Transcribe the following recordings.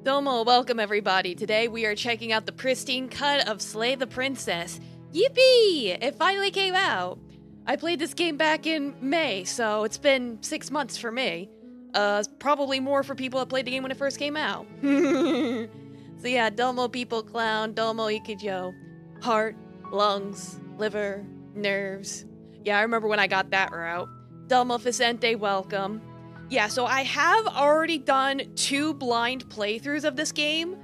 Domo, welcome everybody. Today we are checking out the pristine cut of Slay the Princess. Yippee! It finally came out. I played this game back in May, so it's been 6 months for me. Probably more for people that played the game when it first came out. So yeah, Domo People Clown, Domo Ikijo. Heart, lungs, liver, nerves. Yeah, I remember when I got that route. Domo Vicente, welcome. Yeah, so I have already done 2 blind playthroughs of this game.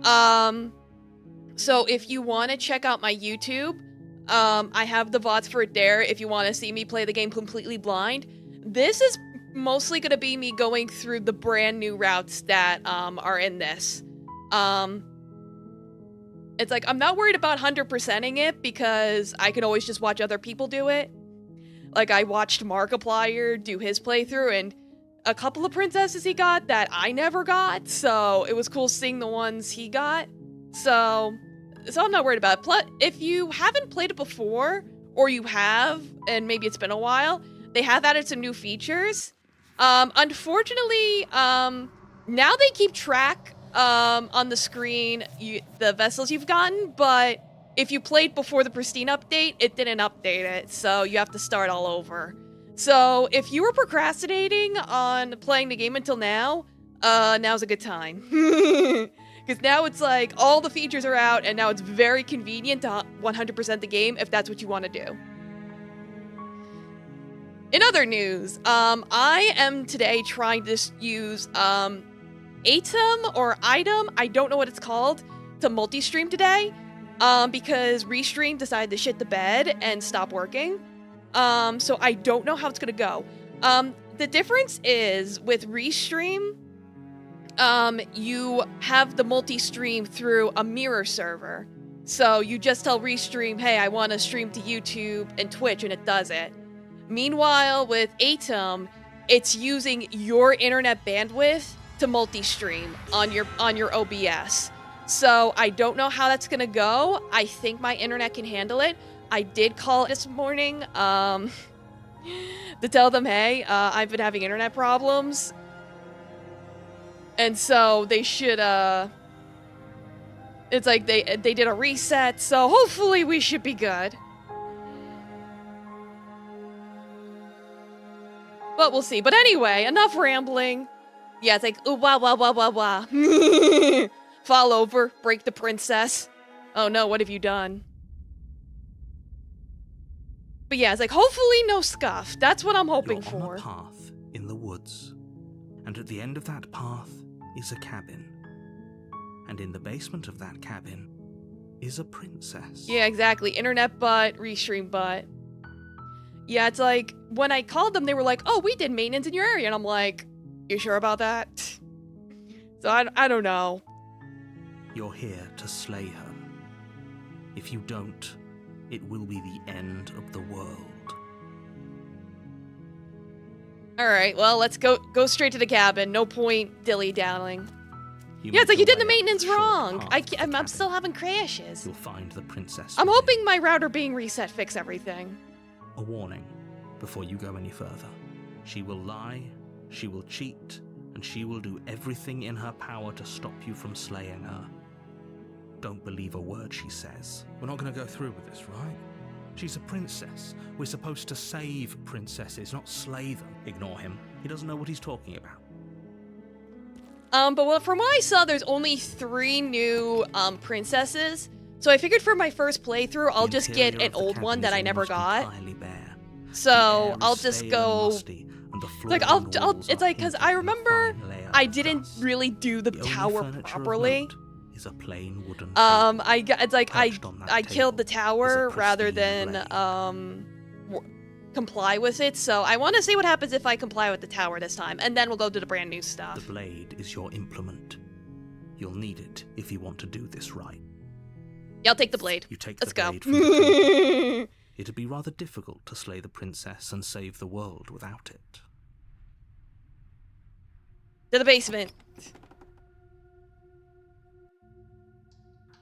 So if you want to check out my YouTube, I have the VODs for it there if you want to see me play the game completely blind. This is mostly going to be me going through the brand new routes that are in this. It's like, I'm not worried about 100%ing it because I can always just watch other people do it. Like, I watched Markiplier do his playthrough, and a couple of princesses he got that I never got, so it was cool seeing the ones he got. So I'm not worried about it. Plus, if you haven't played it before, or you have, and maybe it's been a while, they have added some new features. Unfortunately, now they keep track on the screen the vessels you've gotten, but if you played before the Pristine update, it didn't update it, so you have to start all over. So if you were procrastinating on playing the game until now, now's a good time. Because now it's like all the features are out, and now it's very convenient to 100% the game if that's what you want to do. In other news, I am today trying to use item, I don't know what it's called, to multi-stream today, because Restream decided to shit the bed and stop working. So I don't know how it's gonna go. The difference is with Restream, you have the multi-stream through a mirror server. So you just tell Restream, hey, I want to stream to YouTube and Twitch, and it does it. Meanwhile, with Atom, it's using your internet bandwidth to multi-stream on your OBS. So I don't know how that's gonna go. I think my internet can handle it. I did call this morning to tell them, hey, I've been having internet problems. And so they should, it's like they did a reset, so hopefully we should be good. But we'll see. But anyway, enough rambling. Yeah, it's like, ooh, wah, wah, wah, wah, wah. Fall over, break the princess. Oh no, what have you done? But yeah, it's like, hopefully no scuff. That's what I'm hoping for. You're on a path in the woods, and at the end of that path is a cabin. And in the basement of that cabin is a princess. Yeah, exactly. Internet butt, Restream butt. Yeah, it's like, when I called them, they were like, oh, we did maintenance in your area. And I'm like, you sure about that? So I don't know. You're here to slay her. If you don't, it will be the end of the world. Alright, well, let's go straight to the cabin. No point dilly-dallying. Yeah, it's like you did the maintenance wrong. I'm still having crashes. You'll find the princess. I'm hoping my router being reset fix everything. A warning before you go any further. She will lie, she will cheat, and she will do everything in her power to stop you from slaying her. Don't believe a word she says. We're not going to go through with this, right? She's a princess. We're supposed to save princesses, not slay them. Ignore him. He doesn't know what he's talking about. But from what I saw, there's only 3 new, princesses. So I figured for my first playthrough, I'll just get an old one that I never got. So I'll just go... Like, it's like, because I remember I didn't really do the tower properly. Is a plain wooden I killed the tower rather than comply with it, so I want to see what happens if I comply with the tower this time, and then we'll go to the brand new stuff. The blade is your implement. You'll need it if you want to do this right. Yeah, I'll take the blade. You take Let's the go. blade from the tree. It'd be rather difficult to slay the princess and save the world without it. To the basement.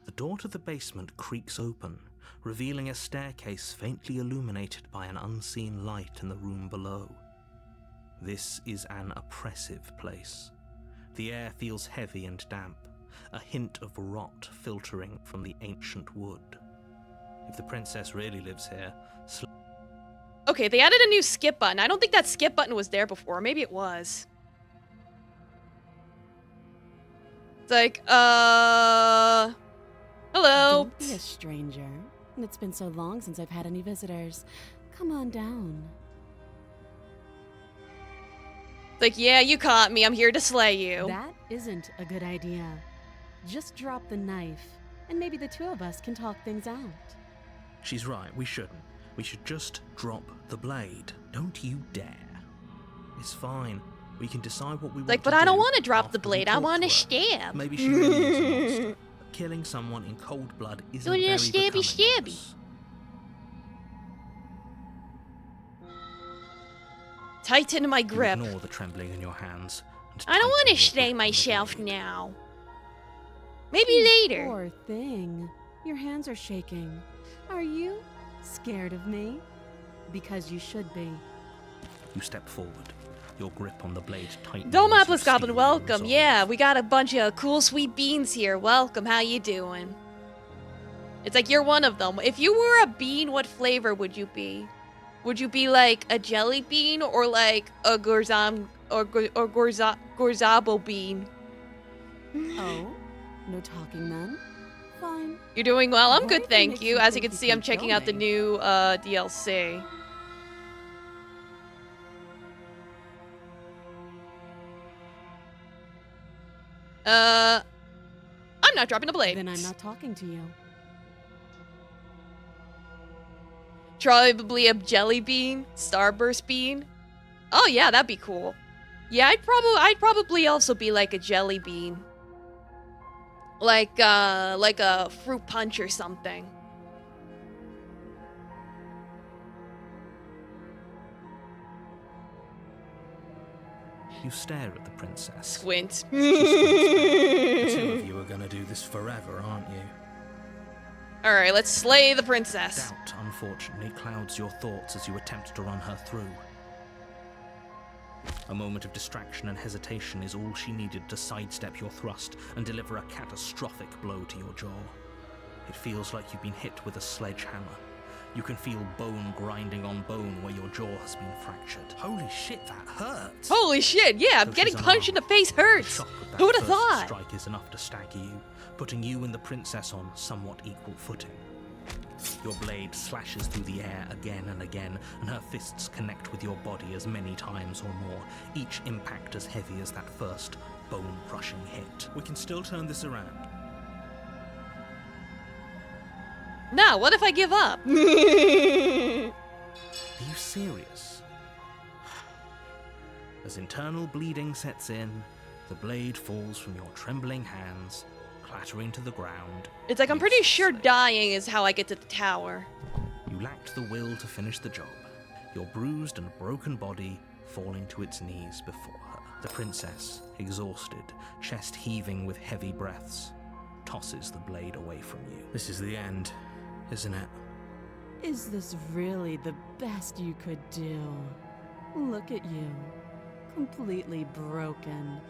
The door to the basement creaks open, revealing a staircase faintly illuminated by an unseen light in the room below. This is an oppressive place. The air feels heavy and damp, a hint of rot filtering from the ancient wood. If the princess really lives here, Okay, they added a new skip button. I don't think that skip button was there before. Maybe it was. It's like, hello. Don't be a stranger. It's been so long since I've had any visitors. Come on down. It's like, yeah, you caught me. I'm here to slay you. That isn't a good idea. Just drop the knife, and maybe the two of us can talk things out. she's right, we shouldn't. We should just drop the blade. Don't you dare. It's fine. We can decide what we want Like, to but I don't do want to drop after the we blade. I talk want to her. stab. Maybe she really is a monster. But killing someone in cold blood isn't Doing a very stabby becoming of stabby. us. Tighten my You grip. ignore the trembling in your hands. And I don't want tighten to your stay grip on the myself blade. now. Maybe later. Poor thing. Your hands are shaking. Are you scared of me? Because you should be. You step forward. Your grip on the blade tightens. Domopolis Goblin, welcome. Yeah, we got a bunch of cool sweet beans here. Welcome. How you doing? It's like you're one of them. If you were a bean, what flavor would you be? Would you be like a jelly bean or like a gorzabo bean? Oh, no talking then? Fine. You're doing well. I'm Whatever good, thank makes you. you As you think can you see, can I'm checking kill out the me. new DLC. I'm not dropping the blade. Then I'm not talking to you. Probably a jelly bean, starburst bean. Oh yeah, that'd be cool. Yeah, I'd probably also be like a jelly bean. Like a fruit punch or something. You stare at the princess. Squint. The two of you are gonna do this forever, aren't you? Alright, let's slay the princess. Doubt, unfortunately, clouds your thoughts as you attempt to run her through. A moment of distraction and hesitation is all she needed to sidestep your thrust and deliver a catastrophic blow to your jaw. It feels like you've been hit with a sledgehammer. You can feel bone grinding on bone where your jaw has been fractured. Holy shit, that hurts! Holy shit, yeah, So getting she's punched in the unarmed. face The hurts. shock of that Who would have first thought? strike is enough to stagger you, putting you and the princess on somewhat equal footing. Your blade slashes through the air again and again, and her fists connect with your body as many times or more, each impact as heavy as that first bone-crushing hit. We can still turn this around. Nah, what if I give up? Are you serious? As internal bleeding sets in, the blade falls from your trembling hands, clattering to the ground. It's like I'm pretty sure uselessly. dying is how I get to the tower. You lacked the will to finish the job, your bruised and broken body falling to its knees before her. The princess, exhausted, chest heaving with heavy breaths, tosses the blade away from you. This is the end, isn't it? Is this really the best you could do? Look at you. Completely broken.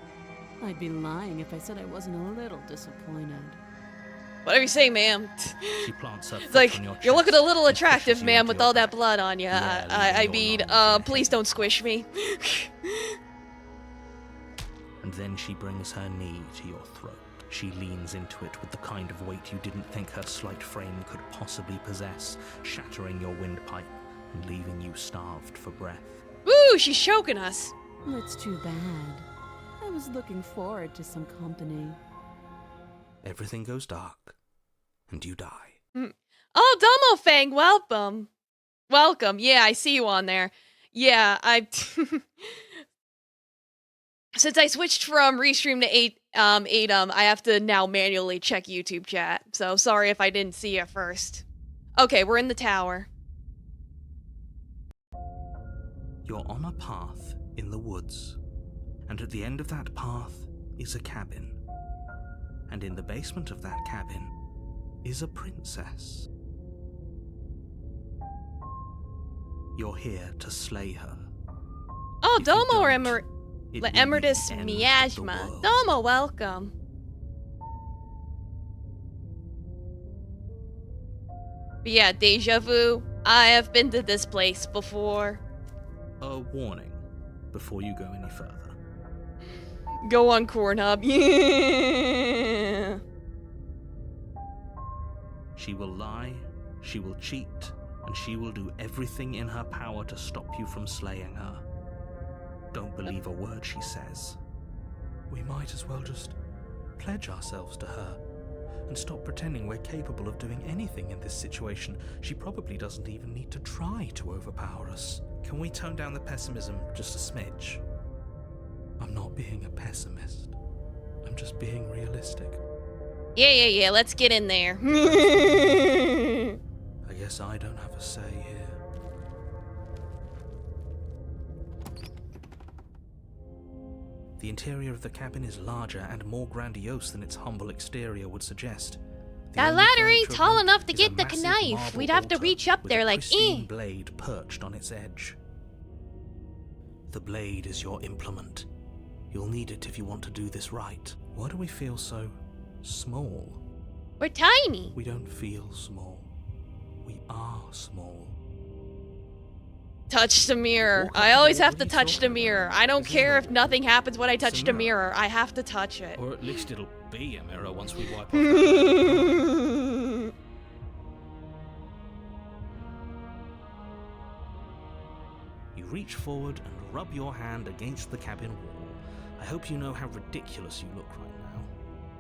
I'd be lying if I said I wasn't a little disappointed. Whatever you say, ma'am. She plants her It's foot like, on your you're looking a chest little and pushes attractive, you ma'am, onto with your all that back. blood on you. Yeah, I leaving mean, your lungs in please head. don't squish me. And then she brings her knee to your throat. She leans into it with the kind of weight you didn't think her slight frame could possibly possess, shattering your windpipe and leaving you starved for breath. Woo, she's choking us. That's too bad. I was looking forward to some company. Everything goes dark, and you die. Oh, Domo Fang, welcome. Welcome. Yeah, I see you on there. Yeah, since I switched from Restream to Atom, I have to now manually check YouTube chat. So sorry if I didn't see you first. Okay, we're in the tower. You're on a path in the woods, and at the end of that path is a cabin. And in the basement of that cabin is a princess. You're here to slay her. Oh, If you Domo or don't, it will be the Emeritus end of the Miasma. world. Domo, welcome. But yeah, deja vu. I have been to this place before. A warning before you go any further. Go on, Cornhub. Yeah. She will lie, she will cheat, and she will do everything in her power to stop you from slaying her. Don't believe a word she says. We might as well just pledge ourselves to her and stop pretending we're capable of doing anything in this situation. She probably doesn't even need to try to overpower us. Can we tone down the pessimism just a smidge? I'm not being a pessimist. I'm just being realistic. Yeah, let's get in there. I guess I don't have a say here. The interior of the cabin is larger and more grandiose than its humble exterior would suggest. The That only ladder ain't furniture tall of note enough to is get a the massive knife. marble We'd have to altar reach up with there a like, pristine blade perched on its edge. The blade is your implement. You'll need it if you want to do this right. Why do we feel so small? We're tiny. We don't feel small. We are small. Touch the mirror. Walk up I to always the- have what to are you touch the talking mirror. about? I don't This is care a- if nothing happens when I it's a touch the mirror. mirror. I have to touch it. Or at least it'll be a mirror once we wipe off that. You reach forward and rub your hand against the cabin wall. I hope you know how ridiculous you look right now.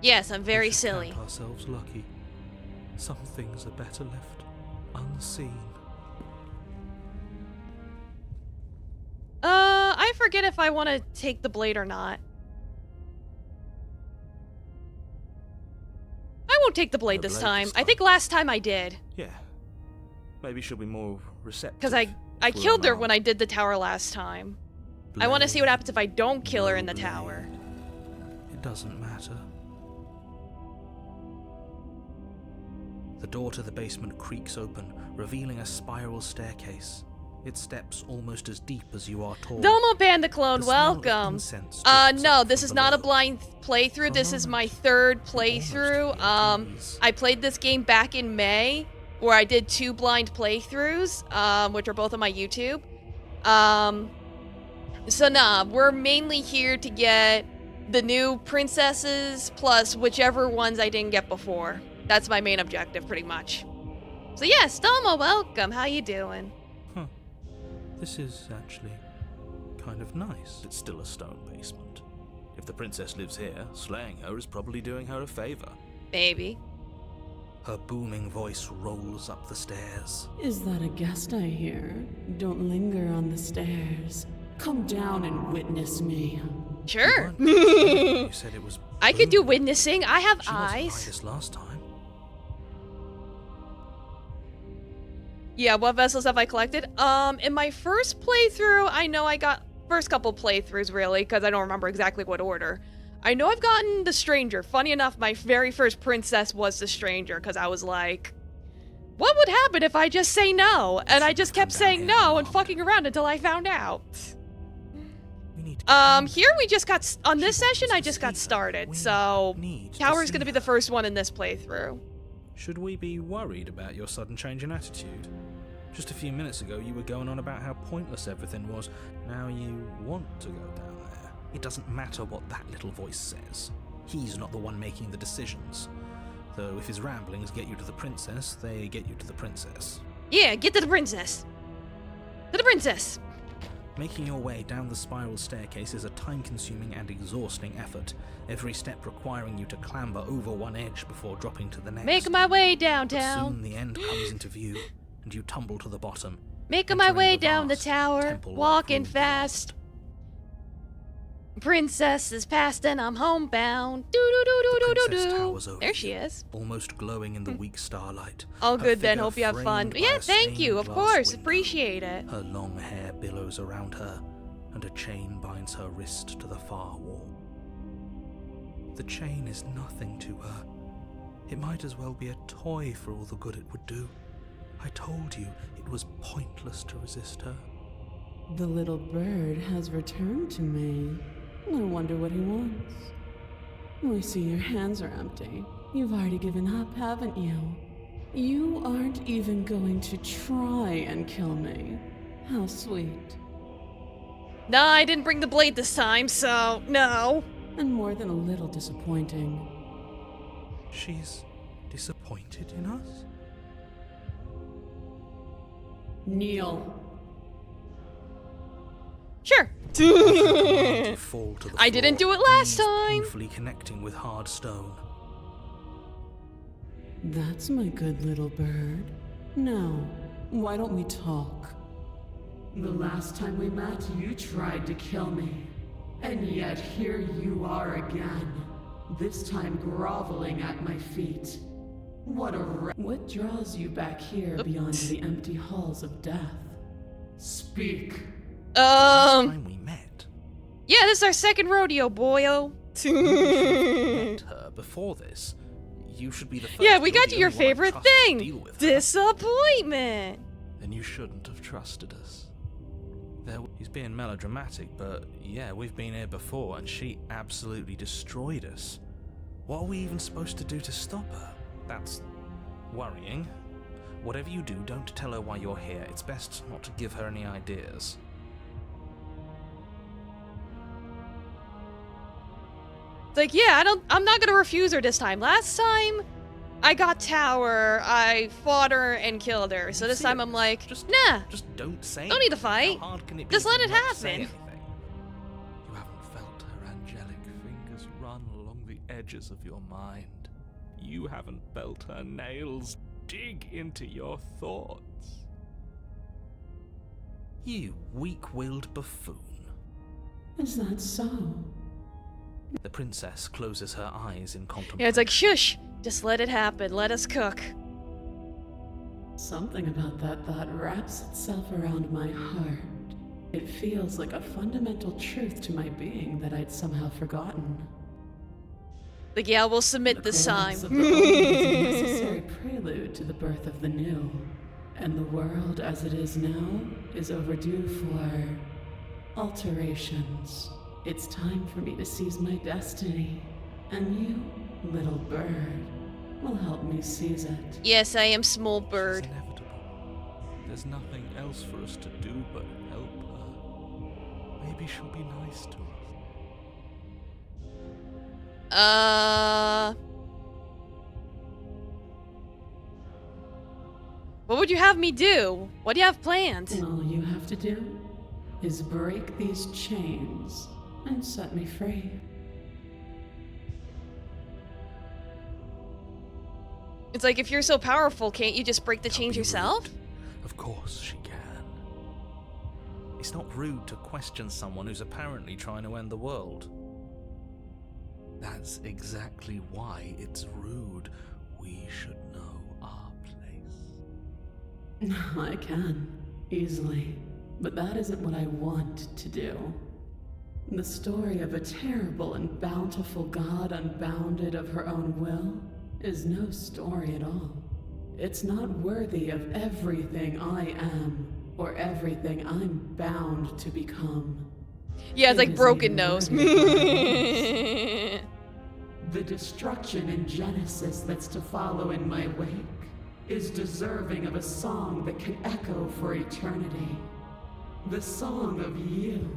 Yes, I'm very We should silly. count ourselves lucky. Some things are better left unseen. I forget if I want to take the blade or not. I won't take the blade The this blade time. this I think last time I did. Yeah. Maybe she'll be more receptive. Because I if we're killed her when unarmed. I did the tower last time. I want to see what happens if I don't kill her in the Blade. tower. It doesn't matter. The door to the basement creaks open, revealing a spiral staircase. Its steps almost as deep as you are tall. Domo Panda Clone, The smell of welcome. incense drifts No, up this from is not a below. blind playthrough. This is my third playthrough. I played this game back in May, where I did 2 blind playthroughs, which are both on my YouTube. So nah, we're mainly here to get the new princesses, plus whichever ones I didn't get before. That's my main objective, pretty much. So yes, Domo, welcome. How you doing? This is actually kind of nice. It's still a stone basement. If the princess lives here, slaying her is probably doing her a favor. Baby. Her booming voice rolls up the stairs. Is that a guest I hear? Don't linger on the stairs. Come down and witness me. Sure. You said it was. I could do booming. witnessing. I have She wasn't like eyes. this last time. Yeah, what vessels have I collected? In my first playthrough, I know I got first couple playthroughs really, because I don't remember exactly what order. I know I've gotten the Stranger. Funny enough, my very first princess was the Stranger, because I was like, what would happen if I just say no? And I just kept Come down saying here, no and Mom. fucking around until I found out. We need to Here we just got, on this She wants session, us I to just got see her. started, We so need to Tower's see gonna be her. the first one in this playthrough. Should we be worried about your sudden change in attitude? Just a few minutes ago, you were going on about how pointless everything was. Now you want to go down there. It doesn't matter what that little voice says. He's not the one making the decisions. Though if his ramblings get you to the princess, they get you to the princess. Yeah, get to the princess. To the princess. Making your way down the spiral staircase is a time-consuming and exhausting effort, every step requiring you to clamber over one edge before dropping to the next. Making my way But downtown. soon the end comes into view, and you tumble to the bottom. Making my entering way the down the vast tower, temple-like walking room fast. Princess is past and I'm homebound. Do do do do do do princess do. towers over There she you, is. almost glowing in the weak starlight. All Her good then. figure Hope you have fun. framed by Yeah, a thank you. stained Of glass course, window. appreciate it. Her long hair billows around her, and a chain binds her wrist to the far wall. The chain is nothing to her. It might as well be a toy for all the good it would do. I told you it was pointless to resist her. The little bird has returned to me. I wonder what he wants. I see your hands are empty. You've already given up, haven't you? You aren't even going to try and kill me. How sweet. Nah, I didn't bring the blade this time, so no. And more than a little disappointing. She's disappointed in us? Kneel. Sure. To fall to the I didn't do it last knees time. Painfully connecting with hard stone. That's my good little bird. Now, why don't we talk? The last time we met, you tried to kill me. And yet here you are again. This time groveling at my feet. What draws you back here beyond the empty halls of death? Speak. Last time we met. Yeah, this is our second rodeo, boyo. Met her before this. You should be the first. Yeah, we You're got the to your only one I favorite trust to deal thing. with her. Disappointment. Then you shouldn't have trusted us. He's being melodramatic, but yeah, we've been here before and she absolutely destroyed us. What are we even supposed to do to stop her? That's worrying. Whatever you do, don't tell her why you're here. It's best not to give her any ideas. It's like, yeah, I'm not gonna refuse her this time. Last time, I got Tower, I fought her and killed her. So this time I'm like, nah, Just don't say don't need to anything. fight. How hard can it be Just to let it not say happen. anything? You haven't felt her angelic fingers run along the edges of your mind. You haven't felt her nails dig into your thoughts. You weak-willed buffoon. Is that so? The princess closes her eyes in contemplation. Yeah, it's like, shush, just let it happen. Let us cook. Something about that thought wraps itself around my heart. It feels like a fundamental truth to my being that I'd somehow forgotten. Like, yeah, we'll submit this time. collapse of the old is a necessary prelude to the birth of the new. And the world as it is now is overdue for alterations. It's time for me to seize my destiny. And you, little bird, will help me seize it. Yes, I am small bird. It's inevitable. There's nothing else for us to do but help her. Maybe she'll be nice to us. What would you have me do? What do you have planned? And all you have to do is break these chains and set me free. It's like, if you're so powerful, can't you just break the Don't chains be yourself? rude. Of course she can. It's not rude to question someone who's apparently trying to end the world. That's exactly why it's rude. We should know our place. I can, easily. But that isn't what I want to do. The story of a terrible and bountiful god unbounded of her own will is no story at all. It's not worthy of everything I am, or everything I'm bound to become. Yeah, it's It like is broken a nose. murder. The destruction in Genesis that's to follow in my wake is deserving of a song that can echo for eternity. The song of you,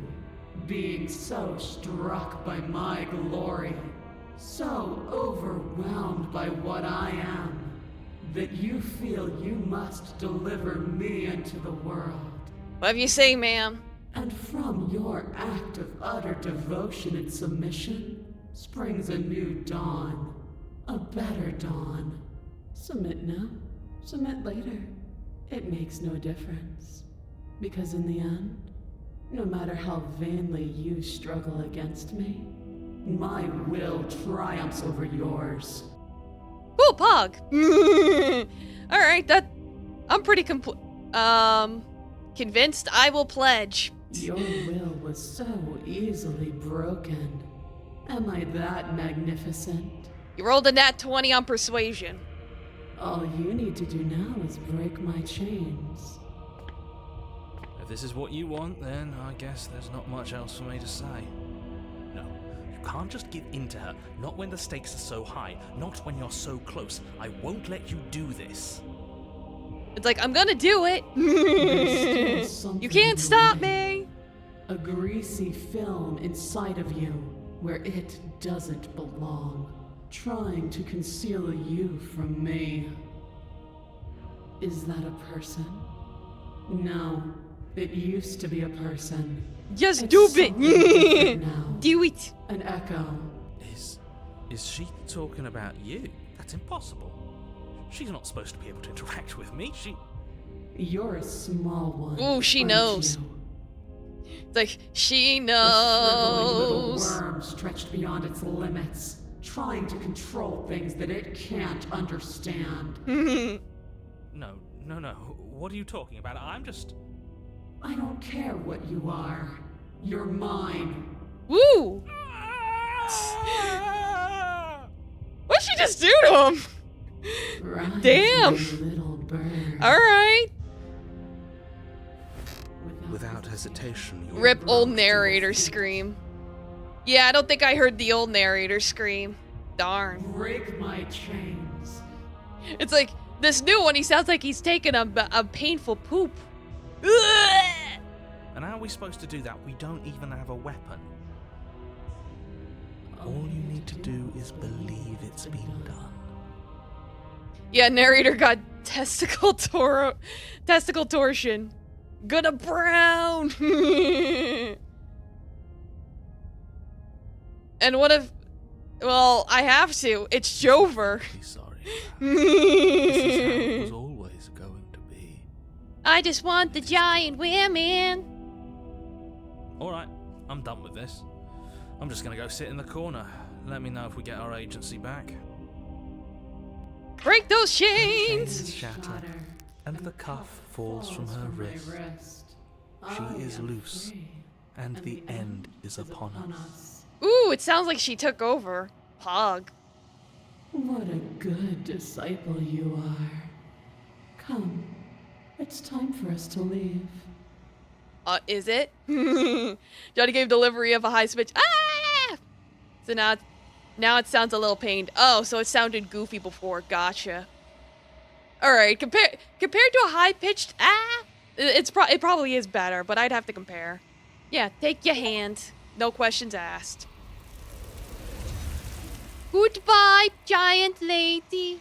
being so struck by my glory, so overwhelmed by what I am, that you feel you must deliver me into the world. Whatever you say, ma'am. And from your act of utter devotion and submission springs a new dawn, a better dawn. Submit now, submit later. It makes no difference. Because in the end, no matter how vainly you struggle against me, my will triumphs over yours. Cool, Pog. Alright, I'm pretty convinced. I will pledge. Your will was so easily broken. Am I that magnificent? You rolled a nat 20 on persuasion. All you need to do now is break my chains. If this is what you want, then I guess there's not much else for me to say. No, you can't just give in to her. Not when the stakes are so high. Not when you're so close. I won't let you do this. It's like, I'm gonna do it. You can't stop me. A greasy film inside of you where it doesn't belong, trying to conceal you from me. Is that a person? No, it used to be a person. Just It's do something it. different now. Do it. An echo. Is she talking about you? That's impossible. She's not supposed to be able to interact with me. You're a small one. Ooh, she aren't knows. you? It's like, she A shriveling little knows. worm stretched beyond its limits, trying to control things that it can't understand. No. What are you talking about? I'm just... I don't care what you are. You're mine. Woo! What'd she just do to him? Rise, Damn. my little bird. Alright. Without hesitation, you're Rip old brought to narrator your feet. scream. Yeah, I don't think I heard the old narrator scream. Darn. Break my chains. It's like, this new one, he sounds like he's taking a painful poop. Ugh! And how are we supposed to do that? We don't even have a weapon. All you need to do is believe it's been done. Yeah, narrator got testicle torsion. Gonna brown. And what if... Well, I have to. It's Jover. Be sorry. This is how it was always going to be. I just want the giant women. Alright, I'm done with this. I'm just gonna go sit in the corner. Let me know if we get our agency back. Break those chains. Shatter, and the cuff falls from her wrist. She is loose, and the end is upon us. Ooh, it sounds like she took over. Pog. What a good disciple you are. Come, it's time for us to leave. Is it? Johnny gave delivery of a high pitch. Ah! So now it sounds a little pained. Oh, so it sounded goofy before. Gotcha. All right, compared to a high pitched it probably is better, but I'd have to compare. Yeah, take your hand. No questions asked. Goodbye, giant lady.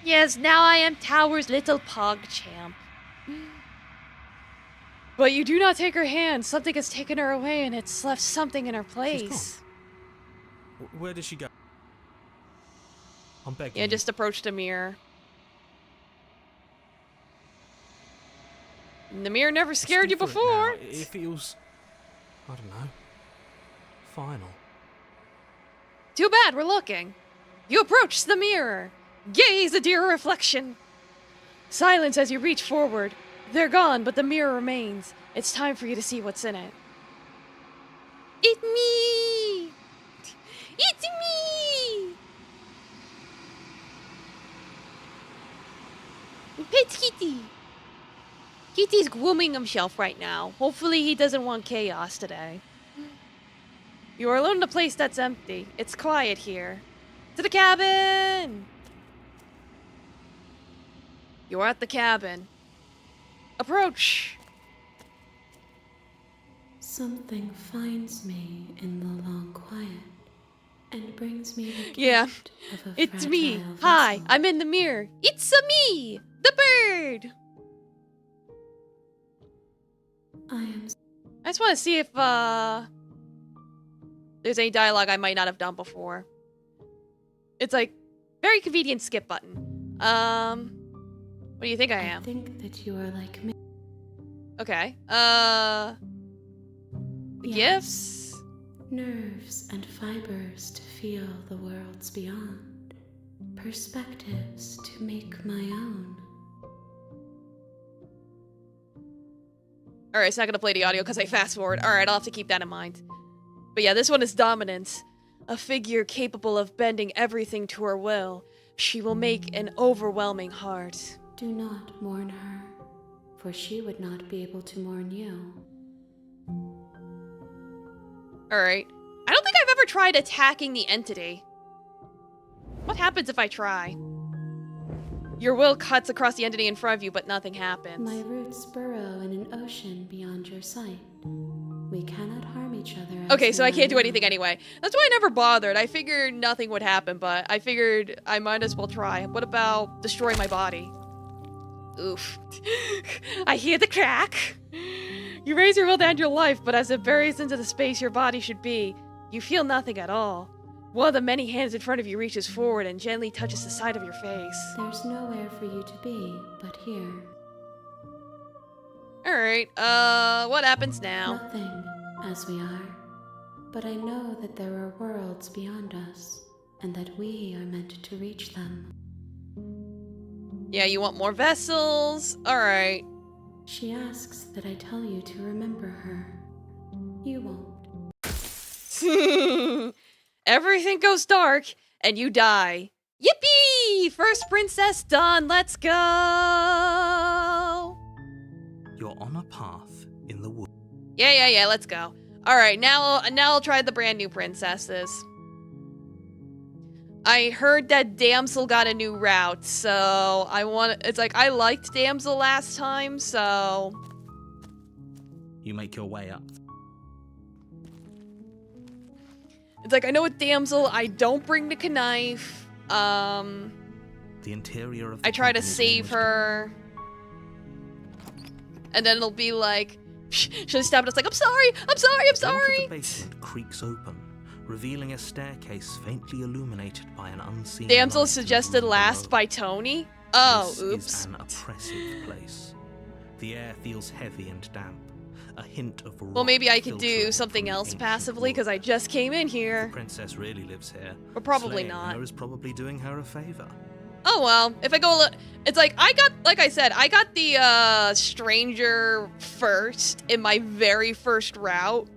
Yes, now I am Tower's little pog champ. But you do not take her hand. Something has taken her away, and it's left something in her place. Where did she go? I'm begging. Yeah, just approached a mirror. And the mirror never scared you before. It feels... I don't know. Final. Too bad we're looking. You approach the mirror. Gaze at your reflection. Silence as you reach forward. They're gone, but the mirror remains. It's time for you to see what's in it. It's me! It's me! It's Kitty. Kitty's grooming himself right now. Hopefully he doesn't want chaos today. You are alone in a place that's empty. It's quiet here. To the cabin! You're at the cabin. Approach! Something finds me in the long quiet and brings me the Yeah, gift of a it's me. fragile Hi, vessel. I'm in the mirror. It's a me, the bird. I just want to see if there's any dialogue I might not have done before. It's like very convenient skip button. What do you think I I am? think that you are like me. Okay. Yes. Gifts. Nerves and fibers to feel the worlds beyond. Perspectives to make my own. Alright, it's not gonna play the audio because I fast forward. Alright, I'll have to keep that in mind. But yeah, this one is dominance. A figure capable of bending everything to her will. She will make an overwhelming heart. Do not mourn her, for she would not be able to mourn you. Alright. I don't think I've ever tried attacking the entity. What happens if I try? Your will cuts across the entity in front of you, but nothing happens. My roots burrow in an ocean beyond your sight. We cannot harm each other. Okay, as so we I can't do are anything now. anyway. That's why I never bothered. I figured nothing would happen, but I figured I might as well try. What about destroying my body? Oof. I hear the crack. You raise your will to end your life, but as it buries into the space your body should be, you feel nothing at all. One of the many hands in front of you reaches forward and gently touches the side of your face. There's nowhere for you to be but here. Alright, what happens now? Nothing, as we are. But I know that there are worlds beyond us, and that we are meant to reach them. Yeah, you want more vessels? Alright. She asks that I tell you to remember her. You won't. Everything goes dark, and you die. Yippee! First princess done, let's go! You're on a path in the woods. Yeah, let's go. Alright, now I'll try the brand new princesses. I heard that Damsel got a new route, so it's like, I liked Damsel last time, so... You make your way up. It's like, I know with Damsel, I don't bring the knife. The interior of the I try to cabin is save almost- her. And then it'll be like, she'll stab it. It's like, I'm sorry. The door to sorry. the basement creaks open, revealing a staircase faintly illuminated by an unseen Damsel light in the suggested room last below. by Tony. Oh, This oops. is an oppressive place. The air feels heavy and damp. A hint of Well, maybe I could filtering do something from else ancient passively, because wood. I just came in The here. princess really lives here. But probably Slaying not. her is probably doing her a favor. Oh well, if I go, it's like like I said, I got the stranger first in my very first route.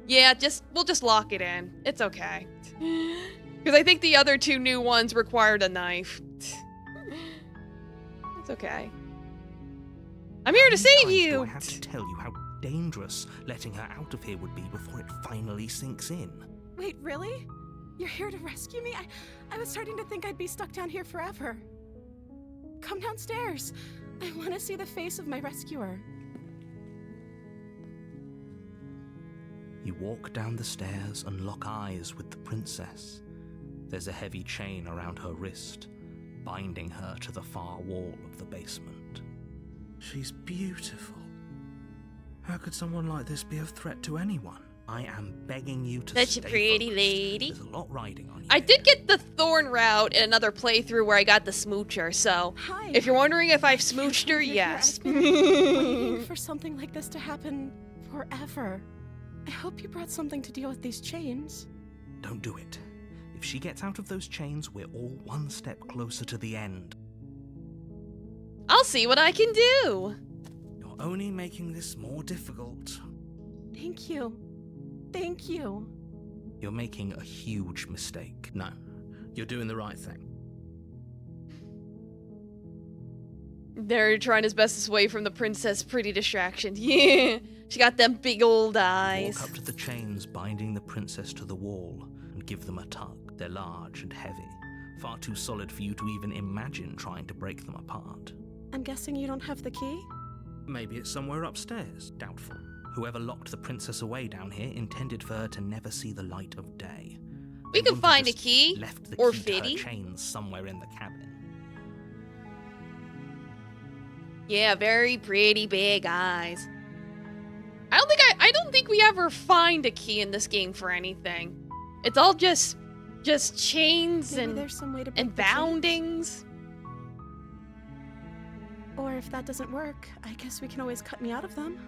Yeah, we'll just lock it in. It's okay. Because I think the other two new ones required a knife. It's okay. I'm here to How many save times do you. I have to tell you how dangerous letting her out of here would be before it finally sinks in. Wait, really? You're here to rescue me? I was starting to think I'd be stuck down here forever. Come downstairs. I want to see the face of my rescuer. You walk down the stairs and lock eyes with the princess. There's a heavy chain around her wrist, binding her to the far wall of the basement. She's beautiful. How could someone like this be of threat to anyone? I am begging you to Such a stay pretty focused. lady. There's a lot riding on you. I did here. get the thorn route in another playthrough where I got the smoocher, so Hi. if you're wondering if I've I can't smooched her, believe you're here. yes. I've been waiting for something like this to happen forever. I hope you brought something to deal with these chains. Don't do it. If she gets out of those chains, we're all one step closer to the end. I'll see what I can do. You're only making this more difficult. Thank you. Thank you. You're making a huge mistake. No, you're doing the right thing. They're trying his best to sway from the princess' pretty distraction. Yeah, she got them big old eyes. Walk up to the chains binding the princess to the wall and give them a tug. They're large and heavy, far too solid for you to even imagine trying to break them apart. I'm guessing you don't have the key? Maybe it's somewhere upstairs. Doubtful. Whoever locked the princess away down here intended for her to never see the light of day. We They can wouldn't have find a just key, left the or key to her fitty. chains somewhere in the cabin. Yeah, very pretty big eyes. I don't think we ever find a key in this game for anything. It's all just chains Maybe and there's some way to break and the chains? boundings. Or if that doesn't work, I guess we can always cut me out of them.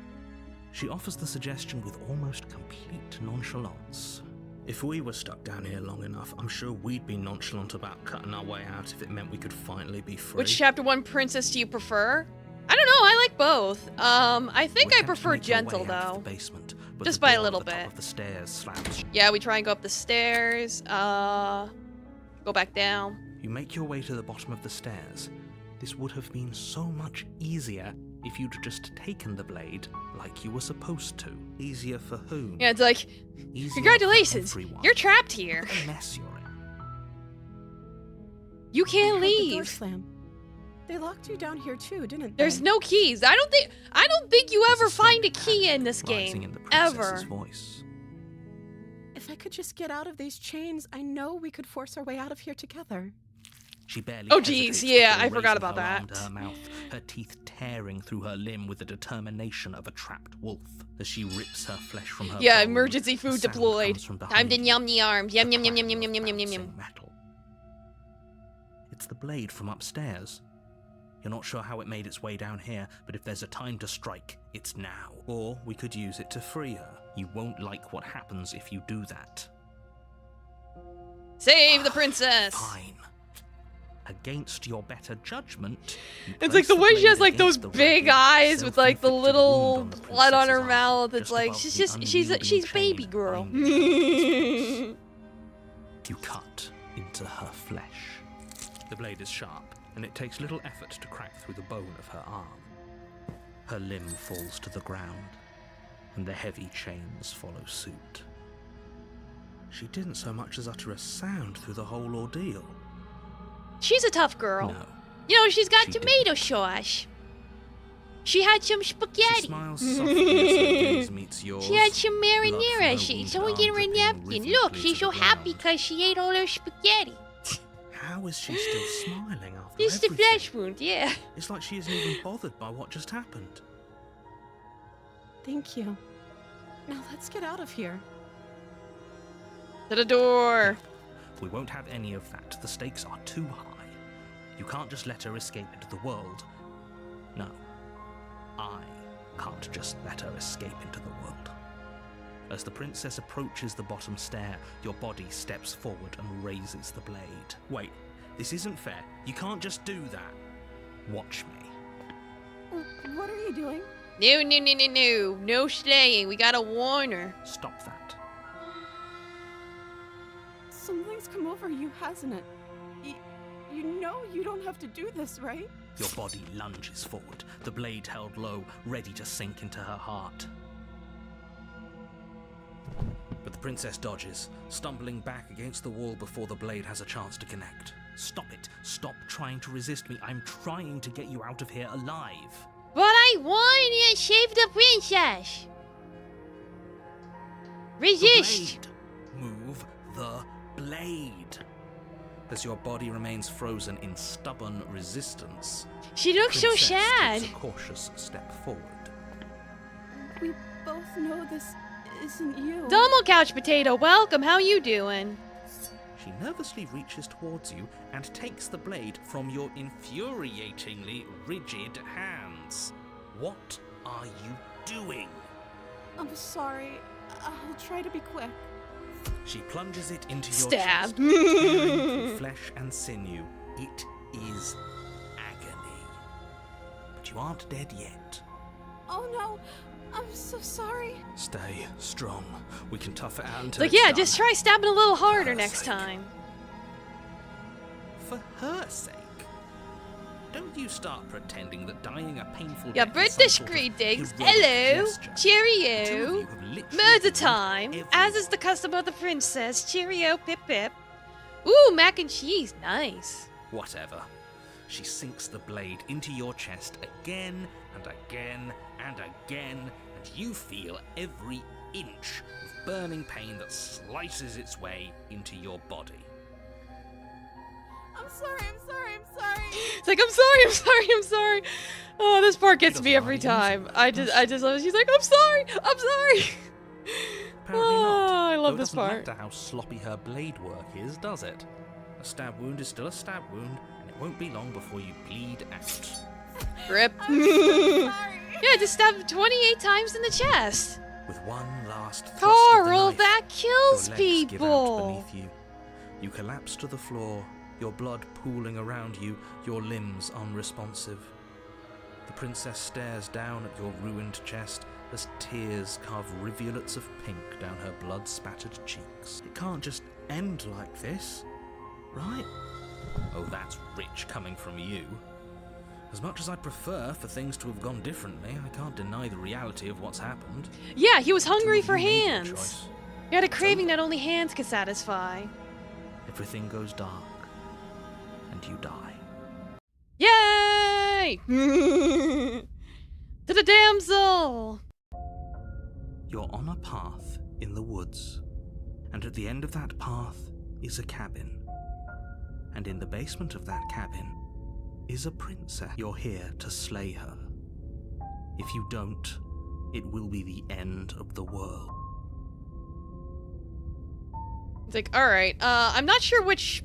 She offers the suggestion with almost complete nonchalance. If we were stuck down here long enough, I'm sure we'd be nonchalant about cutting our way out if it meant we could finally be free. Which chapter 1 princess do you prefer? I don't know, I like both. I think You I attempt to prefer make your way gentle out of though. the basement, but Just the by a door at little the top bit. of the stairs slams. Yeah, we try and go up the stairs. Go back down. You make your way to the bottom of the stairs. This would have been so much easier if you'd just taken the blade like you were supposed to. Easier for whom? Yeah, it's like, Easier congratulations, for everyone. you're trapped here. What a mess you're in. You can't I heard the door leave. slam. They locked you down here too, didn't There's they? no keys. I don't think you There's ever a find a slight key in panic this rising game. in the princess's Ever. voice. If I could just get out of these chains, I know we could force our way out of here together. She barely Oh, hesitates geez, yeah, before I forgot raising about her arm that. to her mouth, her teeth tearing through her limb with the determination of a trapped wolf as she rips her flesh from her Yeah, bowl. emergency The food sound deployed. comes from Time behind to you, yum the arms. Yum the yum yum yum clang yum yum of yum yum yum. bouncing metal. It's the blade from upstairs. You're not sure how it made its way down here, but if there's a time to strike, it's now. Or we could use it to free her. You won't like what happens if you do that. Save the princess. Fine. Against your better judgment, you It's place like the way she blade has like those against the big ragged, eyes with like the self-inflicted little wound on the blood on her princess's arm, mouth. It's just like above she's the just she's unyielding baby chain girl. binding her. You cut into her flesh. The blade is sharp, and it takes little effort to crack through the bone of her arm. Her limb falls to the ground, and the heavy chains follow suit. She didn't so much as utter a sound through the whole ordeal. She's a tough girl. No. You know, she's got She tomato sauce. She had some She spaghetti. smiles softly as her gaze meets yours. She had some Blood from marinara. her She, wounded someone arm get her a dripping napkin. rhythmically Look, to she's the so happy ground. because she ate all her spaghetti. How is she still smiling after Just a everything? flesh wound, yeah. It's like she isn't even bothered by what just happened. Thank you. Now let's get out of here. To the door. We won't have any of that. The stakes are too high. You can't just let her escape into the world. No. I can't just let her escape into the world. As the princess approaches the bottom stair, your body steps forward and raises the blade. Wait, this isn't fair. You can't just do that. Watch me. What are you doing? No, no, no, no, no. No slaying. We gotta warn her. Stop that. Something's come over you, hasn't it? You know you don't have to do this, right? Your body lunges forward, the blade held low, ready to sink into her heart. But the princess dodges, stumbling back against the wall before the blade has a chance to connect. Stop it. Stop trying to resist me. I'm trying to get you out of here alive. But I want to save the princess. Resist. The blade. Move the blade. As your body remains frozen in stubborn resistance, She looks so princess sad. takes a cautious step forward. We both know this isn't you. Domo couch potato, welcome. How you doing? She nervously reaches towards you and takes the blade from your infuriatingly rigid hands. What are you doing? I'm sorry. I'll try to be quick. She plunges it into your Stab. chest, tearing through flesh and sinew. It is agony. But you aren't dead yet. Oh no, I'm so sorry. Stay strong. We can tough it out It's until like, it's yeah, done. just try stabbing a little harder her next sake. time. For her sake. Don't you start pretending that dying a painful Yeah, death is some British sort of greetings. heroic Hello. gesture. The two of Cheerio. you have literally Murder ruined time. every- As is the custom of the princess. Cheerio, pip pip. Ooh, mac and cheese. Nice. Whatever. She sinks the blade into your chest again and again and again, and you feel every inch of burning pain that slices its way into your body. I'm sorry, I'm sorry, I'm sorry. It's like, I'm sorry, I'm sorry, I'm sorry. Oh, this part gets doesn't me every mind you. time. I just love it. She's like, I'm sorry, I'm sorry. Apparently not. Oh, I love Though it this doesn't part. matter how sloppy her blade work is, does it? A stab wound is still a stab wound, and it won't be long before you bleed out. Rip. I'm so sorry. Yeah, just stab 28 times in the chest. With one last thrust of the Carl, knife, that your kills legs people. give out beneath you. You collapse to the floor, your blood pooling around you, your limbs unresponsive. The princess stares down at your ruined chest as tears carve rivulets of pink down her blood-spattered cheeks. It can't just end like this, right? Oh, that's rich coming from you. As much as I'd prefer for things to have gone differently, I can't deny the reality of what's happened. Yeah, he was hungry for You made your hands. choice. He had a craving that only hands could satisfy. Everything goes dark, and you die. Yay! To the damsel! You're on a path in the woods, and at the end of that path is a cabin. And in the basement of that cabin is a princess. You're here to slay her. If you don't, it will be the end of the world. It's like, alright, I'm not sure which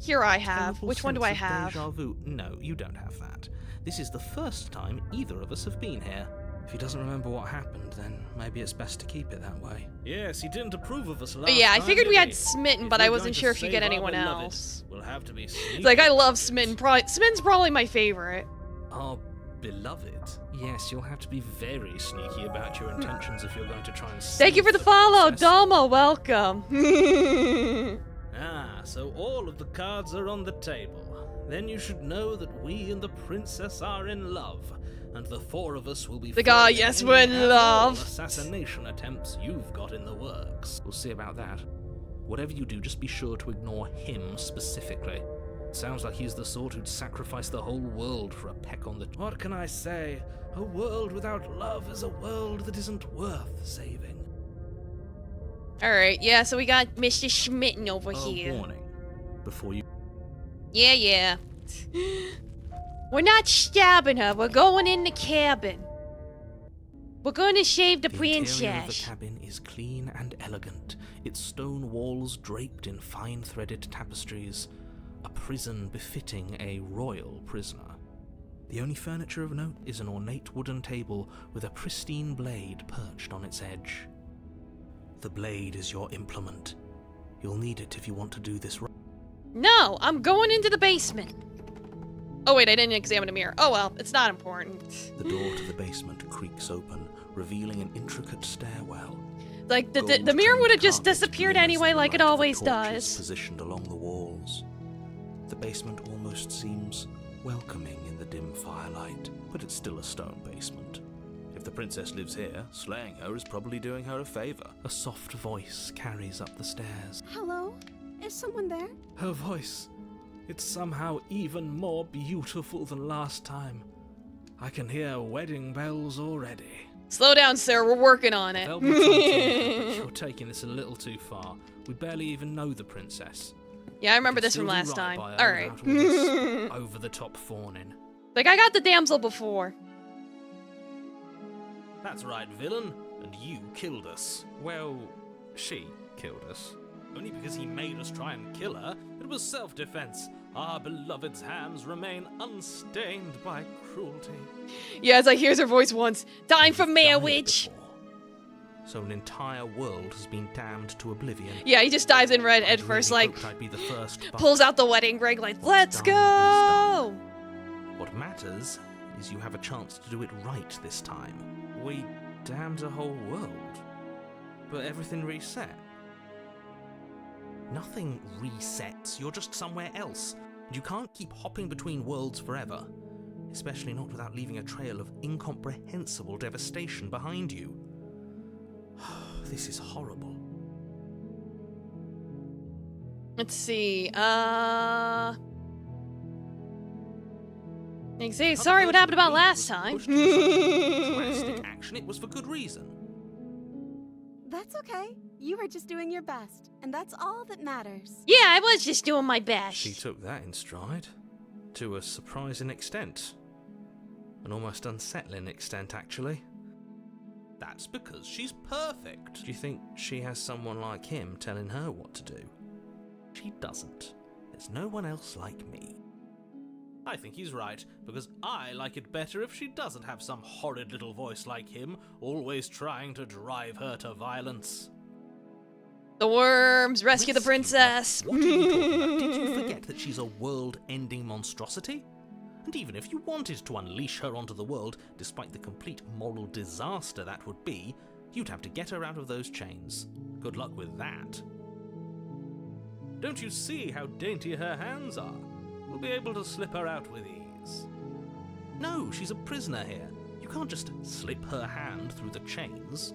here I have. Terrible Which one do I sense of have? Deja vu. No, you don't have that. This is the first time either of us have been here. If he doesn't remember what happened, then maybe it's best to keep it that way. Yes, he didn't approve of us last But yeah, I time, figured we did had he? Smitten, If but we're I going wasn't to sure if you save get our anyone beloved, else. We'll have to be It's like, I love Smitten. Smitten's probably my favorite. Our beloved? Yes, you'll have to be very sneaky about your intentions if you're going to try and Thank you save for the follow, princess. Domo, welcome. Ah, so all of the cards are on the table. Then you should know that we and the princess are in love, and the four of us will be foiling yes, any we're in and all love. assassination attempts you've got in the works. We'll see about that. Whatever you do, just be sure to ignore him specifically. Sounds like he's the sort who'd sacrifice the whole world for a peck on the... What can I say? A world without love is a world that isn't worth saving. Alright, yeah, so we got Mr. Smitten over A here. warning. Before you... Yeah. We're not stabbing her, we're going in the cabin. We're gonna save the interior of the princess. cabin is clean and elegant, its stone walls draped in fine threaded tapestries. A prison befitting a royal prisoner. The only furniture of note is an ornate wooden table with a pristine blade perched on its edge. The blade is your implement. You'll need it if you want to do this right. No, I'm going into the basement. Oh wait, I didn't examine a mirror. Oh well, it's not important. The door to the basement creaks open, revealing an intricate stairwell. Like, the mirror would have just disappeared anyway, like it always Torches does. positioned along the walls. The basement almost seems welcoming in the dim firelight, but it's still a stone basement. If the princess lives here, slaying her is probably doing her a favor. A soft voice carries up the stairs. Hello? Is someone there? Her voice, it's somehow even more beautiful than last time. I can hear wedding bells already. Slow down, sir, we're working on it. Velvet Tongue, but you're taking this a little too far. We barely even know the princess. Yeah, I remember Can this from still do last right time. by her Alright. without all this over-the-top fawning. Like, I got the damsel before. That's right, villain. And you killed us. Well, she killed us. Only because he made us try and kill her. It was self-defense. Our beloved's hands remain unstained by cruelty. Yeah, as I hears her voice once. Time for Died marriage. before. So an entire world has been damned to oblivion. Yeah, he just dives in red I'd head first, really like, hoped I'd be the first, but pulls out the wedding ring, like, let's done is go! what matters is you have a chance to do it right this time. We damned a whole world, but everything reset. Nothing resets, you're just somewhere else. And you can't keep hopping between worlds forever, especially not without leaving a trail of incomprehensible devastation behind you. This is horrible. Let's see, sorry, what happened about last time? Pushed to the side of drastic action, it was for good reason. That's okay. You were just doing your best, and that's all that matters. Yeah, I was just doing my best. She took that in stride, to a surprising extent. An almost unsettling extent, actually. That's because she's perfect. Do you think she has someone like him telling her what to do? She doesn't. There's no one else like me. I think he's right, because I like it better if she doesn't have some horrid little voice like him, always trying to drive her to violence. The worms, rescue the Rescue her? princess. What are you talking about? Did you forget that she's a world-ending monstrosity? And even if you wanted to unleash her onto the world, despite the complete moral disaster that would be, you'd have to get her out of those chains. Good luck with that. Don't you see how dainty her hands are? We'll be able to slip her out with ease. No, she's a prisoner here. You can't just slip her hand through the chains.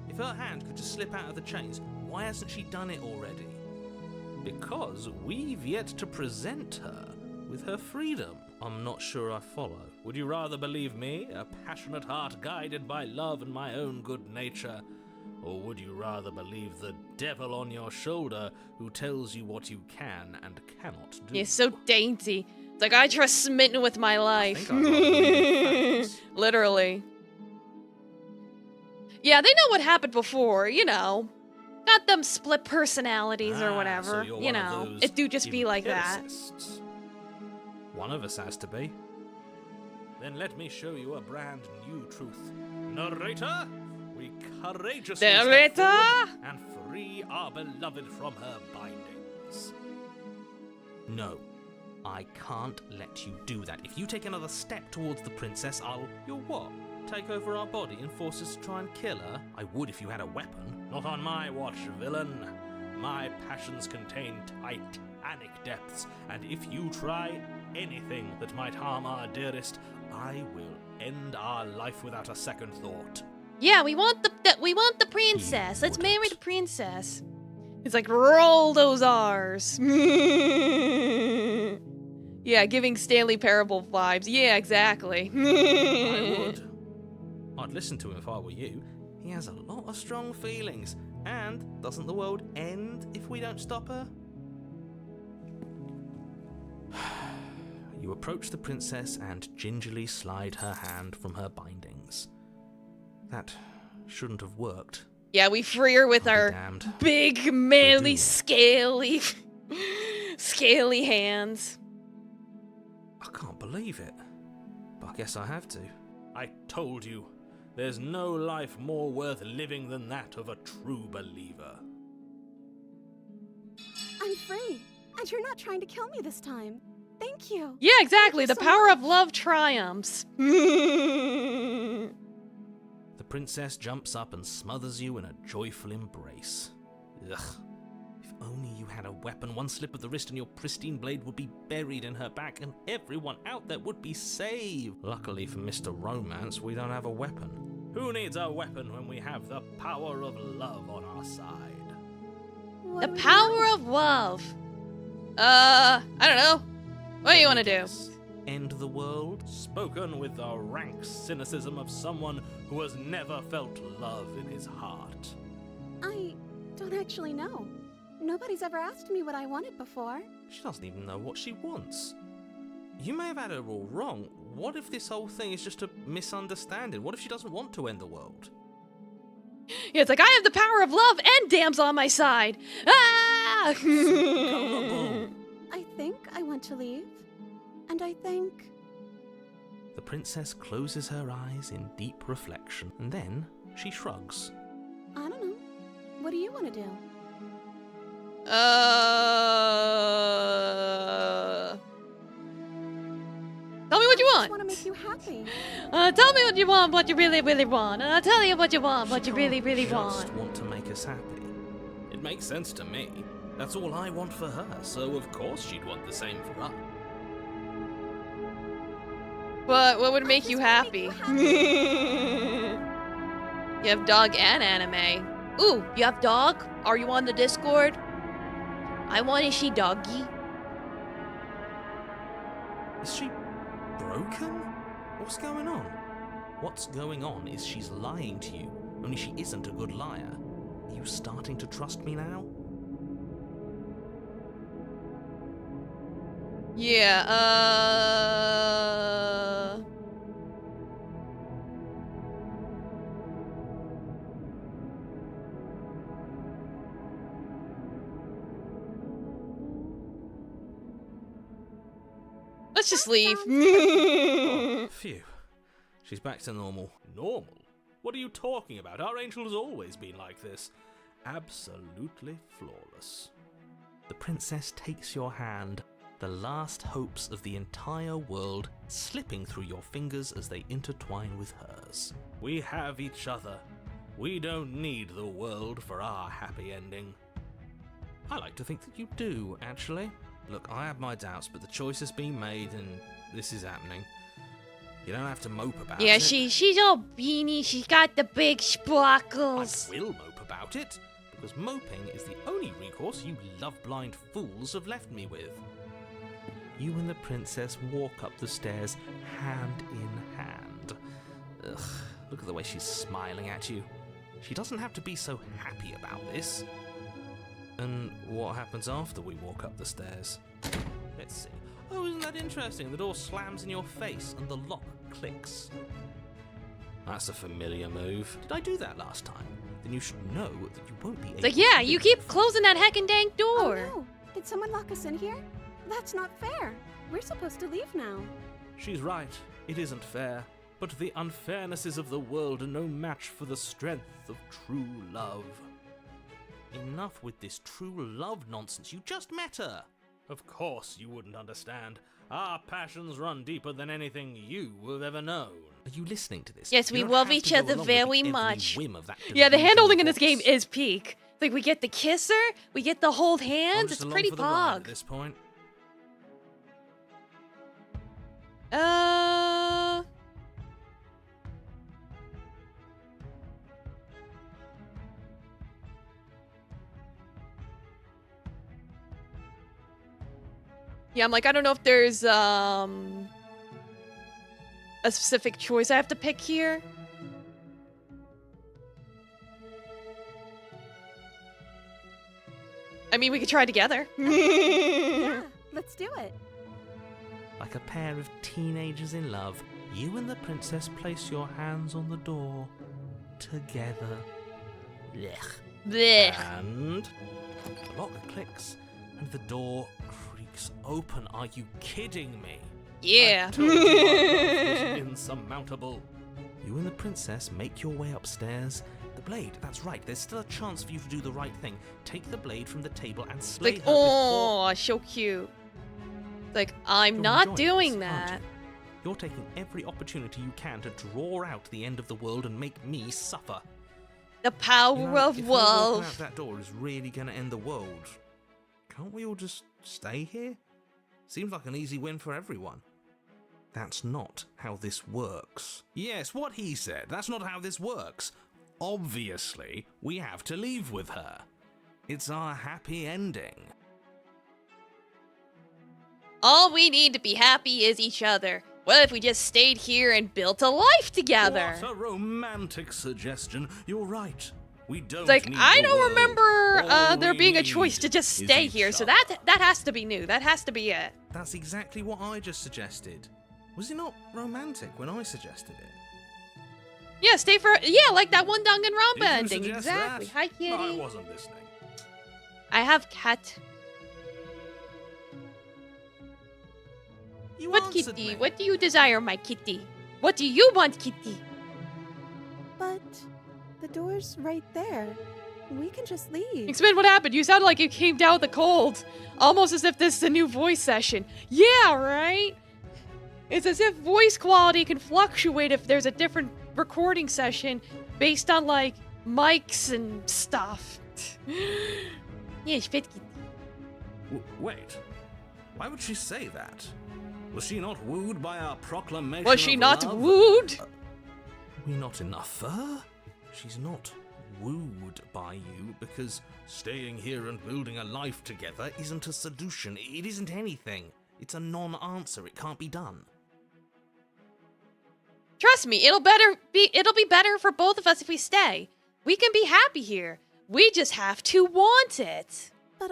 If her hand could just slip out of the chains, why hasn't she done it already? Because we've yet to present her with her freedom. I'm not sure I follow. Would you rather believe me, a passionate heart guided by love and my own good nature? Or would you rather believe the devil on your shoulder who tells you what you can and cannot do? You're so dainty. It's like I trust Smitten with my life. I think I'd rather believe facts. Literally. Yeah, they know what happened before, you know. Got them split personalities or whatever. So you're you one of know, those it do just be like that. empiricists. One of us has to be. Then let me show you a brand new truth. Narrator, we courageously Narrator! step forward and free our beloved from her bindings. No, I can't let you do that. If you take another step towards the princess, You'll what? Take over our body and force us to try and kill her? I would if you had a weapon. Not on my watch, villain. My passions contain titanic depths, and if you try anything that might harm our dearest, I will end our life without a second thought. Yeah, we want the princess. Let's marry wouldn't. the princess. It's like roll those R's. Yeah, giving Stanley Parable vibes. Yeah, exactly. I would. I'd listen to him if I were you. He has a lot of strong feelings. And doesn't the world end if we don't stop her? You approach the princess and gingerly slide her hand from her bindings. That shouldn't have worked. Yeah, we free her with I'll be our damned. big, manly, do. scaly, scaly hands. I can't believe it. But I guess I have to. I told you. There's no life more worth living than that of a true believer. I'm free, and you're not trying to kill me this time. Thank you. Yeah, exactly. The so power much. of love triumphs. The princess jumps up and smothers you in a joyful embrace. Ugh. If only you had a weapon, one slip of the wrist and your pristine blade would be buried in her back and everyone out there would be saved. Luckily for Mr. Romance, we don't have a weapon. Who needs a weapon when we have the power of love on our side? What The do we power do? of love. I don't know. What do you want to do? Yes. End the world? Spoken with the rank cynicism of someone who has never felt love in his heart. I don't actually know. Nobody's ever asked me what I wanted before. She doesn't even know what she wants. You may have had her all wrong. What if this whole thing is just a misunderstanding? What if she doesn't want to end the world? Yeah, it's like, I have the power of love and dam's on my side. Ah! Gullible. I think I want to leave. And I think... The princess closes her eyes in deep reflection, and then she shrugs. I don't know. What do you want to do? Tell me what you I want. just want to make you happy. Tell me what you want, what you really, really want. And I'll tell you what you want, what you She really, can't really just want. to make us happy. It makes sense to me. That's all I want for her, so of course she'd want the same for us. What would make just you wanna happy? make You have dog and anime. Ooh, you have dog? Are you on the Discord? I want to see doggy. Is she broken? What's going on? What's going on is she's lying to you, only she isn't a good liar. Are you starting to trust me now? Yeah, let's just leave. Oh, phew. She's back to normal. Normal? What are you talking about? Our angel has always been like this. Absolutely flawless. The princess takes your hand, the last hopes of the entire world slipping through your fingers as they intertwine with hers. We have each other. We don't need the world for our happy ending. I like to think that you do, actually. Look, I have my doubts, but the choice has been made and this is happening. You don't have to mope about Yeah, it. she's all beanie. She's got the big sparkles. I will mope about it, because moping is the only recourse you love-blind fools have left me with. You and the princess walk up the stairs hand in hand. Ugh, look at the way she's smiling at you. She doesn't have to be so happy about this. And what happens after we walk up the stairs? Let's see. Oh, isn't that interesting? The door slams in your face and the lock clicks. That's a familiar move. Did I do that last time? Then you should know that you won't be able It's like, yeah, to you do keep it. closing that heckin' dang door. Oh no! Did someone lock us in here? That's not fair. We're supposed to leave now. She's right. It isn't fair. But the unfairnesses of the world are no match for the strength of true love. Enough with this true love nonsense. You just met her. Of course you wouldn't understand. Our passions run deeper than anything you have ever known. Are you listening to this? Yes, You we don't love have to each go other along with very every much. whim of that Yeah, the hand delusional holding in this game voice. is peak. Like, we get the kisser, we get the hold I'm hands. just It's along pretty for the ride at pog. this point. Yeah, I'm like, I don't know if there's a specific choice I have to pick here. I mean, we could try together. Yeah, let's do it. Like a pair of teenagers in love, you and the princess place your hands on the door together. Blech. Blech. And the lock clicks and the door creaks open. Are you kidding me? Yeah. I told you our love was insurmountable. You and the princess make your way upstairs. The blade, that's right, there's still a chance for you to do the right thing. Take the blade from the table and slay Like, her before... oh, so cute. Like, I'm You're not enjoying doing this, aren't that. you? You're taking every opportunity you can to draw out the end of the world and make me suffer. The power You know, of if her walking out love. that door is really going to end the world, can't we all just stay here? Seems like an easy win for everyone. That's not how this works. Yes, what he said. That's not how this works. Obviously, we have to leave with her. It's our happy ending. All we need to be happy is each other. What if we just stayed here and built a life together? What a romantic suggestion. You're right. We don't It's like, need I the don't world. remember All there we being a need choice to just is stay each here, so other. that has to be new. That has to be it. That's exactly what I just suggested. Was it not romantic when I suggested it? Yeah, stay for like that one Danganronpa Did you ending. suggest Exactly. that? Hi, kitty. I wasn't listening. I have cat. You What answered kitty? me. What do you desire, my kitty? What do you want, kitty? But the door's right there. We can just leave. Explain what happened. You sounded like you came down with a cold. Almost as if this is a new voice session. Yeah, right? It's as if voice quality can fluctuate if there's a different recording session based on, like, mics and stuff. Yes, fit kitty. Wait. Why would she say that? Was she not wooed by our proclamation Was she of not love? wooed? We not enough for her? She's not wooed by you because staying here and building a life together isn't a solution. It isn't anything. It's a non-answer. It can't be done. Trust me, it'll be better for both of us if we stay. We can be happy here. We just have to want it. But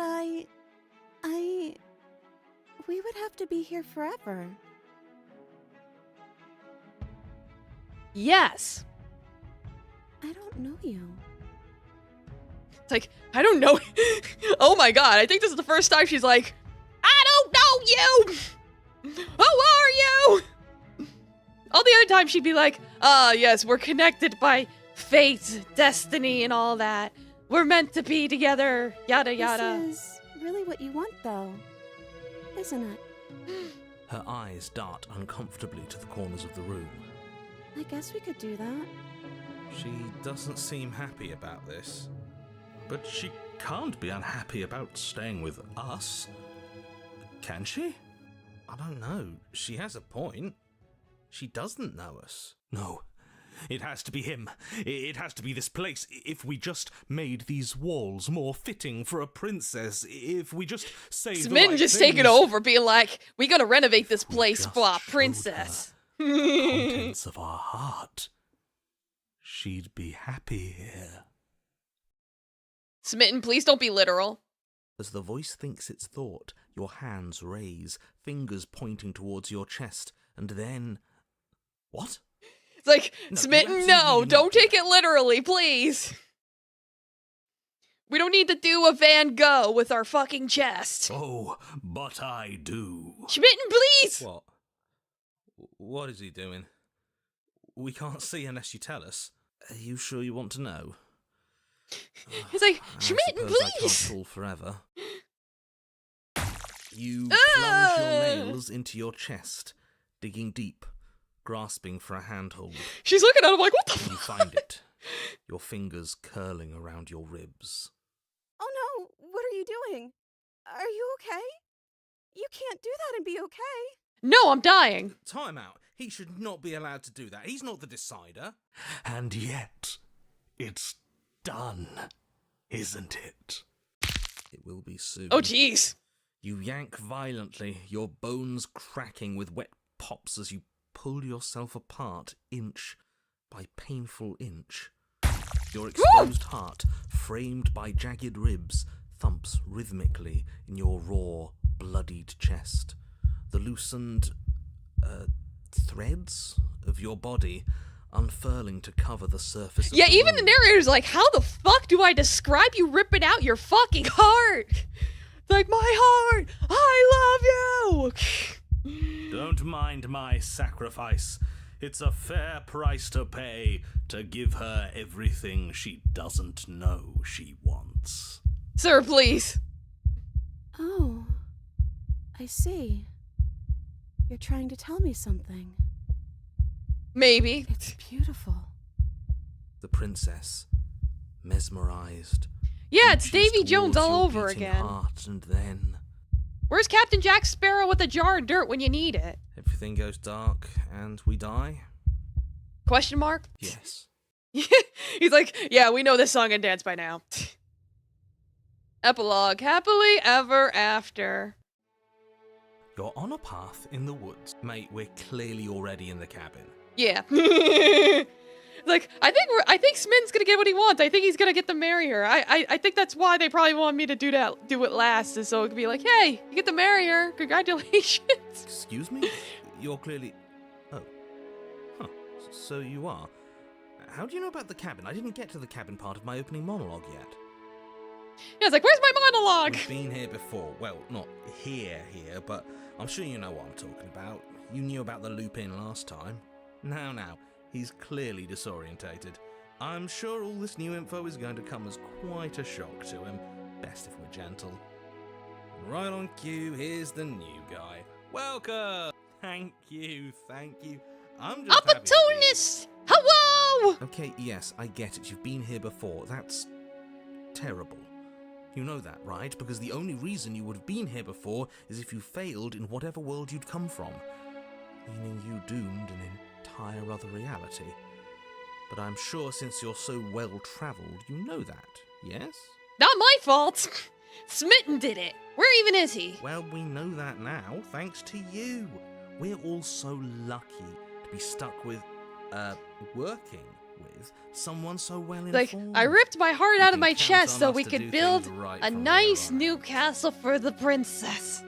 we would have to be here forever. Yes. I don't know you. It's like, I don't know. Oh my god, I think this is the first time she's like, I don't know you! Who are you? All the other time she'd be like, yes, we're connected by fate, destiny, and all that. We're meant to be together, yada yada. This is really what you want, though, isn't it? Her eyes dart uncomfortably to the corners of the room. I guess we could do that. She doesn't seem happy about this. But she can't be unhappy about staying with us. Can she? I don't know. She has a point. She doesn't know us. No. It has to be him. It has to be this place. If we just made these walls more fitting for a princess, if we just say the Smitten right just things, taking over, being like, we gotta renovate this we place just for our showed princess. the contents of our heart, she'd be happy here. Smitten, please don't be literal. As the voice thinks its thought, your hands raise, fingers pointing towards your chest, and then... What? It's like, No, Smitten, you no, absolutely don't not. take it literally, please. We don't need to do a Van Gogh with our fucking chest. Oh, but I do. Smitten, please! What? What is he doing? We can't see unless you tell us. Are you sure you want to know? It's like, I Smitten, suppose I can't please! fool forever. You Ah! plunge your nails into your chest, digging deep, grasping for a handhold. She's looking at him like, what the You fuck? find it, your fingers curling around your ribs. Oh no, what are you doing? Are you okay? You can't do that and be okay. No, I'm dying. Time out. He should not be allowed to do that. He's not the decider. And yet, it's done, isn't it? It will be soon. Oh, jeez. You yank violently, your bones cracking with wet pops as you pull yourself apart inch by painful inch. Your exposed heart, framed by jagged ribs, thumps rhythmically in your raw, bloodied chest. The loosened threads of your body unfurling to cover the surface of Yeah, the even the wound. narrator's like, how the fuck do I describe you ripping out your fucking heart? Like, my heart, I love you! Don't mind my sacrifice. It's a fair price to pay to give her everything she doesn't know she wants. Sir, please. Oh, I see. You're trying to tell me something. Maybe. It's beautiful. The princess, mesmerized, Yeah, it's reaches Davy Jones towards all your over beating again. Heart, and then Where's Captain Jack Sparrow with a jar of dirt when you need it? Everything goes dark and we die. Question mark? yes. He's like, yeah, we know this song and dance by now. Epilogue. Happily ever after. You're on a path in the woods. Mate, we're clearly already in the cabin. Yeah. Like, I think Smin's gonna get what he wants. I think he's gonna get to marry her. I think that's why they probably want me to do it last, is so it could be like, hey, you get to marry her. Congratulations. Excuse me? You're clearly... Oh. Huh. So you are. How do you know about the cabin? I didn't get to the cabin part of my opening monologue yet. Yeah, it's like, where's my monologue? We've been here before. Well, not here, but I'm sure you know what I'm talking about. You knew about the loop-in last time. Now, he's clearly disorientated. I'm sure all this new info is going to come as quite a shock to him. Best if we're gentle. Right on cue, here's the new guy. Welcome! Thank you. I'm just happy to be here. Opportunist! Hello! Okay, yes, I get it. You've been here before. That's terrible. You know that, right? Because the only reason you would have been here before is if you failed in whatever world you'd come from. Meaning you doomed an entire other reality. But I'm sure since you're so well-travelled, you know that, yes? Not my fault. Smitten did it. Where even is he? Well, we know that now, thanks to you. We're all so lucky to be stuck with, working with someone so Like, well-informed. I ripped my heart You out of can my count chest on so us we to could do build things right a from nice here on new out. castle for the princess.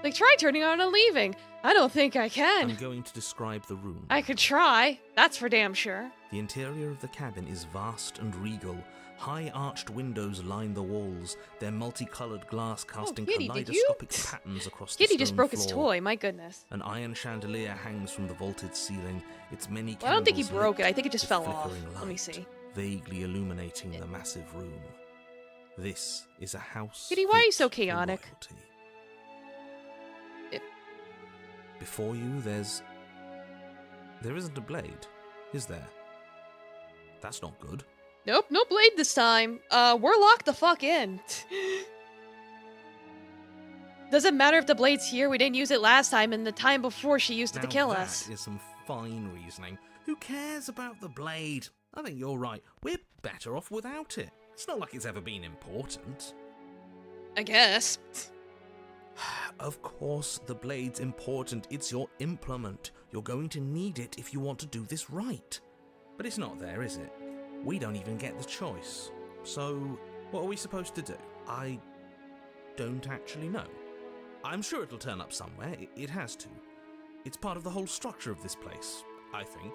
Like, try turning on and leaving. I don't think I can. I'm going to describe the room. I could try. That's for damn sure. The interior of the cabin is vast and regal. High arched windows line the walls, their multicolored glass casting Kitty, did kaleidoscopic you? patterns across Kitty the just stone broke his floor. toy. My goodness. An iron chandelier hangs from the vaulted ceiling, its many Well, I don't think he candles broke it. lit I think it just with fell off. flickering Let me light, see. vaguely illuminating the massive room. This is a house. Kitty, why are you fit so for chaotic? royalty. It- Before you, there isn't a blade, is there? That's not good. Nope, no blade this time. We're locked the fuck in. Doesn't matter if the blade's here, we didn't use it last time, and the time before she used it to Now kill that us. is some fine reasoning. Who cares about the blade? I think you're right. We're better off without it. It's not like it's ever been important. I guess. Of course, the blade's important. It's your implement. You're going to need it if you want to do this right. But it's not there, is it? We don't even get the choice. So, what are we supposed to do? I don't actually know. I'm sure it'll turn up somewhere. It has to. It's part of the whole structure of this place, I think.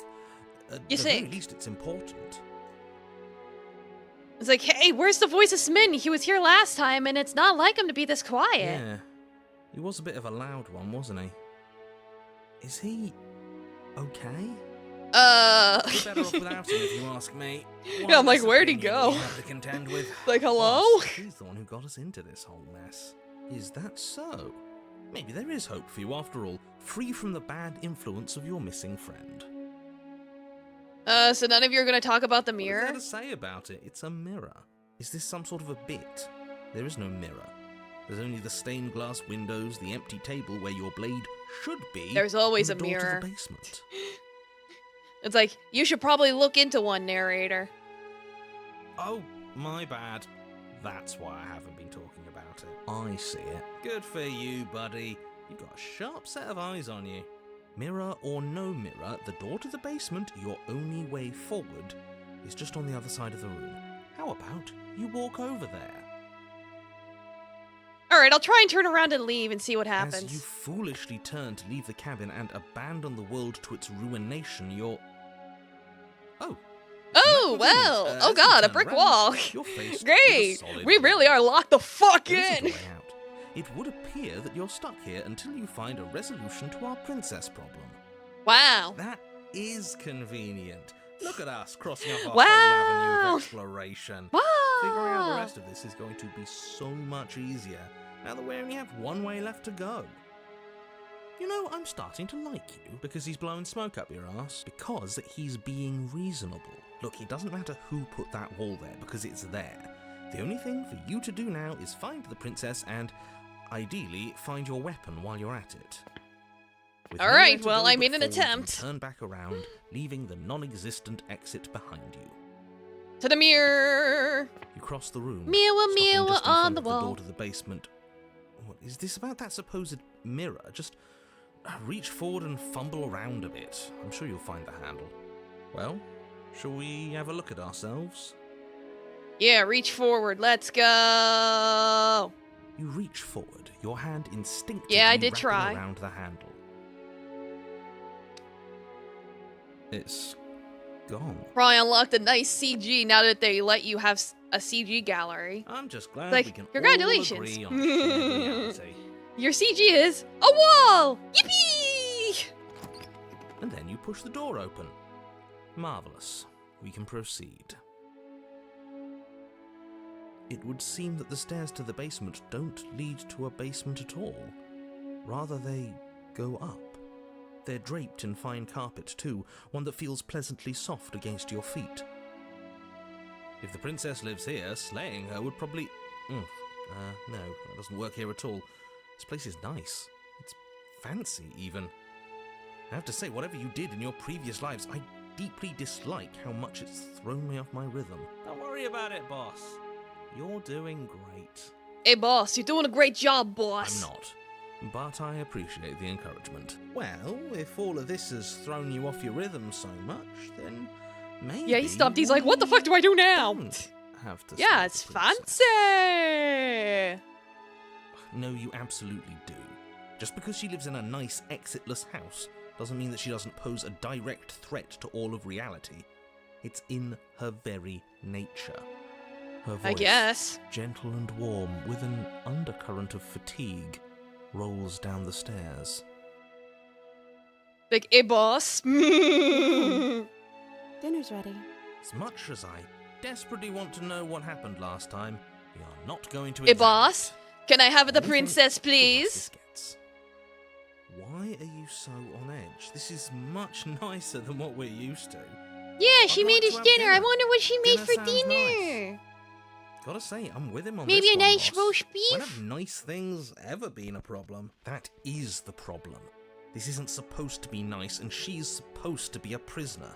At You the think? very least, it's important. It's like, hey, where's the voice of Smitten? He was here last time, and it's not like him to be this quiet. Yeah. He was a bit of a loud one, wasn't he? Is he okay? We're better off without him, if you ask me. Yeah, I'm like, One where'd he opinion go? we have to contend with. Like, hello? Plus, he's the one who got us into this whole mess. Is that so? Maybe there is hope for you after all, free from the bad influence of your missing friend. So none of you are gonna talk about the What is mirror? there to say about it? It's a mirror. Is this some sort of a bit? There is no mirror. There's only the stained glass windows, the empty table where your blade should be. There's always and a the door to mirror. the basement. It's like, you should probably look into one, narrator. Oh, my bad. That's why I haven't been talking about it. I see it. Good for you, buddy. You've got a sharp set of eyes on you. Mirror or no mirror, the door to the basement, your only way forward, is just on the other side of the room. How about you walk over there? Alright, I'll try and turn around and leave and see what happens. As you foolishly turn to leave the cabin and abandon the world to its ruination, you're... Oh. Oh, That well. continues. Oh As you god, a turn brick around, wall. you're faced with a Great. solid We wall. really are locked the fuck There isn't a in. way out. It would appear that you're stuck here until you find a resolution to our princess problem. Wow. That is convenient. Look at us crossing off our Wow. whole avenue of exploration. Wow. Figuring out the rest of this is going to be so much easier now that we only have one way left to go. You know, I'm starting to like you because he's blowing smoke up your ass, because he's being reasonable. Look, it doesn't matter who put that wall there because it's there. The only thing for you to do now is find the princess and, ideally, find your weapon while you're at it. With All nowhere right, to well, go I but made an forward, you attempt. Turn back around, leaving the non-existent exit behind you. To the mirror. You cross the room. Mirror, stopping mirror just in on front the of wall. The door to the basement. What is this about that supposed mirror? Just reach forward and fumble around a bit. I'm sure you'll find the handle. Well, shall we have a look at ourselves? Yeah, reach forward. Let's go. You reach forward, your hand instinctively Yeah, I did wrapping try. around the handle. It's gone. Probably unlocked a nice CG now that they let you have a CG gallery. I'm just glad Like, we can congratulations. all agree on a shared reality. Your CG is a wall! Yippee! And then you push the door open. Marvellous. We can proceed. It would seem that the stairs to the basement don't lead to a basement at all. Rather, they go up. They're draped in fine carpet too, one that feels pleasantly soft against your feet. If the princess lives here, slaying her would probably... no, that doesn't work here at all. This place is nice. It's fancy, even. I have to say, whatever you did in your previous lives, I deeply dislike how much it's thrown me off my rhythm. Don't worry about it, boss. You're doing great. Hey, boss, you're doing a great job, boss. I'm not. But I appreciate the encouragement. Well, if all of this has thrown you off your rhythm so much, then maybe... Yeah, he stopped. He's like, what the fuck do I do now? don't have to Yeah, slay it's the princess. fancy. No, you absolutely do. Just because she lives in a nice, exitless house doesn't mean that she doesn't pose a direct threat to all of reality. It's in her very nature. Her voice, I guess. gentle and warm, with an undercurrent of fatigue, rolls down the stairs. Like, hey, boss. Dinner's ready. As much as I desperately want to know what happened last time, we are not going to Hey, examine boss. it. Can I have the Anything princess, the worse please? this gets. Why are you so on edge? This is much nicer than what we're used to. Yeah, she made us I dinner. wonder what she made for dinner. Gotta say, I'm with him on Maybe this a one, nice boss. roast When beef? have nice things ever been a problem? That is the problem. This isn't supposed to be nice, and she's supposed to be a prisoner.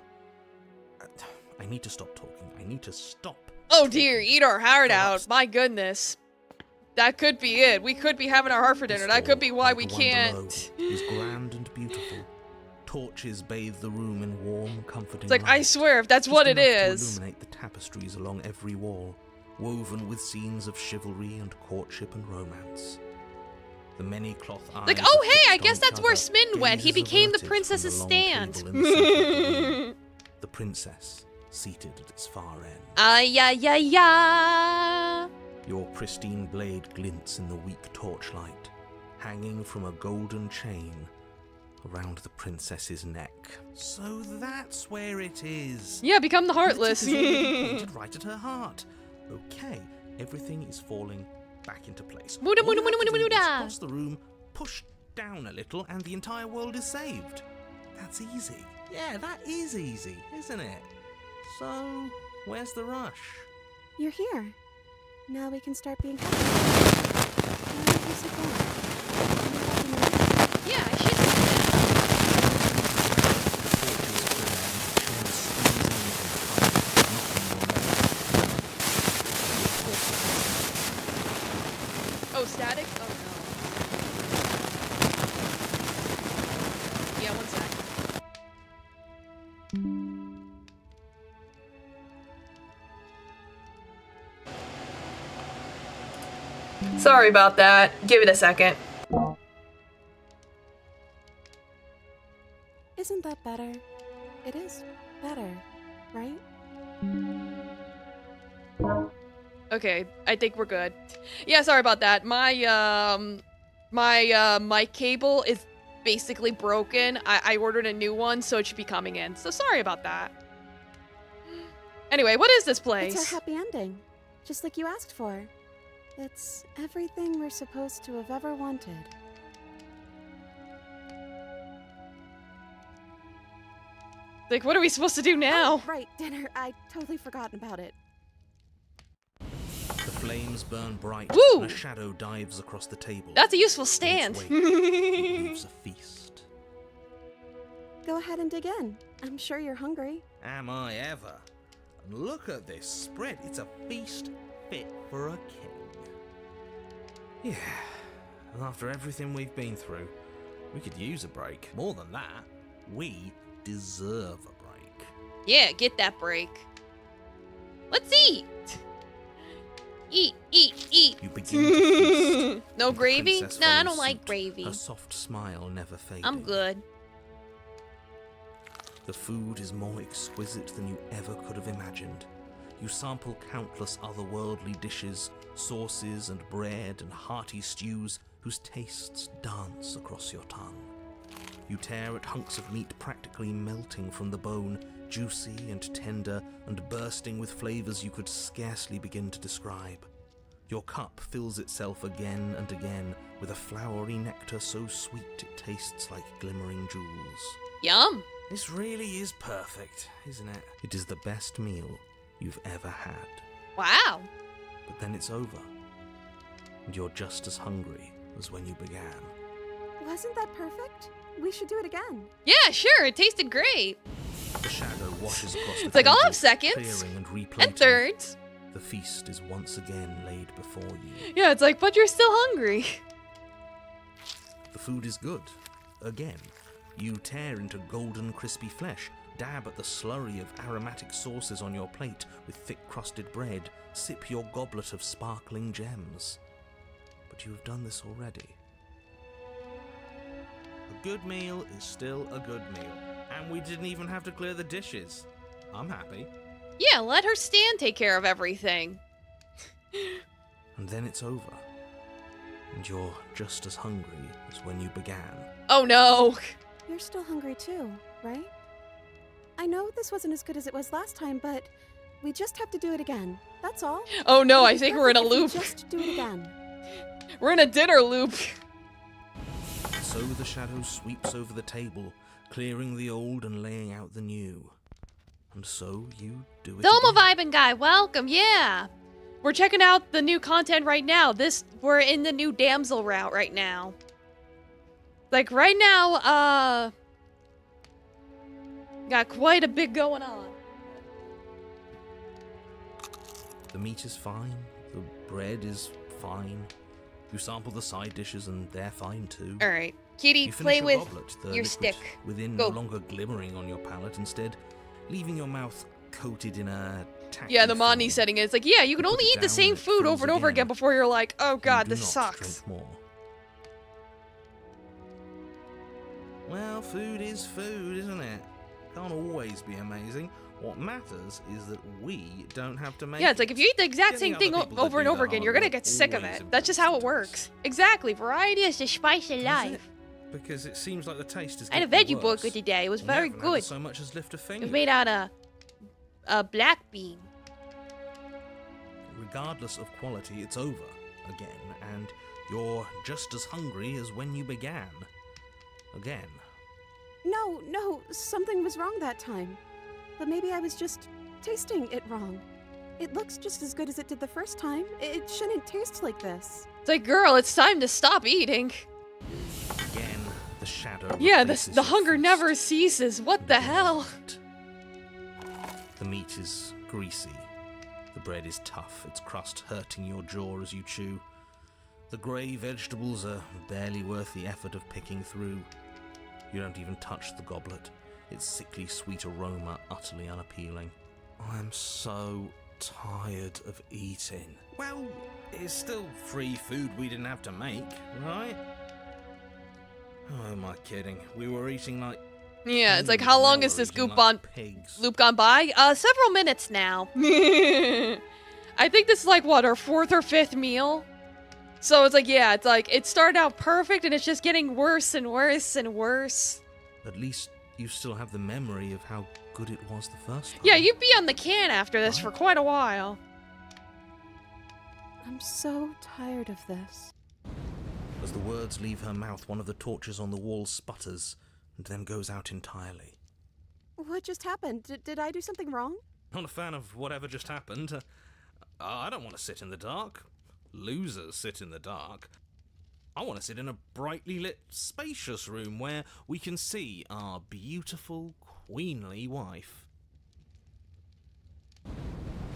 I need to stop talking. I need to stop. Oh dear, eat our heart Go out. upstairs. My goodness. That could be it. We could be having our heart for dinner. This That could be hall, why like we the one below, can't. is grand and beautiful. Torches bathe the room in warm, comforting It's like, I light. swear, if that's Just what it enough to is. illuminate the tapestries along every wall, woven with scenes of chivalry and courtship and romance. The many cloth eyes Like, are oh hey, fixed I on guess each that's where other, Smitten went. He gazes became the averted from princess's the long stand. table in the center of the room. The princess, seated at its far end. Ay, ay, ay, ay. Your pristine blade glints in the weak torchlight, hanging from a golden chain around the princess's neck. So that's where it is. Yeah, become the The heartless. tip is already pointed right at her heart. Okay, everything is falling back into place. Muda, All muda, you have muda, to muda, do is muda. cross the room, push down a little, and the entire world is saved. That's easy. Yeah, that is easy, isn't it? So, where's the rush? You're here. Now we can start being happy. Why don't you sit down? Yeah, I should. Oh, static? Oh no. Yeah, one sec. Sorry about that. Give it a second. Isn't that better? It is better, right? Okay, I think we're good. Yeah, sorry about that. My mic cable is basically broken. I ordered a new one, so it should be coming in. So sorry about that. Anyway, what is this place? It's our happy ending, just like you asked for. It's everything we're supposed to have ever wanted. Like, what are we supposed to do now? Oh, right, dinner. I totally forgotten about it. The flames burn bright, Woo! and a shadow dives across the table. That's a useful In its stand. wake, it leaves a feast. Go ahead and dig in. I'm sure you're hungry. Am I ever? And look at this spread. It's a feast fit for a king. Yeah, and after everything we've been through, we could use a break. More than that, we deserve a break. Yeah, get that break. Let's eat. Eat, eat, eat. You begin to feast. No The gravy? princess Nah, I follows don't like suit, gravy. Her soft smile never fading. I'm good. The food is more exquisite than you ever could have imagined. You sample countless otherworldly dishes, sauces and bread and hearty stews whose tastes dance across your tongue. You tear at hunks of meat practically melting from the bone, juicy and tender and bursting with flavors you could scarcely begin to describe. Your cup fills itself again and again with a flowery nectar so sweet it tastes like glimmering jewels. Yum. This really is perfect, isn't it? It is the best meal you've ever had. Wow. But then it's over, and you're just as hungry as when you began. Wasn't that perfect? We should do it again. Yeah, sure. It tasted great. The shadow washes across the It's like, I'll table, have seconds clearing and replating. and thirds. The feast is once again laid before you. Yeah, it's like, but you're still hungry. The food is good. Again, you tear into golden crispy flesh, dab at the slurry of aromatic sauces on your plate with thick-crusted bread, sip your goblet of sparkling gems. But you have done this already. A good meal is still a good meal, and we didn't even have to clear the dishes. I'm happy. Yeah, let her stand take care of everything. And then it's over. And you're just as hungry as when you began. Oh no. You're still hungry too, right? I know this wasn't as good as it was last time, but we just have to do it again. That's all. Oh no, It'll I be think we're in a perfect if we loop. Just do it again. We're in a dinner loop. So the shadow sweeps over the table, clearing the old and laying out the new. And so you do it Domo again. vibing guy, welcome, yeah. We're checking out the new content right now. We're in the new damsel route right now. Like, right now, got quite a bit going on. The meat is fine. The bread is fine. You sample the side dishes and they're fine too. Alright. Kitty, You play finish with goblet, the your liquid stick. within Go. no longer glimmering on your palate, instead leaving your mouth coated in a tacky Yeah, the Mani film. setting is like, yeah, you can You put only it eat the down same and it food fills over and over again. again before you're like, oh You god, do this not sucks. drink more. Well, food is food, isn't it? Can't always be amazing. What matters is that we don't have to make Yeah, it's like if you eat the exact Getting same other thing people to over and do over the again, hard you're gonna work get sick of always it. That's just how it improves works. taste. Exactly. Variety is the spice of Is life. it? Because it seems like the taste is I had a getting veggie worse. burger today. It was We very haven't had good. So much as lift a It finger. was made out of a black bean. Regardless of quality, it's over again, and you're just as hungry as when you began. Again. No, something was wrong that time. But maybe I was just tasting it wrong. It looks just as good as it did the first time. It shouldn't taste like this. It's like, girl, it's time to stop eating. Again, the shadow. Yeah, replaces the your hunger feast. never ceases. What the hell? The meat is greasy. The bread is tough, its crust hurting your jaw as you chew. The grey vegetables are barely worth the effort of picking through. You don't even touch the goblet, its sickly sweet aroma utterly unappealing. I'm so tired of eating. Well, it's still free food we didn't have to make, right? Oh, am I kidding? We were eating like... Yeah, it's like, pigs, how long now is we're this eating loop like pigs. gone by? Several minutes now. I think this is like, what, our 4th or 5th meal? So it's like, yeah, it's like, it started out perfect and it's just getting worse and worse and worse. At least you still have the memory of how good it was the first time. Yeah, you'd be on the can after this for quite a while. I'm so tired of this. As the words leave her mouth, one of the torches on the wall sputters and then goes out entirely. What just happened? Did I do something wrong? Not a fan of whatever just happened. I don't want to sit in the dark. Losers sit in the dark. I want to sit in a brightly lit, spacious room where we can see our beautiful, queenly wife.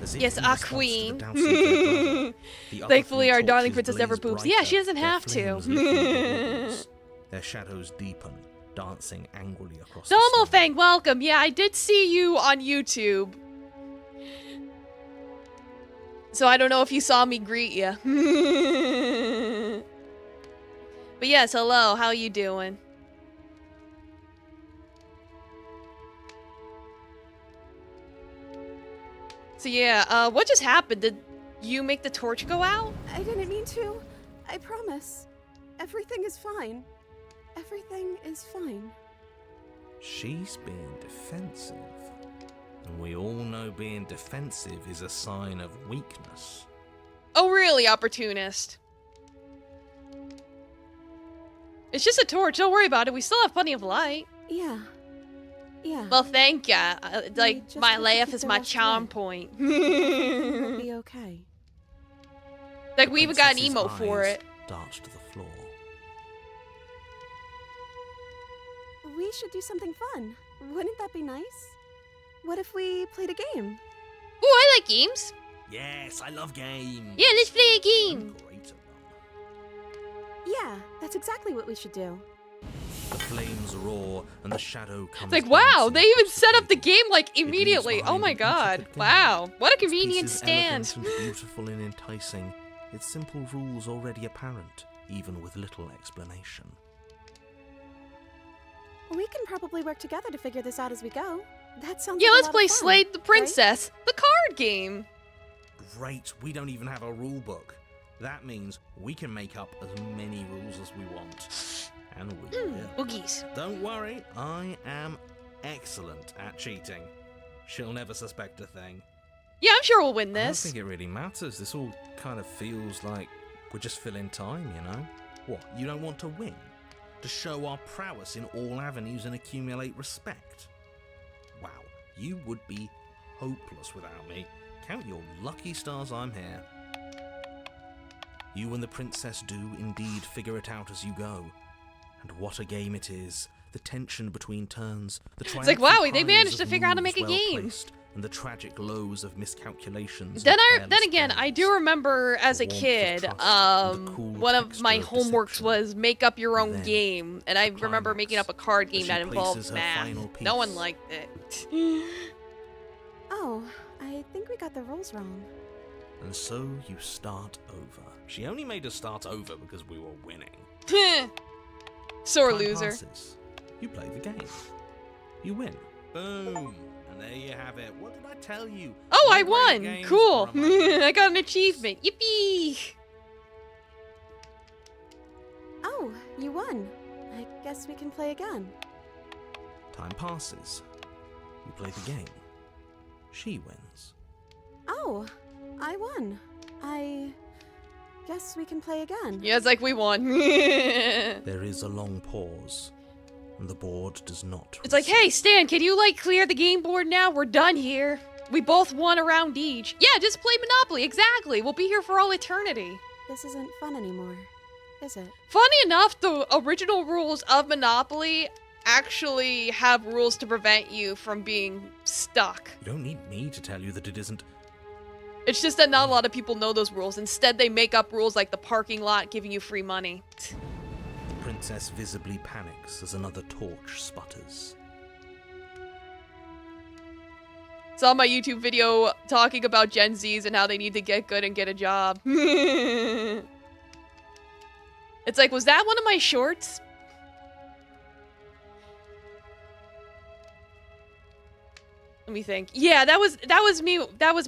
As if Yes, in our response to the queen. dousing of their brother, the other Thankfully, three our darling torches princess never blaze poops. Yeah, she brighter, doesn't their have to. flames lifting up the walls. Their shadows deepen, dancing angrily across the Domo sky. Fang, welcome. Yeah, I did see you on YouTube. So I don't know if you saw me greet you. But yes, hello. How you doing? So yeah, what just happened? Did you make the torch go out? I didn't mean to. I promise. Everything is fine. Everything is fine. She's being defensive. And we all know being defensive is a sign of weakness. Oh really, opportunist? It's just a torch. Don't worry about it. We still have plenty of light. Yeah. Well, thank ya. Like, just my have to laugh keep is the my rest charm away. point. It'll be okay. Like, we even got an Princess's emo for eyes it. dart to the floor. We should do something fun. Wouldn't that be nice? What if we played a game? Ooh, I like games. Yes, I love games. Yeah, let's play a I'm game. great at them. Yeah, that's exactly what we should do. The flames roar and the shadow comes. It's like, wow, dancing they even across set up the table. game, like, leaves immediately. Oh behind my an god. intricate game. Wow. What a Its convenient pieces stand. elegant and beautiful and enticing. Its simple rules already apparent, even with little explanation. We can probably work together to figure this out as we go. That sounds Yeah, like a let's lot play of fun, Slade the right? Princess, the card game. Great, we don't even have a rule book. That means we can make up as many rules as we want. And we will. Boogies. Don't worry, I am excellent at cheating. She'll never suspect a thing. Yeah, I'm sure we'll win I don't this. think it really matters. This all kind of feels like we're just filling time, you know? What, you don't want to win? To show our prowess in all avenues and accumulate respect? Wow, you would be hopeless without me. Count your lucky stars I'm here. You and the princess do indeed figure it out as you go. And what a game it is. The tension between turns, the It's like, wow, they managed to figure out how to moves make a well game. placed, and the tragic lows of miscalculations. Then and then again, careless I do errors. remember as The a warmth of kid, trust and the cool one of texture my of homeworks deception. was make up your own Then, game, and I the remember climax, making up a card game as that she involved places her math. final No one piece. liked it. Oh, I think we got the rules wrong. And so you start over. She only made us start over because we were winning. Sore Time loser. passes. You play the game. You win. Boom. And there you have it. What did I tell you? Oh, No I great won! games Cool. for a migraine. I got an achievement. Yippee! Oh, you won. I guess we can play again. Time passes. You play the game. She wins. Oh, I won. I guess we can play again. Yeah, it's like we won. There is a long pause, and the board does not. It's like, reset. hey, Stan, can you, like, clear the game board now? We're done here. We both won a round each. Yeah, just play Monopoly, exactly. We'll be here for all eternity. This isn't fun anymore, is it? Funny enough, the original rules of Monopoly actually have rules to prevent you from being stuck. You don't need me to tell you that it isn't. It's just that not a lot of people know those rules. Instead, they make up rules like the parking lot giving you free money. The princess visibly panics as another torch sputters. Saw my YouTube video talking about Gen Zs and how they need to get good and get a job. It's like, was that one of my shorts? Let me think. Yeah, that was me. That was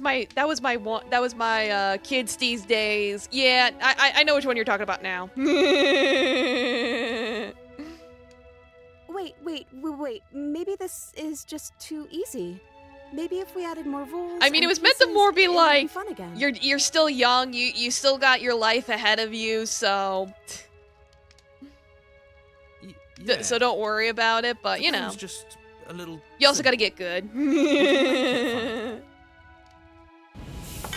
my kids these days. Yeah, I know which one you're talking about now. Wait. Maybe this is just too easy. Maybe if we added more rules. I mean, and it was meant to pieces, more be it would like, fun again. You're still young. You still got your life ahead of you. So so don't worry about it. But you know, It's just a little. you also got to get good. The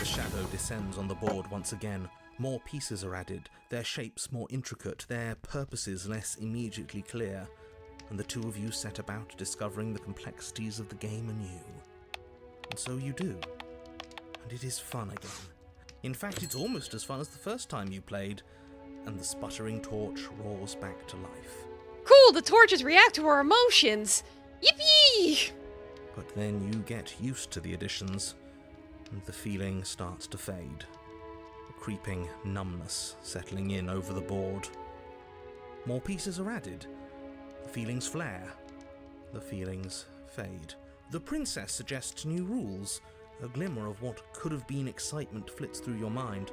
shadow descends on the board once again. More pieces are added, their shapes more intricate, their purposes less immediately clear, and the two of you set about discovering the complexities of the game anew. And so you do. And it is fun again. In fact, it's almost as fun as the first time you played, and the sputtering torch roars back to life. Cool. The torches react to our emotions. Yippee! But then you get used to the additions, and the feeling starts to fade. A creeping numbness settling in over the board. More pieces are added. The feelings flare. The feelings fade. The princess suggests new rules. A glimmer of what could have been excitement flits through your mind,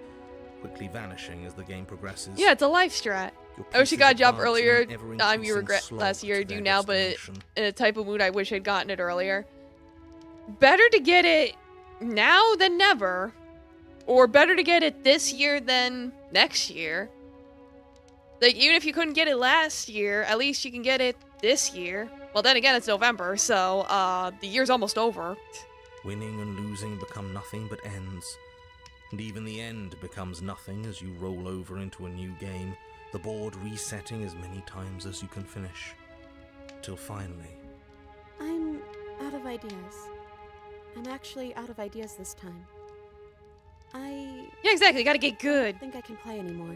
quickly vanishing as the game progresses. Yeah, it's a life strat. Your I wish you pieces got a job advance in earlier. an ever-increasing You regret slog last year. to Do their now, but destination. in a type of mood, I wish I'd gotten it earlier. Better to get it now than never, or better to get it this year than next year. Like, even if you couldn't get it last year, at least you can get it this year. Well, then again, it's November, so the year's almost over. Winning and losing become nothing but ends. And even the end becomes nothing as you roll over into a new game, the board resetting as many times as you can finish. Till finally... I'm out of ideas. I'm actually out of ideas this time. I Yeah, exactly. You gotta get good. don't think I can play anymore.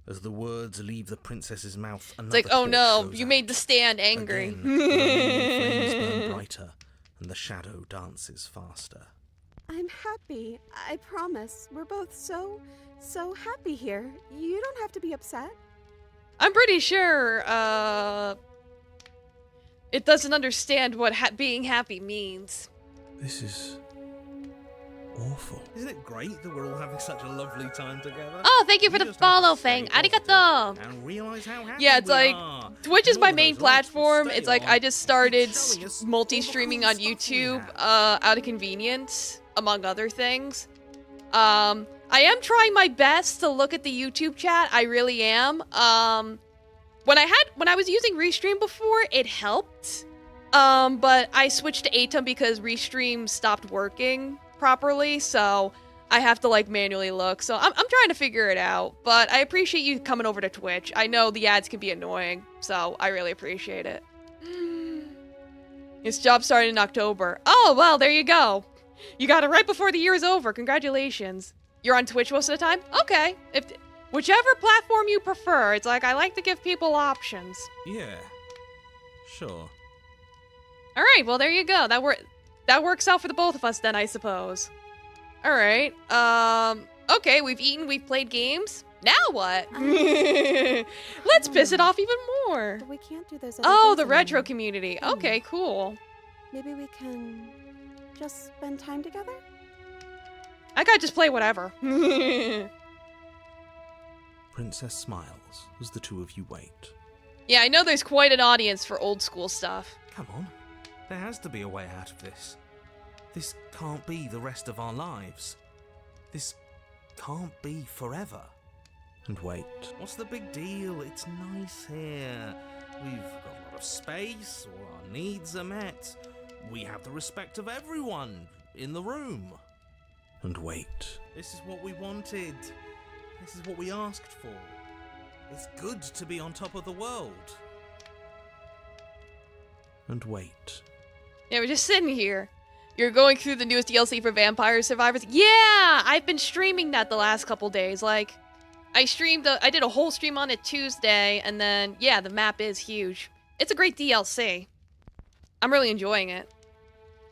As the words leave the princess's mouth, It's another like, oh torch no, goes you out. made the stand angry. Again, the remaining flames burn brighter, and the shadow dances faster. I'm happy. I promise. We're both so happy here. You don't have to be upset. I'm pretty sure, it doesn't understand what being happy means. This is... awful. Isn't it great that we're all having such a lovely time together? Oh, thank you for the just have to follow stay thing. positive Arigato. And realize how happy Yeah, it's we like, are. Twitch is And my all main those likes will platform. stay It's like on. I just started Keep showing us all the multi-streaming cool on stuff we YouTube have. out of convenience, among other things. I am trying my best to look at the YouTube chat. I really am. When I was using Restream before, it helped. But I switched to Atom because Restream stopped working properly, so I have to like manually look, so I'm trying to figure it out. But I appreciate you coming over to Twitch. I know the ads can be annoying, so I really appreciate it. His job started in October. Oh, well, there you go. You got it right before the year is over. Congratulations. You're on Twitch most of the time? Okay. Whichever platform you prefer. It's like I like to give people options. Yeah. Sure. All right, well, there you go. That works out for the both of us then, I suppose. All right. Okay, we've eaten, we've played games. Now what? Let's piss it off even more. But we can't do those other Oh, things the retro anymore. community. Okay, cool. Maybe we can just spend time together? I gotta just play whatever. Princess smiles as the two of you wait. Yeah, I know there's quite an audience for old school stuff. Come on. There has to be a way out of this. This can't be the rest of our lives. This can't be forever. And wait. What's the big deal? It's nice here. We've got a lot of space, all our needs are met. We have the respect of everyone in the room. And wait. This is what we wanted. This is what we asked for. It's good to be on top of the world. And wait. Yeah, we're just sitting here. You're going through the newest DLC for Vampire Survivors? Yeah! I've been streaming that the last couple days. Like, I did a whole stream on it Tuesday, and then, yeah, the map is huge. It's a great DLC. I'm really enjoying it.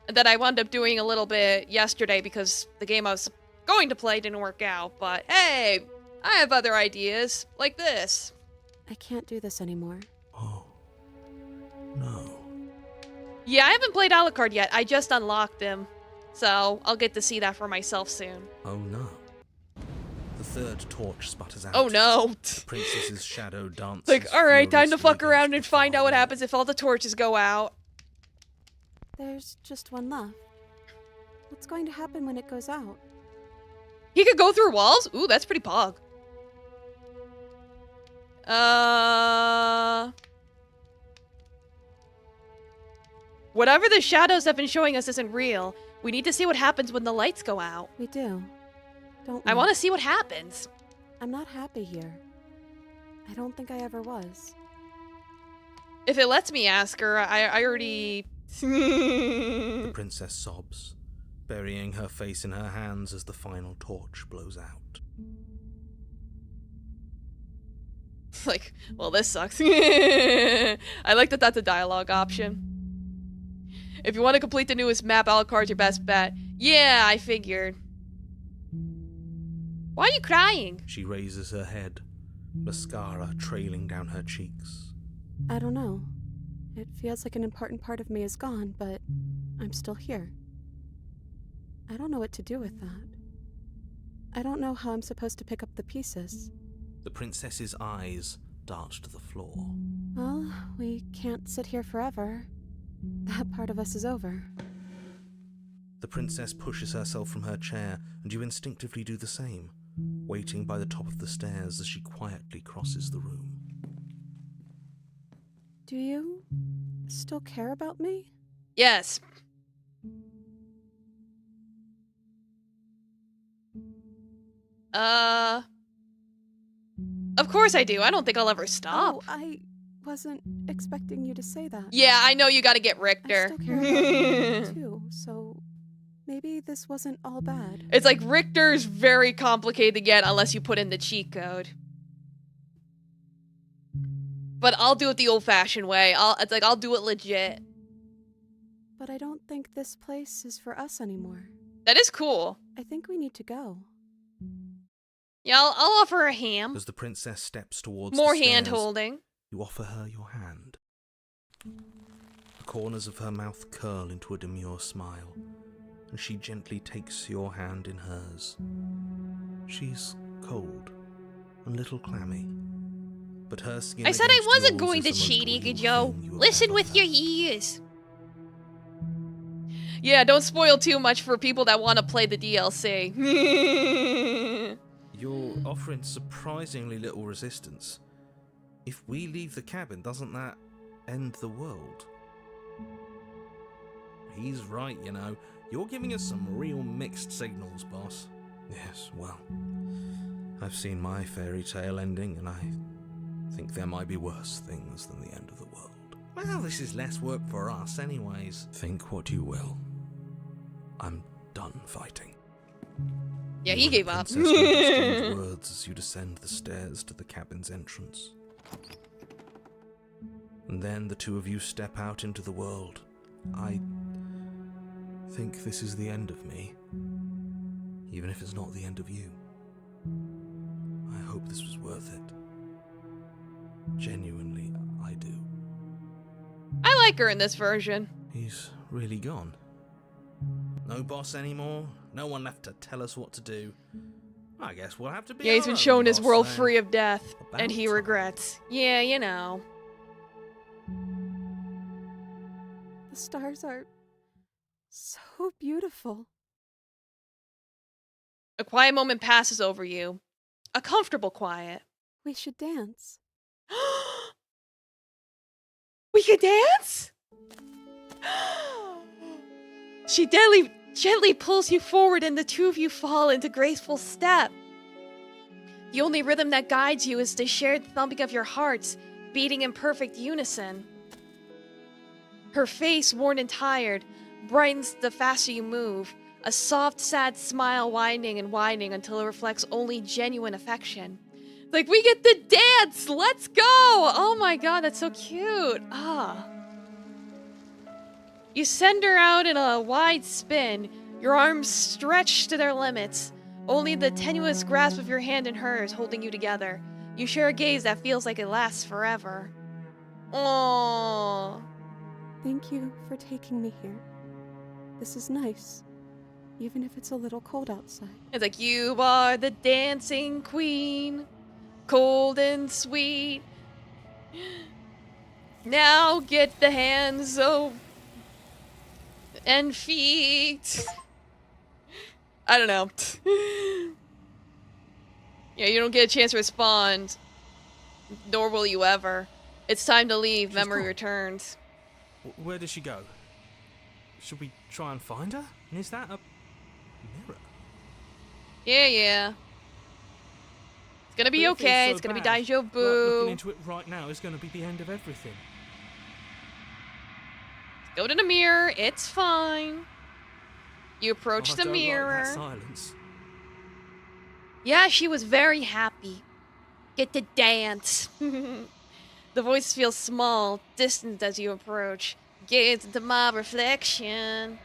And then I wound up doing a little bit yesterday because the game I was going to play didn't work out. But, hey, I have other ideas, like this. I can't do this anymore. Oh. No. Yeah, I haven't played Alucard yet. I just unlocked him. So, I'll get to see that for myself soon. Oh no. The third torch sputters out. Oh no. The princess's shadow dances. Like, alright, time to furiously fuck around against and the find far out what wall. happens if all the torches go out. There's just one left. What's going to happen when it goes out? He could go through walls? Ooh, that's pretty pog. Whatever the shadows have been showing us isn't real. We need to see what happens when the lights go out. We do. Don't we? I want to see what happens. I'm not happy here. I don't think I ever was. If it lets me ask her, I already... The princess sobs, burying her face in her hands as the final torch blows out. Like, well, this sucks. I like that that's a dialogue option. If you want to complete the newest map, Alucard's your best bet. Yeah, I figured. Why are you crying? She raises her head, mascara trailing down her cheeks. I don't know. It feels like an important part of me is gone, but I'm still here. I don't know what to do with that. I don't know how I'm supposed to pick up the pieces. The princess's eyes dart to the floor. Well, we can't sit here forever. That part of us is over. The princess pushes herself from her chair, and you instinctively do the same, waiting by the top of the stairs as she quietly crosses the room. Do you still care about me? Yes. Of course I do. I don't think I'll ever stop. Oh, I wasn't expecting you to say that. Yeah, I know you gotta get I Richter. still care about you too, so maybe this wasn't all bad. It's like Richter's very complicated to get unless you put in the cheat code. But I'll do it the old-fashioned way. I'll do it legit. But I don't think this place is for us anymore. That is cool. I think we need to go. Yeah, I'll offer a ham. As the princess steps towards More the stairs, hand-holding. you offer her your hand. The corners of her mouth curl into a demure smile, and she gently takes your hand in hers. She's cold and a little clammy, but her skin I said I against wasn't yours going is to the most cheat, real Joe. thing you have Listen ever with felt. your ears. Yeah, don't spoil too much for people that want to play the DLC. You're offering surprisingly little resistance. If we leave the cabin, doesn't that end the world? He's right, you know. You're giving us some real mixed signals, boss. Yes, well, I've seen my fairy tale ending, and I think there might be worse things than the end of the world. Well, this is less work for us anyways. Think what you will. I'm done fighting. Yeah, You he and the gave up. princess don't exchange words as you descend the stairs to the cabin's entrance. And then the two of you step out into the world. I think this is the end of me, even if it's not the end of you. I hope this was worth it. Genuinely, I do. I like her in this version. He's really gone. No boss anymore, no one left to tell us what to do. I guess we'll have to be Yeah, he's our been own shown his boss world then. free of death, and About he time. regrets. Yeah, you know. The stars are so beautiful. A quiet moment passes over you. A comfortable quiet. We should dance. We could dance? She gently pulls you forward and the two of you fall into graceful step. The only rhythm that guides you is the shared thumping of your hearts, beating in perfect unison. Her face, worn and tired, brightens the faster you move, a soft, sad smile widening and widening until it reflects only genuine affection. Like, we get to dance! Let's go! Oh my god, that's so cute! Ah. You send her out in a wide spin, your arms stretched to their limits, only the tenuous grasp of your hand in hers holding you together. You share a gaze that feels like it lasts forever. Aww. Thank you for taking me here. This is nice, even if it's a little cold outside. It's like, you are the dancing queen, cold and sweet. Now get the hands and feet. I don't know. Yeah, you don't get a chance to respond, nor will you ever. It's time to leave. She's Memory gone. returns. Where did she go? Should we try and find her? And is that a mirror? Yeah. It's gonna be But if okay. so It's gonna be bad, deja like, looking vu. into it right now is going to be the end of everything. Go to the mirror. It's fine. You approach I the don't like mirror. that silence. Yeah, she was very happy. Get to dance. The voice feels small, distant as you approach. Gaze into my reflection.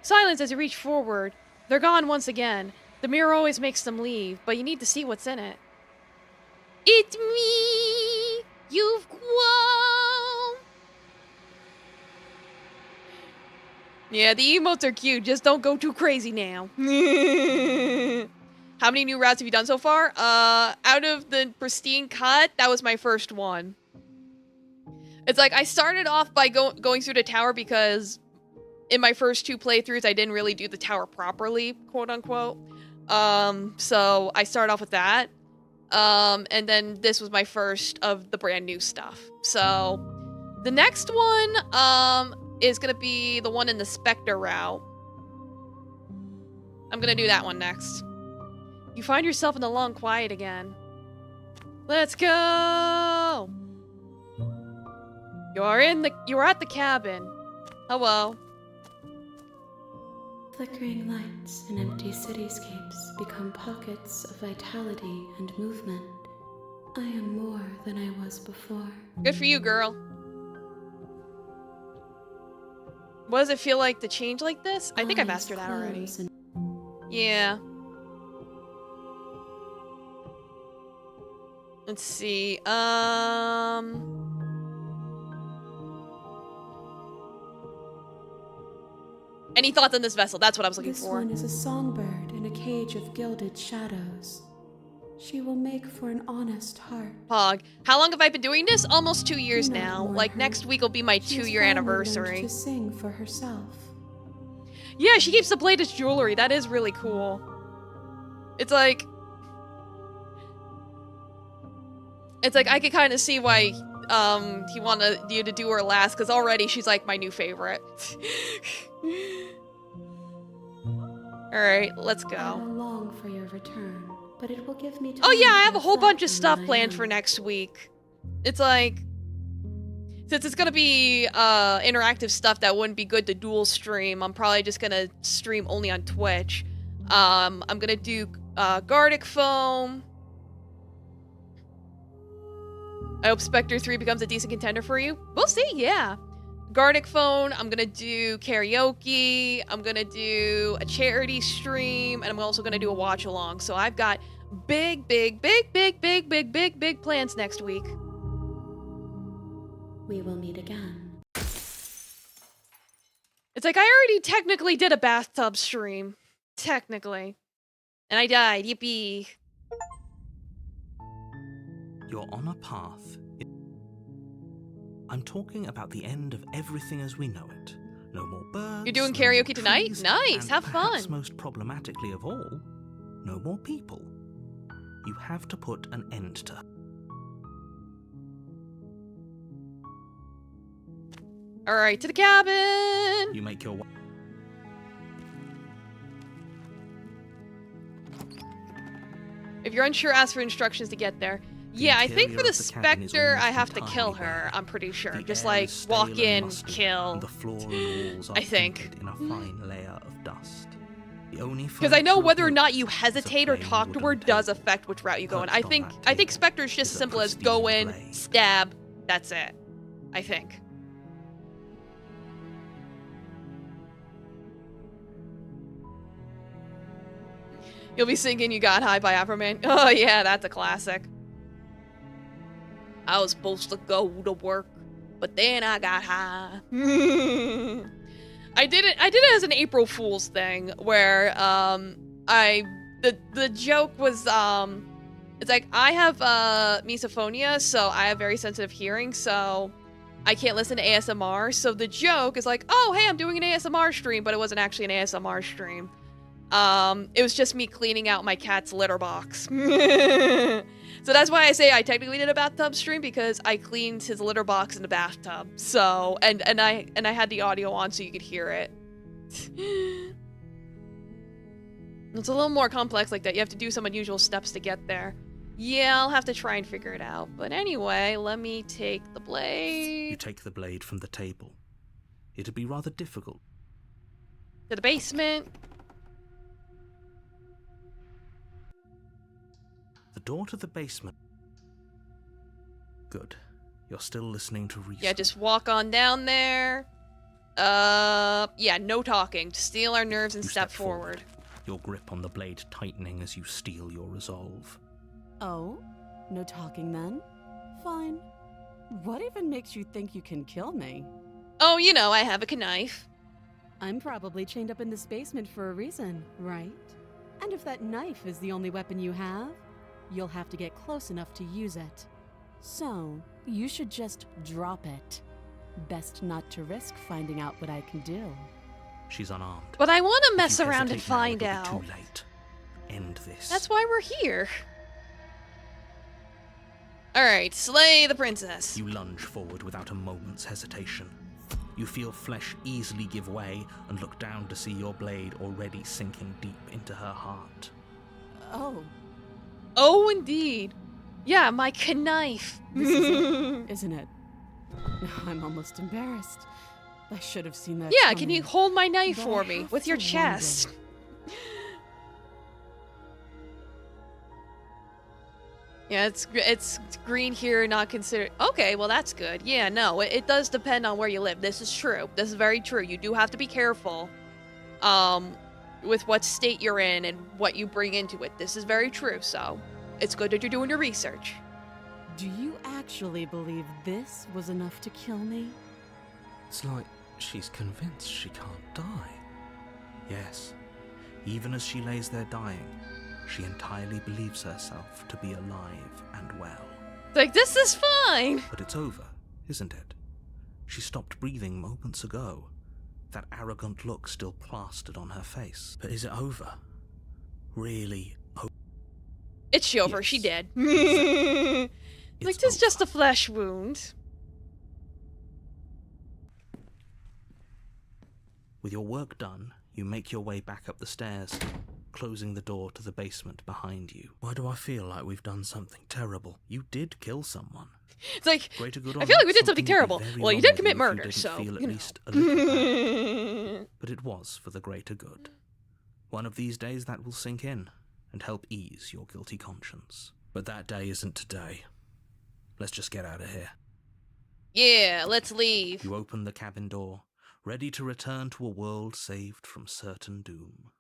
Silence as you reach forward. They're gone once again. The mirror always makes them leave, but you need to see what's in it. It's me! You've grown! Yeah, the emotes are cute, just don't go too crazy now. How many new routes have you done so far? Out of the pristine cut, that was my first one. It's like, I started off by going through the tower because in my first two playthroughs, I didn't really do the tower properly, quote unquote. So I started off with that. And then this was my first of the brand new stuff. So the next one, is gonna be the one in the Spectre route. I'm gonna do that one next. You find yourself in the long quiet again. Let's go! You are at the cabin. Hello. Flickering lights in empty cityscapes become pockets of vitality and movement. I am more than I was before. Good for you, girl. What does it feel like to change like this? I think I Eyes mastered that already. close and Yeah. Let's see. Any thoughts on this vessel? That's what I was looking This for. one is a songbird in a cage of gilded shadows. She will make for an honest heart. Pog. How long have I been doing this? Almost 2 years Do not now. mourn Like, her. next week will be my She has 2-year finally anniversary. learned to sing for herself. Yeah, she keeps the blade as jewelry. That is really cool. It's like I could kind of see why he wanted you to do her last, because already she's like my new favorite. Alright, let's I go. will long for your their return, but it will give me time. Oh yeah, I have to a whole bunch of reflect on stuff what I planned am. for next week. It's like, since it's gonna be interactive stuff that wouldn't be good to dual stream, I'm probably just gonna stream only on Twitch. I'm gonna do Gardic Foam. I hope Spectre 3 becomes a decent contender for you. We'll see, yeah. Gardic Phone, I'm gonna do karaoke, I'm gonna do a charity stream, and I'm also gonna do a watch along. So I've got big plans next week. We will meet again. It's like I already technically did a bathtub stream. Technically. And I died, yippee. You're on a path. I'm talking about the end of everything as we know it. No more birds. You're doing no more karaoke tonight? trees, Nice, and have perhaps fun. most problematically of all, no more people. You have to put an end to her. Alright, to the cabin! You make your way. If you're unsure, ask for instructions to get there. Yeah, I think for interior the of the cabin is Spectre, I almost have to entirely kill her, bare. I'm pretty sure. The Just air like, is stale walk and in, musty, kill. and the floor and walls are I think. painted in a fine layer of dust. Because I know whether or not you hesitate or plain talk to her wooden does table. affect which route you go in. Perched I on think that table Spectre's just is as a simple as go pristine in, blade. stab, that's it. I think. You'll be singing You Got High by Afroman. Oh yeah, that's a classic. I was supposed to go to work, but then I got high. I did it as an April Fool's thing where the joke was it's like I have misophonia, so I have very sensitive hearing, so I can't listen to ASMR. So the joke is like, oh hey, I'm doing an ASMR stream, but it wasn't actually an ASMR stream. It was just me cleaning out my cat's litter box. So that's why I say I technically did a bathtub stream, because I cleaned his litter box in the bathtub. So, and I had the audio on so you could hear it. It's a little more complex like that. You have to do some unusual steps to get there. Yeah, I'll have to try and figure it out. But anyway, let me take the You blade take the blade from the table. It'd be rather difficult. to the basement. The door to the basement. Good. You're still listening to reason. Yeah, just walk on down there. Yeah, no talking. Just steal our nerves and You step forward. Your grip on the blade tightening as you steel your resolve. Oh? No talking then? Fine. What even makes you think you can kill me? Oh, you know, I have a knife. I'm probably chained up in this basement for a reason, right? And if that knife is the only weapon you have, you'll have to get close enough to use it. So, you should just drop it. Best not to risk finding out what I can do. She's unarmed. But I want to If mess you around and hesitate now, find it'll be out. Too late. End this. That's why we're here. Alright, slay the princess. You lunge forward without a moment's hesitation. You feel flesh easily give way and look down to see your blade already sinking deep into her heart. Oh, Oh, indeed. Yeah, my knife. this is it, isn't it? I'm almost embarrassed. I should have seen that Yeah, coming. can you hold my knife But for I me have with to your wonder. chest? Yeah, it's green here, not considered. Okay, well that's good. Yeah, no, it does depend on where you live. This is true. This is very true. You do have to be careful, with what state you're in and what you bring into it. This is very true. So, it's good that you're doing your research. Do you actually believe this was enough to kill me? It's like she's convinced she can't die. Yes, even as she lays there dying, she entirely believes herself to be alive and well. Like, this is fine. But it's over, isn't it? She stopped breathing moments ago. That arrogant look still plastered on her face. But is it over? Really over? It's over. Yes, She dead. exactly. Like, It's this just a over. flesh wound. With your work done, you make your way back up the stairs. closing the door to the basement behind you. Why do I feel like we've done something terrible? You did kill someone. It's like, Greater good or I feel like we not, did something terrible. would be very Well, you wrong did with commit if murder, didn't so, feel at you know. least a little bad. But it was for the greater good. One of these days that will sink in and help ease your guilty conscience. But that day isn't today. Let's just get out of here. Yeah, let's leave. You open the cabin door, ready to return to a world saved from certain doom.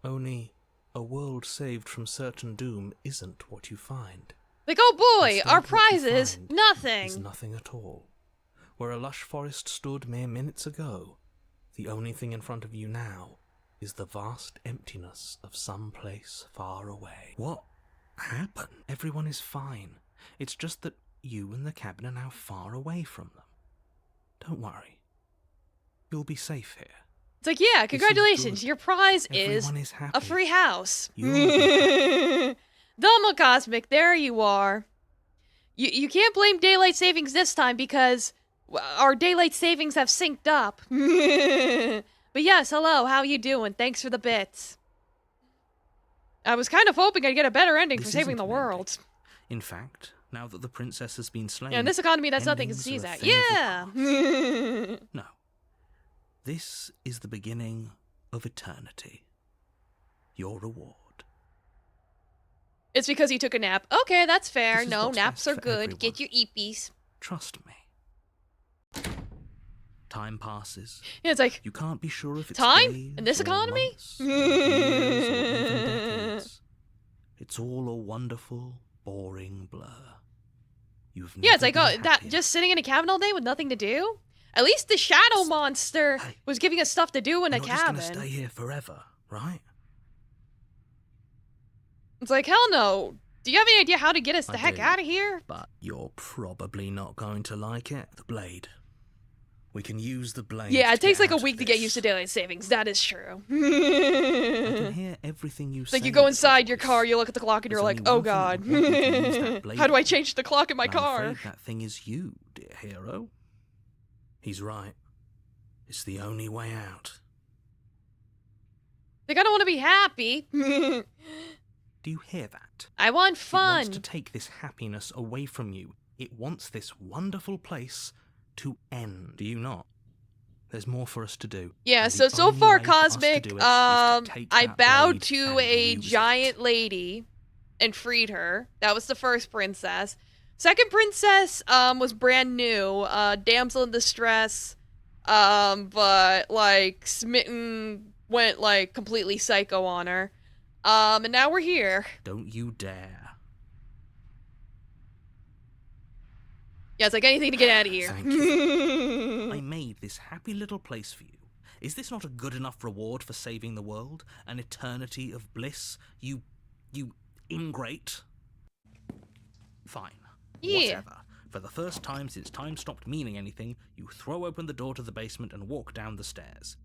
Only a world saved from certain doom isn't what you find. Like, oh boy, Instead, our what you prize is find nothing. Is nothing at all. Where a lush forest stood mere minutes ago, the only thing in front of you now is the vast emptiness of some place far away. What happened? Everyone is fine. It's just that you and the cabin are now far away from them. Don't worry. You'll be safe here. It's like, yeah, congratulations, good. your prize Everyone is is happy. a free house. You'll be happy. Domo Cosmic, there you are. You can't blame daylight savings this time because our daylight savings have synced up. But yes, hello, how you doing? Thanks for the bits. I was kind of hoping I'd get a better ending for This saving isn't the an world. In fact, now that the princess has been slain... Yeah, in this economy, that's nothing to endings sneeze are a at. thing of the Yeah! past. No. This is the beginning of eternity. Your reward. It's because you took a nap. Okay, that's fair. This is No, what's naps best are for good. everyone. Get your eepies. Trust me. Time passes. Yeah, it's like, You can't be sure if it's time? days In this or economy? months or years or even decades. It's all a wonderful, boring blur. You've yeah, it's never like, been oh, that happier. just sitting in a cabin all day with nothing to do? At least the shadow monster Hey, was giving us stuff to do in We're a not cabin. just gonna stay here forever, right? It's like, hell no. Do you have any idea how to get us the I heck do. out of here? But you're probably not going to like it. The blade. We can use the blade. Yeah, it to takes get like a out of week to get this. used to daylight savings. That is true. I can hear everything you say. Like you go with inside your voice. car, you look at the clock, and you're There's like, only oh one thing god. that would want me to use that blade How do I for. change the clock in my And car? I'm afraid that thing is you, dear hero. He's right. It's the only way out. Like, I don't want to be happy. Do you hear that? I want It fun. wants to take this happiness away from you. It wants this wonderful place to end. Do you not? There's more for us to do. Yeah, And so the only far, way for us to Cosmic, do it is to take I that bowed blade to and a use giant it. lady and freed her. That was the first princess. Second princess, was brand new, damsel in distress, but, like, Smitten went, like, completely psycho on her. And now we're here. Don't you dare. Yeah, it's like anything to get out of here. Thank you. I made this happy little place for you. Is this not a good enough reward for saving the world? An eternity of bliss? You ingrate? Fine. Yeah. Whatever. For the first time since time stopped meaning anything, you throw open the door to the basement and walk down the stairs.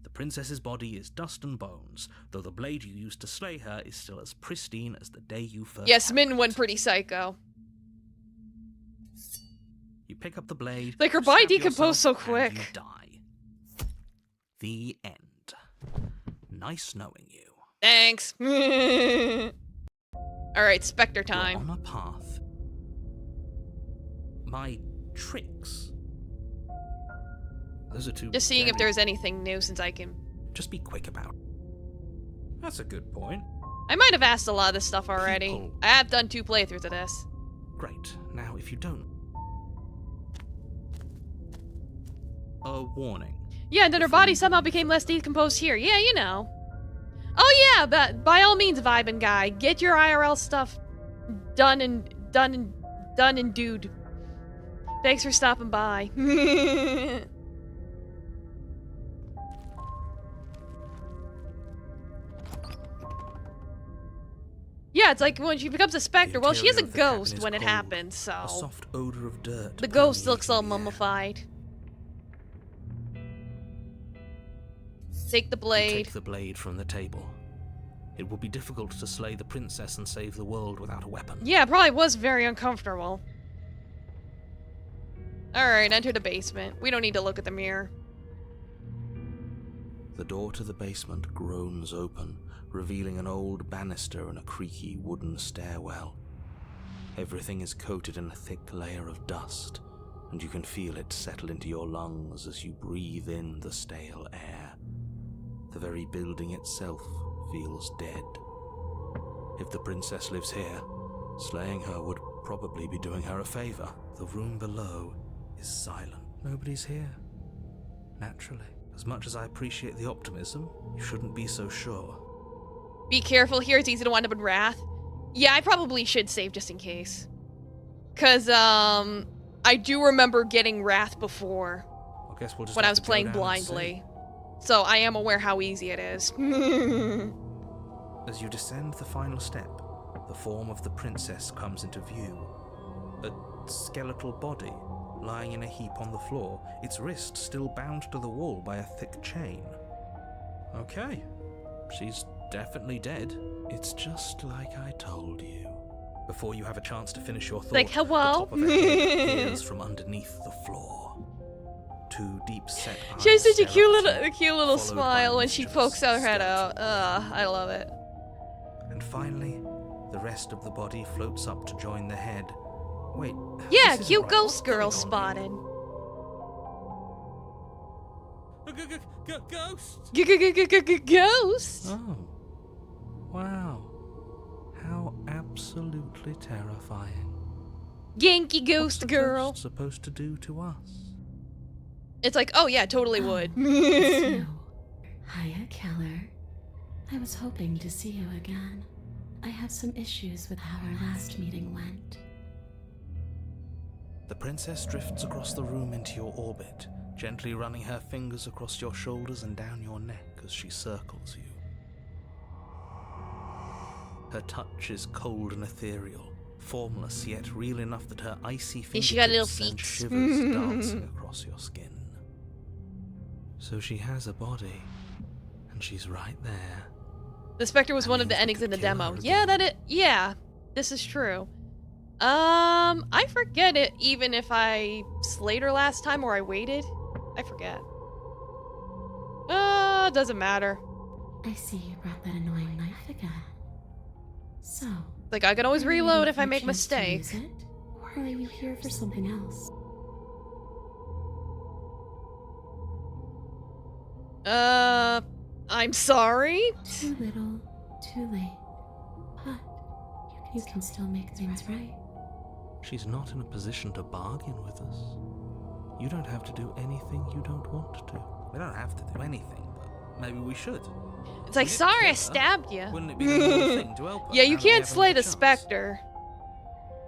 The princess's body is dust and bones, though the blade you used to slay her is still as pristine as the day you first Yeah, had Smitten it. went pretty psycho. You pick up the blade. Like, her body stab decomposed so yourself, and quick. you die. The end. Nice knowing you. Thanks. Alright, Spectre You're time. on a path. My tricks. Those are two. Just seeing if very- there's anything new since I can... Just be quick about it. That's a good point. I might have asked a lot of this stuff already. People- I have done 2 playthroughs of this. Great. Now, if you don't. A warning. Yeah, and then her body somehow became less decomposed here. Yeah, you know. Oh yeah, but by all means, vibin' guy, get your IRL stuff done and dude. Thanks for stopping by. Yeah, it's like when she becomes a specter. Well, she is a interior of the cabin ghost is when it cold. happens, A so soft odor of dirt. the ghost looks permeates all the air. mummified. Take the You blade. take the blade from the table. It will be difficult to slay the princess and save the world without a weapon. Yeah, it probably was very uncomfortable. Alright, enter the basement. We don't need to look at the mirror. The door to the basement groans open, revealing an old banister and a creaky wooden stairwell. Everything is coated in a thick layer of dust, and you can feel it settle into your lungs as you breathe in the stale air. The very building itself feels dead. If the princess lives here, slaying her would probably be doing her a favor. The room below is silent. Nobody's here. Naturally. As much as I appreciate the optimism, you shouldn't be so sure. Be careful here, it's easy to wind up in Wrath. Yeah, I probably should save just in case. Cause, I do remember getting Wrath before. I guess we'll just when I have was to go playing down and blindly. So I am aware how easy it is. see. As you descend the final step, the form of the princess comes into view. A skeletal body, lying in a heap on the floor, its wrist still bound to the wall by a thick chain. Okay, she's definitely dead. It's just like I told you. Before you have a chance to finish your thought, Like, hello? the top of her head appears from underneath the floor. Two deep-set eyes She has such a stare up at you, cute little followed by smile when she mischievous, pokes out her head skeletal out. I love it. And finally, the rest of the body floats up to join the head. Wait. Yeah, this isn't cute right. ghost What's going girl on spotted. Ghost! Ghost? Oh. Wow. How absolutely terrifying. Yankee What's ghost a girl. ghost supposed to do to us? It's like, oh yeah, totally would. It's you. Hiya, Keller. I was hoping to see you again. I have some issues with how our last meeting went. The princess drifts across the room into your orbit, gently running her fingers across your shoulders and down your neck as she circles you. Her touch is cold and ethereal, formless yet real enough that her icy And she got little fingertips send feet. shivers dancing across your skin. So she has a body, and she's right there. The Spectre was That one of the means we endings in could the kill demo. her Yeah, again. yeah, this is true. I forget it even if I slayed her last time or I waited. I forget. Doesn't matter. I see you brought that annoying knife again. So, Like, I can always are you reload ready if for I a make chance to mistakes. use it? Or are you here for something else? I'm sorry? Too little, too late. But you can still make things right. She's not in a position to bargain with us. You don't have to do anything you don't want to. We don't have to do anything, but maybe we should. It's like, We didn't sorry kill I her. stabbed you. Wouldn't it be the normal thing to help her? Yeah, you now that we can't have slay another the chance? Spectre.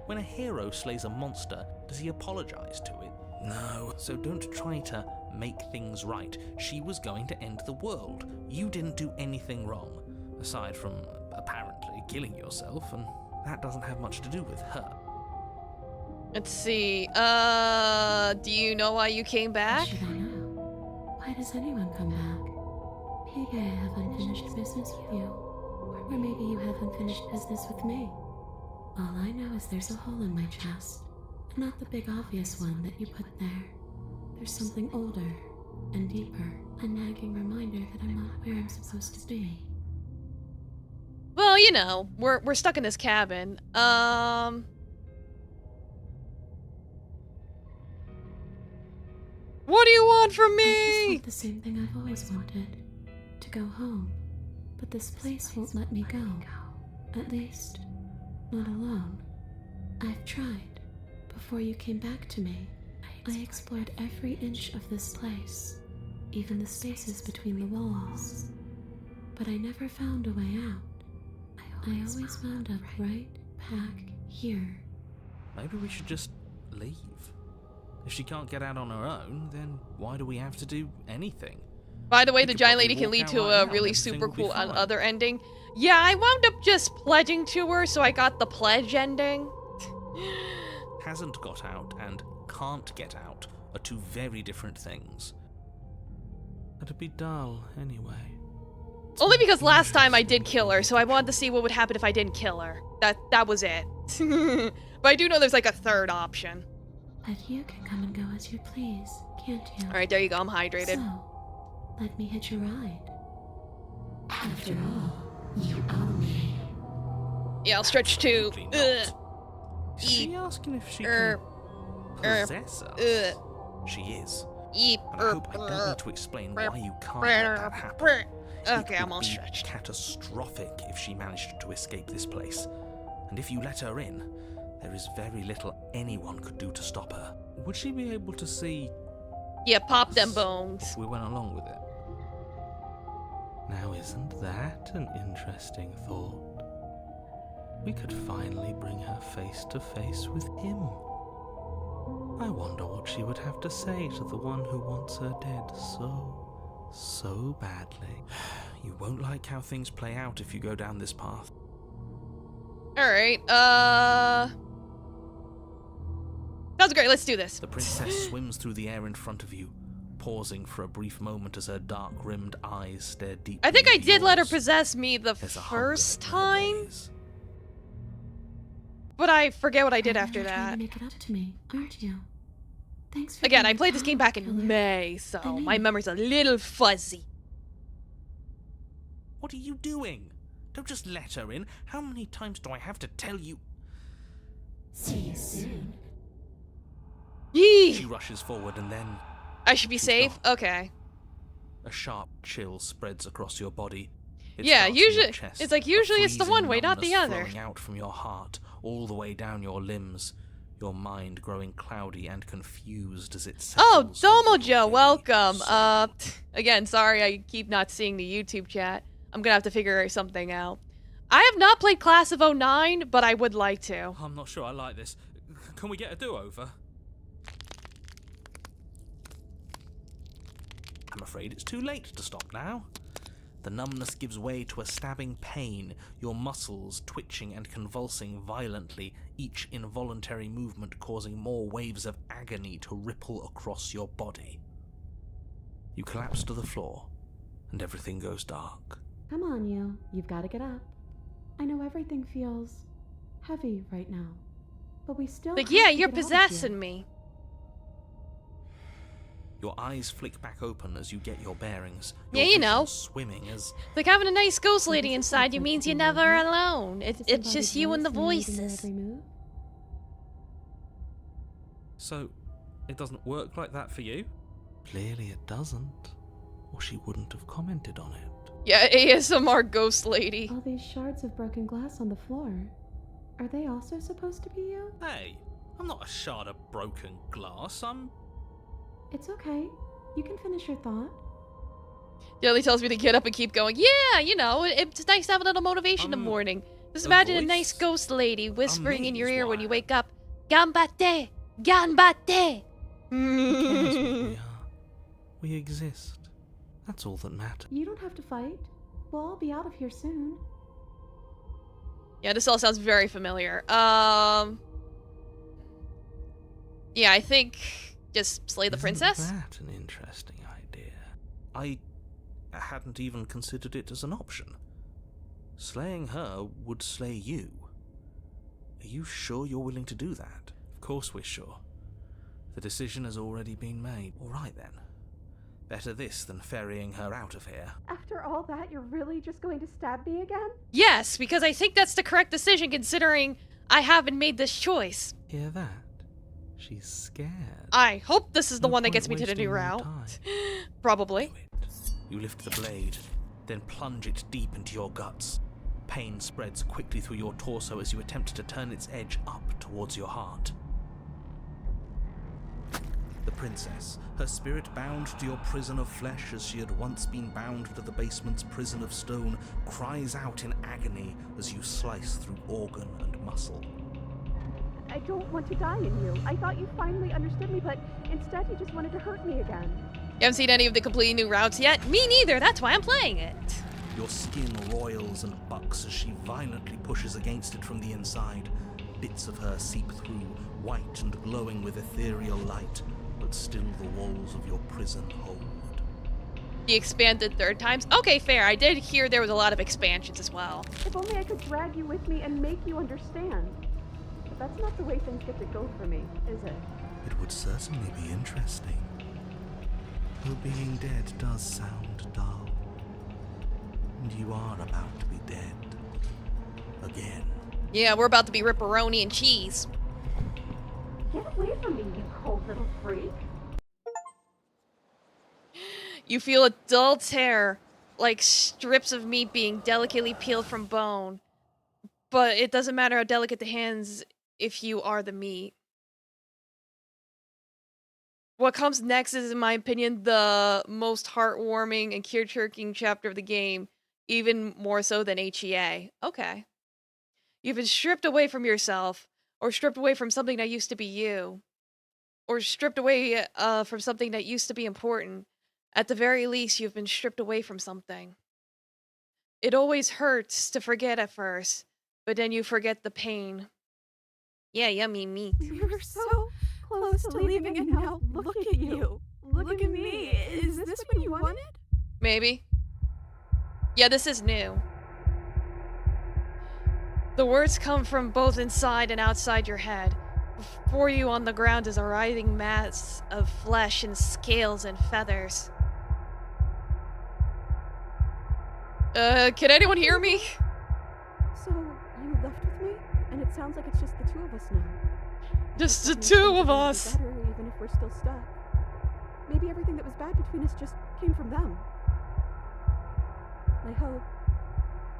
When a hero slays a monster, does he apologize to it? No. So don't try to make things right. She was going to end the world. You didn't do anything wrong, aside from apparently killing yourself, and that doesn't have much to do with her. Let's see. Do you know why you came back? Should I know? Why does anyone come back? Maybe I have unfinished business with you. Or maybe you have unfinished business with me. All I know is there's a hole in my chest. Not the big obvious one that you put there. There's something older and deeper. A nagging reminder that I'm not where I'm supposed to be. Well, you know, we're stuck in this cabin. What do you want from I just me? want the same thing I've always wanted. To go home. But this place won't let me go. At least, not alone. I've tried. Before you came back to me, I explored every inch of this place, even the spaces between the walls. But I never found a way out. I always wound up right back here. Maybe we should just leave. If she can't get out on her own, then why do we have to do anything? By the way, We the could giant probably lady can walk lead out to right a now and really everything super will be cool fine. other ending. Yeah, I wound up just pledging to her, so I got the pledge ending. Hasn't got out and can't get out are two very different things. That'd be dull, anyway. Only because last time I did kill her, so I wanted to see what would happen if I didn't kill her. That was it. But I do know there's like a third option. But you can come and go as you please, can't you? Alright, there you go, I'm hydrated. So, let me hitch a ride. After all, you own me. Yeah, I'll stretch too. Absolutely not. Is she asking if she can possess us? She is. Eep. And I hope I don't need to explain why you can't let that happen. Okay, It I'm would all be stretched. catastrophic if she managed to escape this place. And if you let her in, there is very little anyone could do to stop her. Would she be able to see Yeah, pop them bones. if we went along with it? Now, isn't that an interesting thought? We could finally bring her face to face with him. I wonder what she would have to say to the one who wants her dead so badly. You won't like how things play out if you go down this path. Alright, Sounds great, let's do this. The princess swims through the air in front of you, pausing for a brief moment as her dark-rimmed eyes stare deep. I think I into did let her yours. possess me the There's a first hunger in her time, gaze. but I forget what I did You're after trying that. to make it up to me, aren't you? Thanks for Again, being I played this game back kind, in May, so I my know. memory's a little fuzzy. What are you doing? Don't just let her in. How many times do I have to tell you? See you soon. Yee! She rushes forward and then I should be safe? not. Okay. a sharp chill spreads across your body. It Yeah, starts in your usually- chest, it's like a usually it's the freezing one way, not the numbness other. flowing out from your heart, all the way down your limbs, your mind growing cloudy and confused as it Oh, settles Domo over your Joe, very welcome. soul. Again, sorry I keep not seeing the YouTube chat. I'm gonna have to figure something out. I have not played Class of 09, but I would like to. I'm not sure I like this. Can we get a do-over? I'm afraid it's too late to stop now. The numbness gives way to a stabbing pain, your muscles twitching and convulsing violently, each involuntary movement causing more waves of agony to ripple across your body. You collapse to the floor, and everything goes dark. Come on, you. You've got to get up. I know everything feels heavy right now, but we still Like, have yeah, to you're get out of possessing here. me. Your eyes flick back open as you get your bearings. Yeah, your you know. vision swimming as Like having a nice ghost lady This is inside you like means you're being never alone. alone. It's Somebody's just you and the voice narrating your voices. every move. So, it doesn't work like that for you? Clearly it doesn't, or she wouldn't have commented on it. Yeah, ASMR ghost lady. All these shards of broken glass on the floor. Are they also supposed to be you? Hey, I'm not a shard of broken glass, I'm... It's okay. You can finish your thought. Jelly tells me to get up and keep going. Yeah, you know, it's nice to have a little motivation in the morning. Just a imagine a voice? nice ghost lady whispering in your me's ear when you why. wake up. Gambate! Gambate! Who cares what we are? We exist. That's all that matters. You don't have to fight. We'll all be out of here soon. Yeah, this all sounds very familiar. Yeah, I think just slay the princess. Isn't that an interesting idea? I hadn't even considered it as an option. Slaying her would slay you. Are you sure you're willing to do that? Of course we're sure. The decision has already been made. All right then. Better this than ferrying her out of here. After all that, you're really just going to stab me again? Yes, because I think that's the correct decision considering I haven't made this choice. Hear that? She's scared. I hope this is the No one that point gets me to the wasting new more route. time. Probably. Do it. You lift the blade, then plunge it deep into your guts. Pain spreads quickly through your torso as you attempt to turn its edge up towards your heart. The princess, her spirit bound to your prison of flesh as she had once been bound to the basement's prison of stone, cries out in agony as you slice through organ and muscle. I don't want to die in you. I thought you finally understood me, but instead you just wanted to hurt me again. You haven't seen any of the completely new routes yet? Me neither, that's why I'm playing it. Your skin roils and bucks as she violently pushes against it from the inside. Bits of her seep through, white and glowing with ethereal light, but still the walls of your prison hold. The expanded third times? Okay, fair. I did hear there was a lot of expansions as well. If only I could drag you with me and make you understand. But that's not the way things get to go for me, is it? It would certainly be interesting. Though being dead does sound dull. And you are about to be dead. Again. Yeah, we're about to be ripperoni and cheese. Get away from me, you cold little freak. You feel a dull tear, like strips of meat being delicately peeled from bone. But it doesn't matter how delicate the hands if you are the meat. What comes next is, in my opinion, the most heartwarming and tear-jerking chapter of the game, even more so than HEA. Okay. You've been stripped away from yourself, or stripped away from something that used to be you, or stripped away from something that used to be important. At the very least, you've been stripped away from something. It always hurts to forget at first, but then you forget the pain. Yeah, yummy meat. We were so close to leaving, and now look at you. Look at me. Is this what you wanted? Maybe. Yeah, this is new. The words come from both inside and outside your head. Before you on the ground is a writhing mass of flesh and scales and feathers. Can anyone hear me? So, you left with me? And it sounds like it's just the two of us now. Just the Maybe two things of will be us. Better, even if we're still stuck. Maybe everything that was bad between us just came from them. I hope.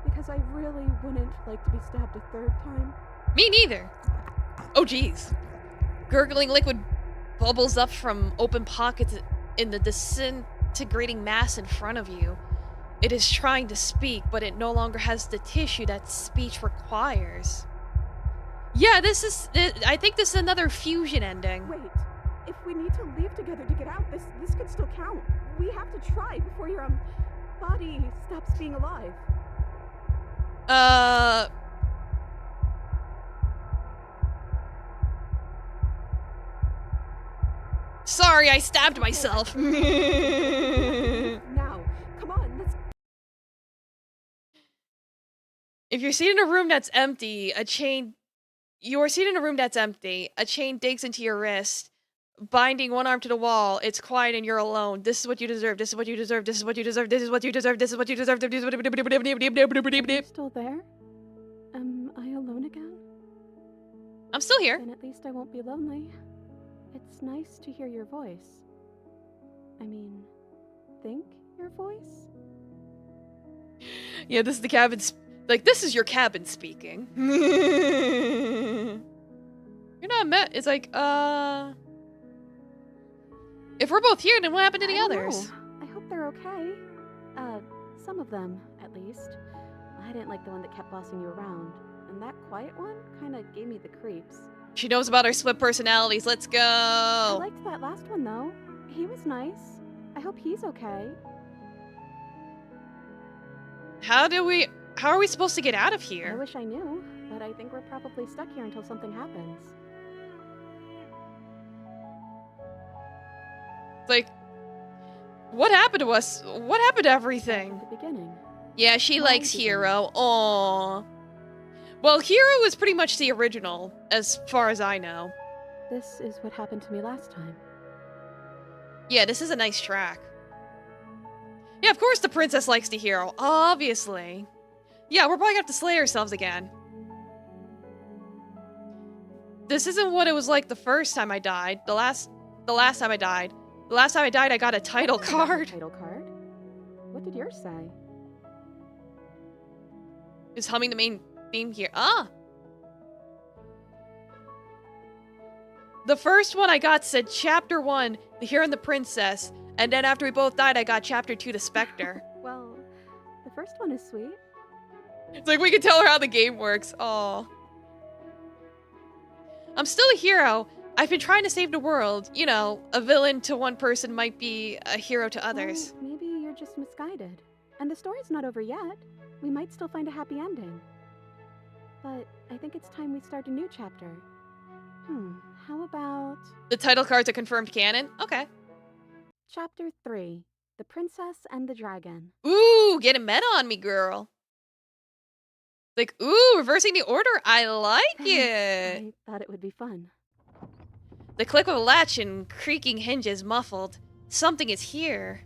Because I really wouldn't like to be stabbed a third time. Me neither. Oh, jeez. Gurgling liquid bubbles up from open pockets in the disintegrating mass in front of you. It is trying to speak, but it no longer has the tissue that speech requires. Yeah, I think this is another fusion ending. Wait. If we need to leave together to get out, this could still count. We have to try before your, body stops being alive. Sorry, I stabbed myself. Now, come on, let's... If you're seen in a room that's empty, you are seen in a room that's empty. A chain digs into your wrist, binding one arm to the wall. It's quiet and you're alone. This is what you deserve. This is what you deserve. This is what you deserve. This is what you deserve. This is what you deserve. Are you still there? Am I alone again? I'm still here. Then at least I won't be lonely. It's nice to hear your voice. I mean, think your voice? Yeah, this is the cabin. This is your cabin speaking. You're not met. It's like, if we're both here, then what happened to the I don't others? know. I hope they're okay. Some of them, at least. I didn't like the one that kept bossing you around. And that quiet one kinda gave me the creeps. She knows about our split personalities. Let's go. I liked that last one, though. He was nice. I hope he's okay. How are we supposed to get out of I here? wish I knew, but I think we're probably stuck here until something happens. Like, what happened to us? What happened to Back everything? at the beginning. Yeah, she Why likes did Hero. Aww. Well, Hero is pretty much the original, as far as I know. This is what happened to me last time. Yeah, this is a nice track. Yeah, of course the princess likes the hero. Obviously. Yeah, we're probably gonna have to slay ourselves again. This isn't what it was like the first time I died. The last time I died. The last time I died, I got a title card. Title card? What did yours say? Is humming the main theme here. Ah! The first one I got said Chapter 1, The Hero and the Princess, and then after we both died, I got Chapter 2, The Spectre. Well, the first one is sweet. It's like we can tell her how the game works. Aw. I'm still a hero. I've been trying to save the world. You know, a villain to one person might be a hero to others. Well, maybe you're just misguided. And the story's not over yet. We might still find a happy ending. But I think it's time we start a new chapter. How about... The title cards are confirmed canon? Okay. Chapter 3. The Princess and the Dragon. Ooh, getting meta on me, girl. Like, ooh, reversing the order. I like it. I thought it would be fun. The click of a latch and creaking hinges muffled. something is here.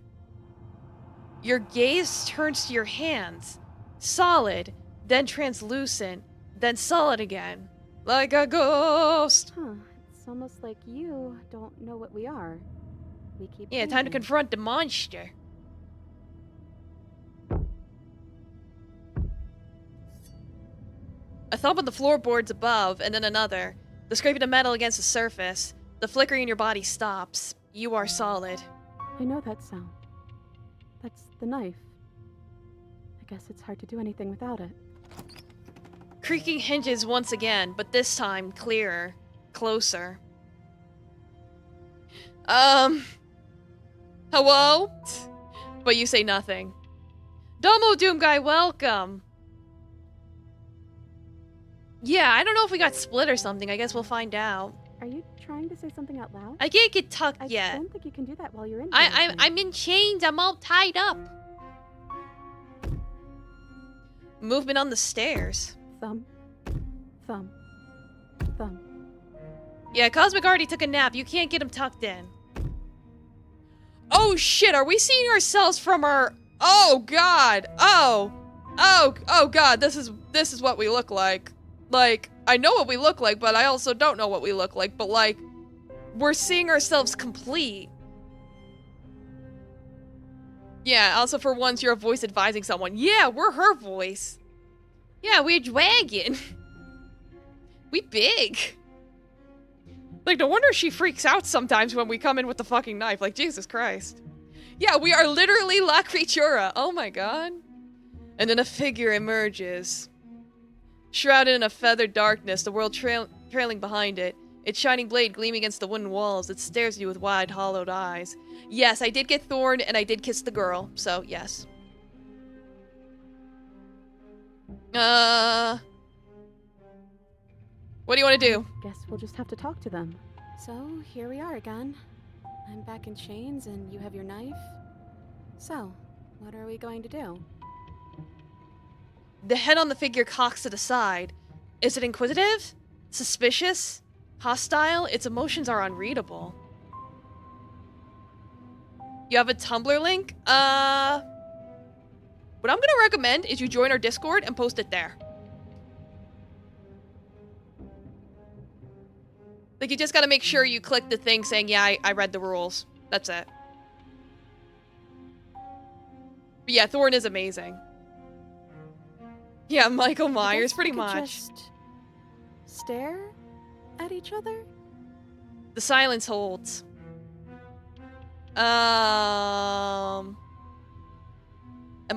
Your gaze turns to your hands. Solid, then translucent, then solid again. Like a ghost. Huh. It's almost like you don't know what we are. We keep Yeah, time to changing. confront the monster. A thump on the floorboards above, and then another. The scraping of metal against the surface. The flickering in your body stops. You are solid. I know that sound. That's the knife. I guess it's hard to do anything without it. Creaking hinges once again, but this time clearer. Closer. Hello? But you say nothing. Domo Doom Guy, welcome! Yeah, I don't know if we got split or something. I guess we'll find out. Are you trying to say something out loud? I can't get tucked I yet. don't think you can do that while you're in. I'm in chains. I'm all tied up. Movement on the stairs. Thumb. Thumb. Thumb. Yeah, Cosmic already took a nap. You can't get him tucked in. Oh shit, are we seeing ourselves from our... Oh god. Oh god, this is what we look like. Like, I know what we look like, but I also don't know what we look like. But like, we're seeing ourselves complete. Yeah, also for once you're a voice advising someone. Yeah, we're her voice. Yeah, we're dragon. We big. Like, no wonder she freaks out sometimes when we come in with the fucking knife. Like, Jesus Christ. Yeah, we are literally La Creatura. Oh my god. And then a figure emerges. Shrouded in a feathered darkness, the world trailing behind it. Its shining blade gleaming against the wooden walls. It stares at you with wide, hollowed eyes. Yes, I did get thorned, and I did kiss the girl. So, yes. What do you want to do? Guess we'll just have to talk to them. So, here we are again. I'm back in chains and you have your knife. So, what are we going to do? The head on the figure cocks to the side. Is it inquisitive? Suspicious? Hostile? Its emotions are unreadable. You have a Tumblr link? What I'm gonna recommend is you join our Discord and post it there. Like, you just gotta make sure you click the thing saying, yeah, I read the rules. That's it. But yeah, Thorn is amazing. Yeah, Michael Myers, pretty much. Just stare at each other? The silence holds. Am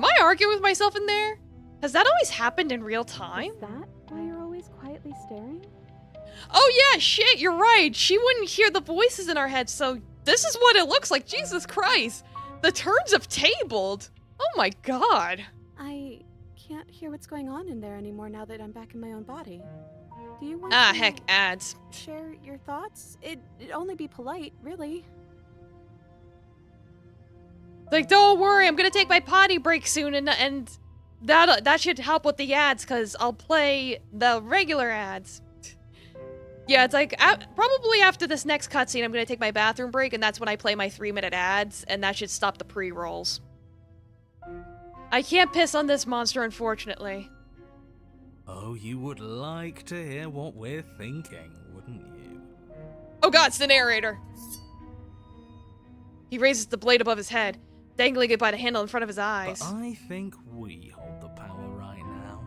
I arguing with myself in there? Has that always happened in real time? Is that why you're always quietly staring? Oh yeah, shit, you're right. She wouldn't hear the voices in our heads, so this is what it looks like. Jesus Christ. The turns have tabled. Oh my god. I can't hear what's going on in there anymore now that I'm back in my own body. Do you want to Heck, ads. share your thoughts? It'd only be polite, really. Like, don't worry, I'm gonna take my potty break soon, and that should help with the ads, because I'll play the regular ads. Yeah, it's like, probably after this next cutscene, I'm gonna take my bathroom break, and that's when I play my 3-minute ads, and that should stop the pre-rolls. I can't piss on this monster, unfortunately. Oh, you would like to hear what we're thinking, wouldn't you? Oh god, it's the narrator! He raises the blade above his head, dangling it by the handle in front of his eyes. But I think we hold the power right now.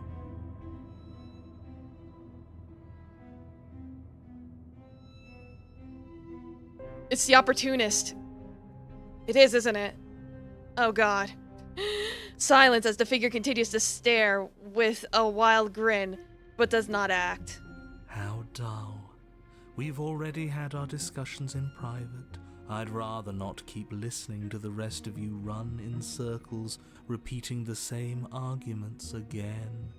It's the opportunist. It is, isn't it? Oh god. Silence as the figure continues to stare with a wild grin, but does not act. How dull. We've already had our discussions in private. I'd rather not keep listening to the rest of you run in circles, repeating the same arguments again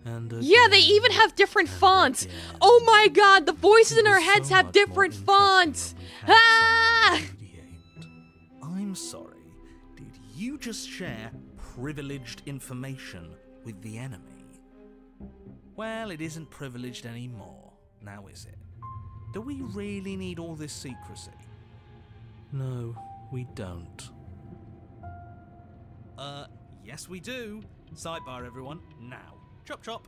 and again. Yeah, they even have different fonts! Again. Oh my god, the voices in It our was heads so have much different more fonts! interesting when we had Ah! someone mediate. I'm sorry, did you just share privileged information with the enemy? Well, it isn't privileged anymore, now is it? Do we really need all this secrecy? No, we don't. Yes we do. Sidebar, everyone. Now. Chop chop.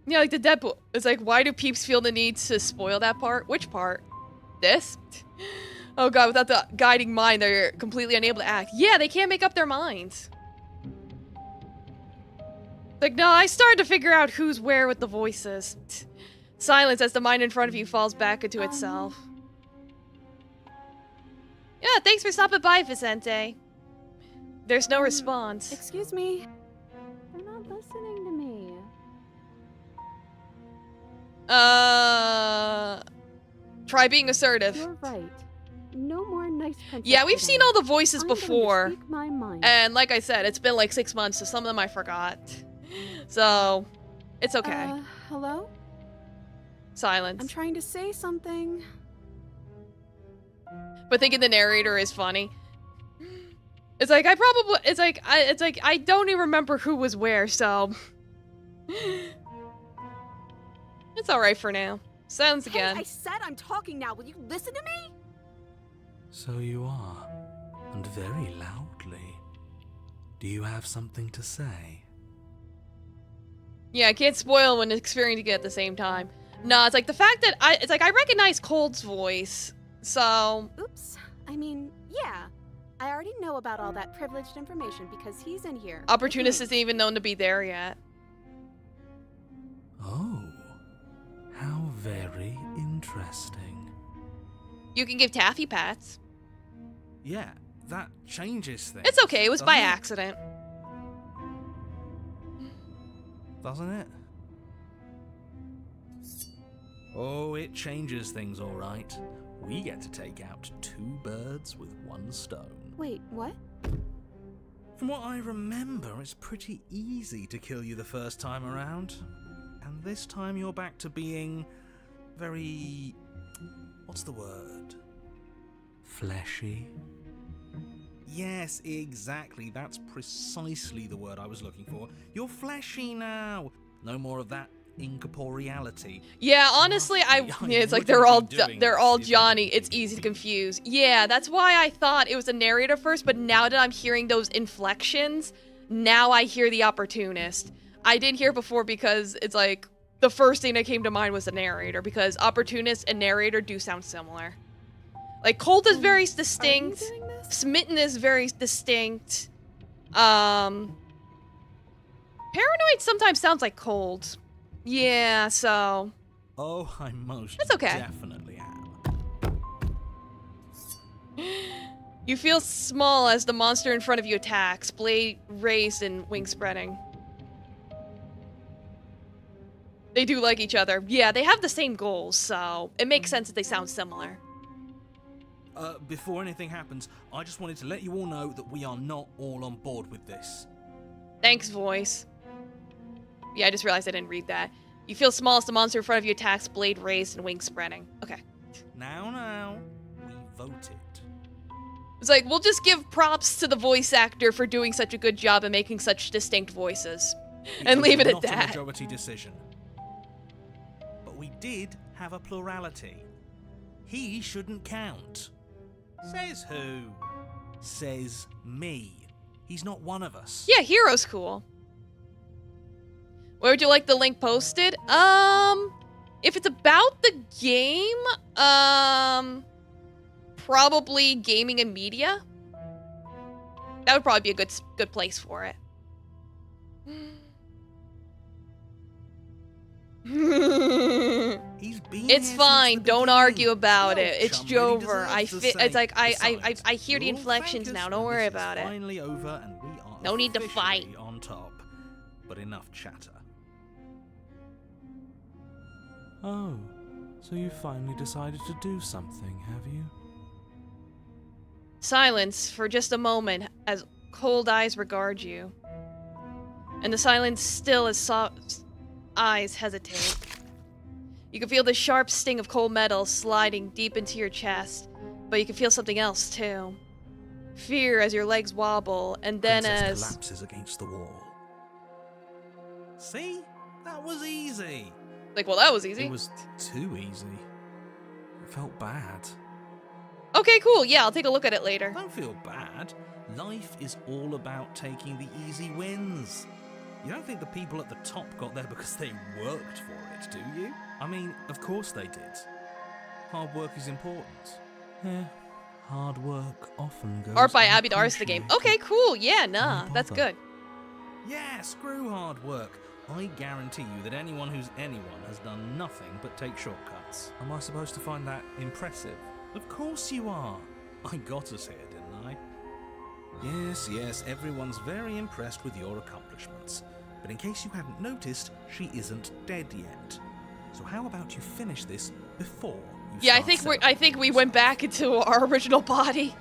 Yeah, like the Deadpool. It's like, why do peeps feel the need to spoil that part? Which part? This? Oh god, without the guiding mind, they're completely unable to act. Yeah, they can't make up their minds. Like, no, I started to figure out who's where with the voices. Silence as the mind in front of you falls back into itself. Yeah, thanks for stopping by, Vicente. There's no response. Excuse me. They're not listening to me. Try being assertive. You're right. No more nice princess. Yeah, we've today. seen all the voices I'm going to before. speak my mind. And like I said, it's been like 6 months, so some of them I forgot. So, it's okay. Hello? Silence. I'm trying to say something. But thinking the narrator is funny. It's like, I don't even remember who was where, so. It's alright for now. Silence again. Hey, I said I'm talking now. Will you listen to me? So you are, and very loudly. Do you have something to say? Yeah, I can't spoil when experiencing it at the same time. No, it's like the fact that I recognize Cold's voice, so. Oops. I mean, yeah. I already know about all that privileged information because he's in here. Opportunist isn't even known to be there yet. Oh, how very interesting. You can give Taffy pats. Yeah, that changes things. It's okay, it was by doesn't it? accident. Doesn't it? Oh, it changes things, all right. We get to take out 2 birds with 1 stone. Wait, what? From what I remember, it's pretty easy to kill you the first time around. And this time you're back to being very... what's the word? Fleshy? Yes, exactly. That's precisely the word I was looking for. You're fleshy now. No more of that incorporeality. Yeah, honestly, it's like they're all Johnny. It's easy to confuse. Yeah, that's why I thought it was a narrator first, but now that I'm hearing those inflections, now I hear the opportunist. I didn't hear before because it's like the first thing that came to mind was the narrator, because opportunist and narrator do sound similar. Like Colt is very distinct. Are you doing this? Smitten is very distinct. Paranoid sometimes sounds like Cold. Yeah, so. Oh, I most That's okay. definitely am. You feel small as the monster in front of you attacks, blade raised and wing spreading. They do like each other. Yeah, they have the same goals, so it makes sense that they sound similar. Before anything happens, I just wanted to let you all know that we are not all on board with this. Thanks, voice. Yeah, I just realized I didn't read that. You feel small as the monster in front of you attacks, blade raised and wing spreading. Okay. Now, we voted. It's like, we'll just give props to the voice actor for doing such a good job and making such distinct voices. And leave it at Not a that. majority decision. But we did have a plurality. He shouldn't count. Says who? Says me. He's not one of us. Yeah, Hero's cool. Where would you like the link posted? If it's about the game, probably gaming and media. That would probably be a good place for it. He's been It's here fine. since the Don't beginning. argue about Well, it. It's Chum really Jover. deserves to say. It's like I Besides, hear the you'll inflections thank now. us Don't when worry this is about it. Finally over, and we are No need to officially fight. on top. But enough chatter. Oh, so you finally decided to do something, have you? Silence for just a moment as cold eyes regard you. And the silence still as soft eyes hesitate. You can feel the sharp sting of cold metal sliding deep into your chest, but you can feel something else too. Fear as your legs wobble, and then Princess as... collapses against the wall. See? That was easy. Like, well, that was easy. It was too easy. It felt bad. Okay, cool. Yeah, I'll take a look at it later. Don't feel bad. Life is all about taking the easy wins. You don't think the people at the top got there because they worked for it, do you? I mean, of course they did. Hard work is important. Yeah, hard work often goes Art by Abby Darst the game. unappreciated. Okay, cool. Yeah, nah, Why that's bother? good. Yeah, screw hard work. I guarantee you that anyone who's anyone has done nothing but take shortcuts. Am I supposed to find that impressive? Of course you are. I got us here, didn't I? Yes, everyone's very impressed with your accomplishments. But in case you hadn't noticed, she isn't dead yet. So how about you finish this before you Yeah, start I think we went back into our original body.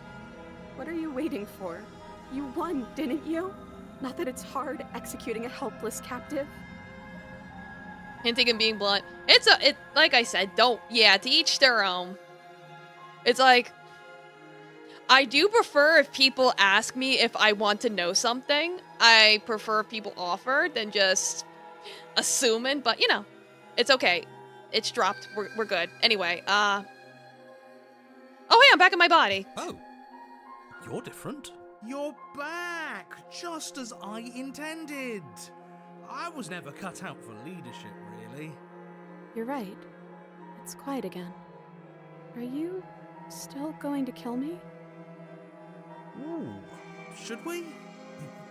What are you waiting for? You won, didn't you? Not that it's hard executing a helpless captive. Hinting and being blunt. It like I said, to each their own. It's like, I do prefer if people ask me if I want to know something. I prefer if people offer than just assuming, but you know, it's okay. It's dropped. We're good. Anyway, oh hey, I'm back in my body. Oh, you're different. You're back, just as I intended. I was never cut out for leadership, really. You're right. It's quiet again. Are you still going to kill me? Ooh, should we? It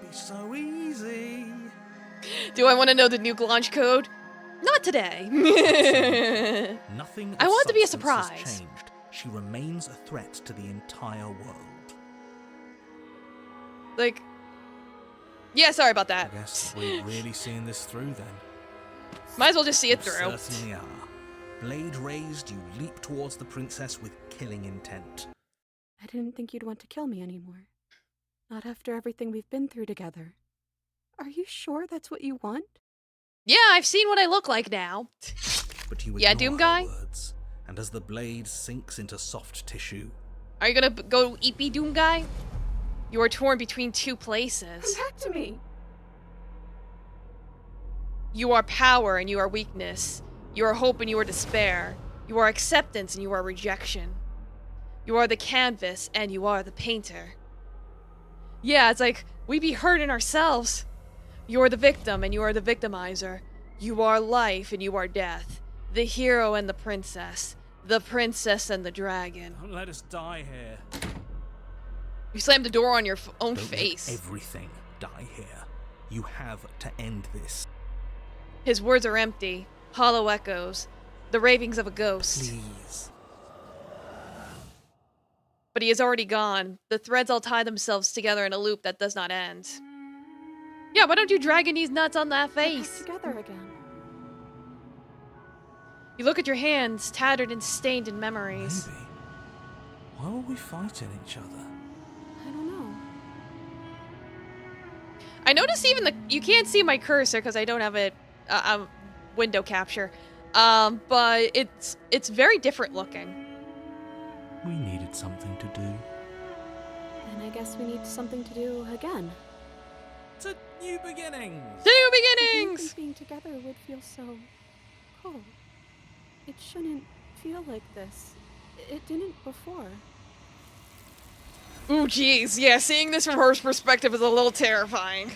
would be so easy. Do I want to know the nuke launch code? Not today. Nothing. I want it to be a substance surprise. has changed. She remains a threat to the entire world. Like, yeah, sorry about I that. guess we're really seeing this through then. Might as well just see it You through. certainly are. Blade raised, you leap towards the princess with killing intent. I didn't think you'd want to kill me anymore. Not after everything we've been through together. Are you sure that's what you want? Yeah, I've seen what I look like now. But you Yeah, ignore Doom her guy? words, and as the blade sinks into soft tissue, Are you gonna go eat me, Doom guy? You are torn between two places. Come back to me! You are power and you are weakness. You are hope and you are despair. You are acceptance and you are rejection. You are the canvas and you are the painter. Yeah, it's like we be hurting ourselves. You are the victim and you are the victimizer. You are life and you are death. The hero and the princess. The princess and the dragon. Don't let us die here. You slammed the door on your own don't let face. everything die here. You have to end this. His words are empty, hollow echoes, the ravings of a ghost. Please. But he is already gone. The threads all tie themselves together in a loop that does not end. Yeah, why don't you drag these nuts on that We're back face? together again. You look at your hands, tattered and stained in memories. Maybe. Why were we fighting each other? I don't know. I noticed even you can't see my cursor because I don't have it window capture. But it's very different looking. We needed something to do. And I guess we need something to do again. To new beginnings! New I didn't beginnings! think being together would feel so cold. It shouldn't feel like this. It didn't before. Ooh, jeez. Yeah, seeing this from her perspective is a little terrifying.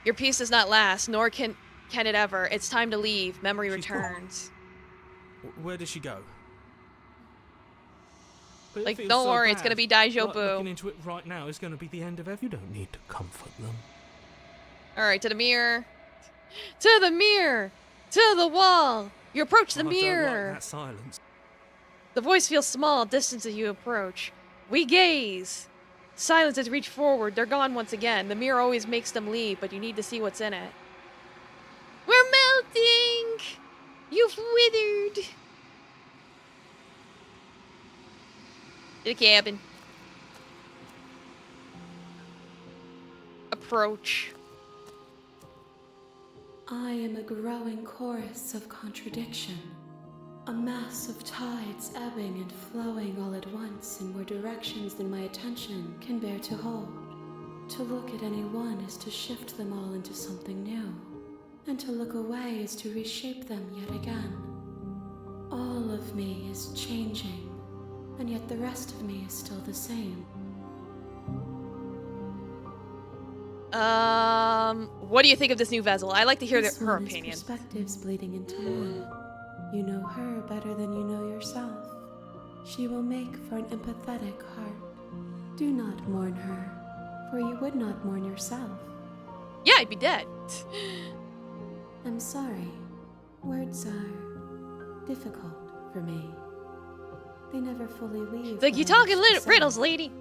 Your peace does not last, nor can it ever. It's time to leave. Memory She's gone. returns. Where did she go? But it Like, feels don't so worry, it's bad. gonna be Daijo Like, Boo. looking into it right now is going to be the end of everything. You don't need to comfort them. Alright, to the mirror. To the mirror! To the wall! You approach the I don't mirror! like that silence. The voice feels small, distant as you approach. We gaze. Silence has reached forward. They're gone once again. The mirror always makes them leave, but you need to see what's in it. We're melting! You've withered! To the cabin. Approach. I am a growing chorus of contradiction, a mass of tides ebbing and flowing all at once in more directions than my attention can bear to hold. To look at any one is to shift them all into something new, and to look away is to reshape them yet again. All of me is changing, and yet the rest of me is still the same. What do you think of this new vessel? I like to hear This her one is opinion. perspectives bleeding into one. You know her better than you know yourself. She will make for an empathetic heart. Do not mourn her, for you would not mourn yourself. Yeah, I'd be dead. I'm sorry. Words are difficult for me. They never fully leave. It's like, what you I talking wish to say. riddles, lady.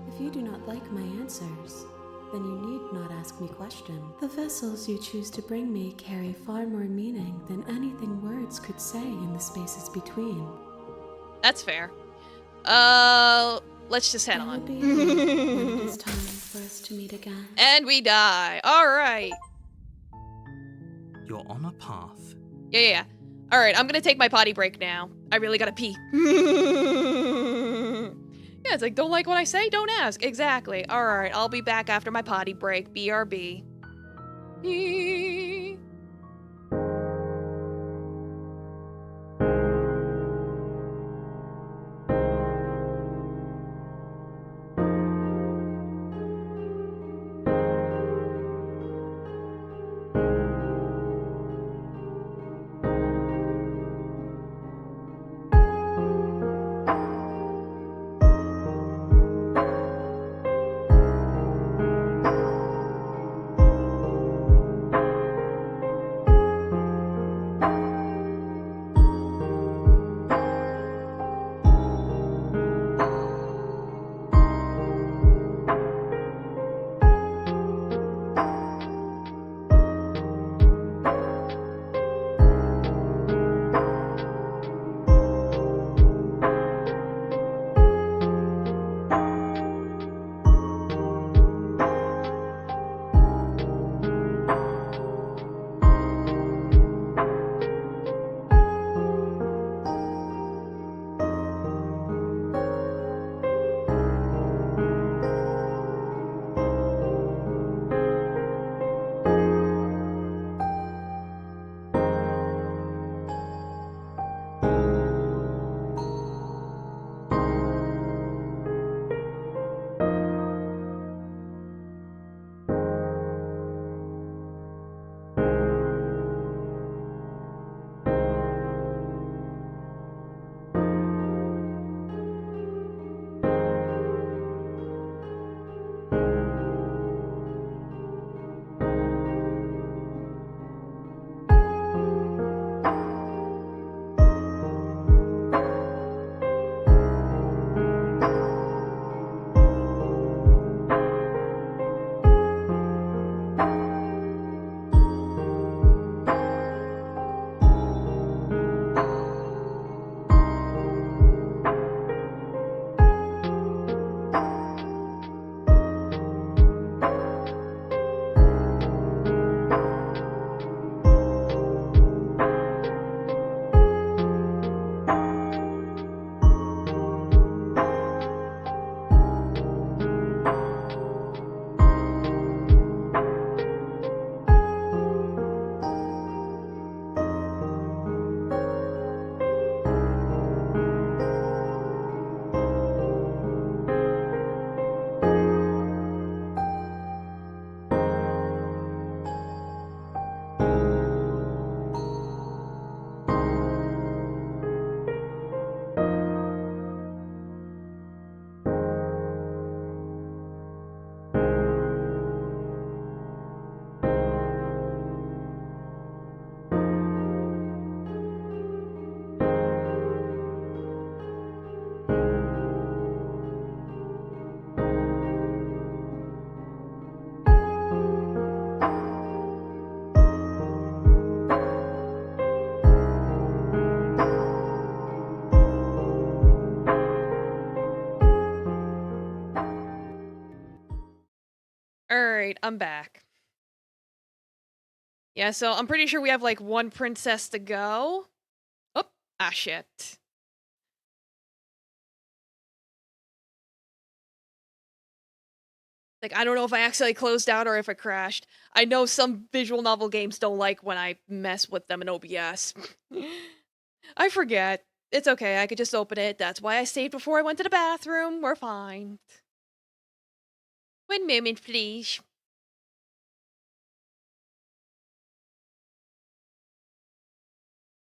If you do not like my answers, then you need not ask me questions. The vessels you choose to bring me carry far more meaning than anything words could say in the spaces between. That's fair. Let's just head I will on. be here when it is time for us to meet again. And we die. All right. You're on a path. Yeah. All right, I'm gonna take my potty break now. I really gotta pee. Yeah, it's like, don't like what I say? Don't ask. Exactly. All right, I'll be back after my potty break. BRB. Alright, I'm back. Yeah, so I'm pretty sure we have like one princess to go. Oh, shit. Like, I don't know if I accidentally closed out or if it crashed. I know some visual novel games don't like when I mess with them in OBS. I forget. It's okay, I could just open it. That's why I saved before I went to the bathroom. We're fine. 1 moment, please.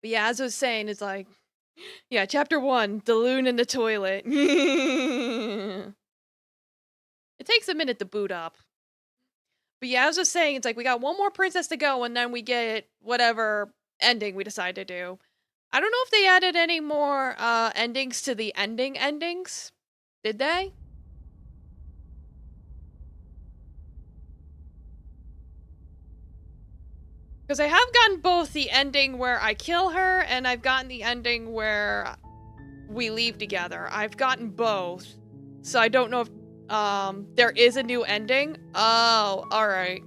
But yeah, as I was saying, it's like, yeah, chapter 1, the loon in the toilet. It takes a minute to boot up. But yeah, I was just saying, it's like we got one more princess to go, and then we get whatever ending we decide to do. I don't know if they added any more endings to the endings. Did they? Because I have gotten both the ending where I kill her, and I've gotten the ending where we leave together. I've gotten both. So I don't know if there is a new ending. Oh, alright.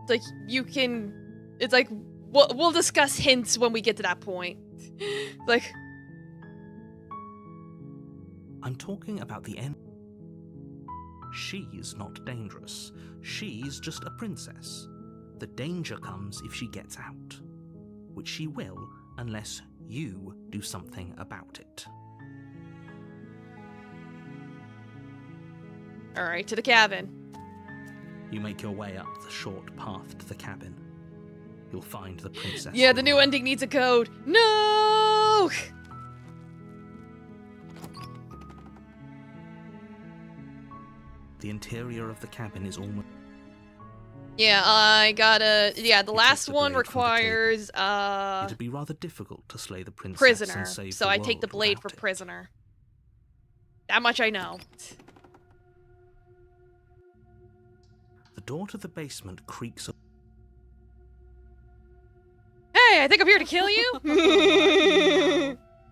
It's like, you can... It's like, we'll discuss hints when we get to that point. Like... I'm talking about the end. She's not dangerous. She's just a princess. The danger comes if she gets out. Which she will, unless you do something about it. Alright, to the cabin. You make your way up the short path to the cabin. You'll find the princess. Yeah, the new ending needs a code. No! The interior of the cabin is almost... Yeah, I gotta... Yeah, the last the one blade from the requires, It'd be rather difficult to slay the princess prisoner. and save So the I take the world blade for without it. prisoner. That much I know. The door to the basement creaks. Hey, I think I'm here to kill you!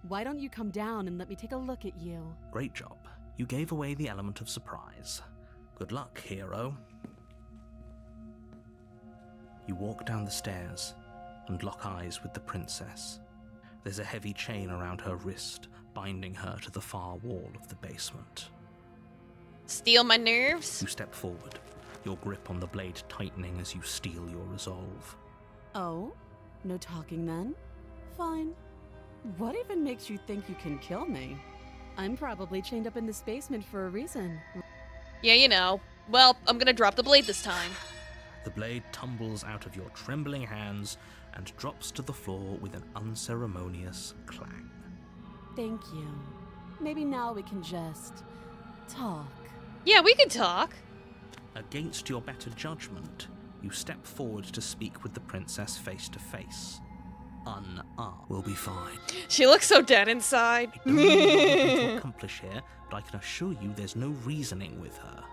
Why don't you come down and let me take a look at you? Great job. You gave away the element of surprise. Good luck, hero. You walk down the stairs and lock eyes with the princess. There's a heavy chain around her wrist, binding her to the far wall of the basement. Steal my nerves? You step forward, your grip on the blade tightening as you steel your resolve. Oh? No talking then? Fine. What even makes you think you can kill me? I'm probably chained up in this basement for a reason. Yeah, you know. Well, I'm gonna drop the blade this time. The blade tumbles out of your trembling hands and drops to the floor with an unceremonious clang. Thank you. Maybe now we can just... talk. Yeah, we can talk. Against your better judgment, you step forward to speak with the princess face to face. Unarmed. We'll be fine. She looks so dead inside. I don't know what you're looking to accomplish here, but I can assure you there's no reasoning with her.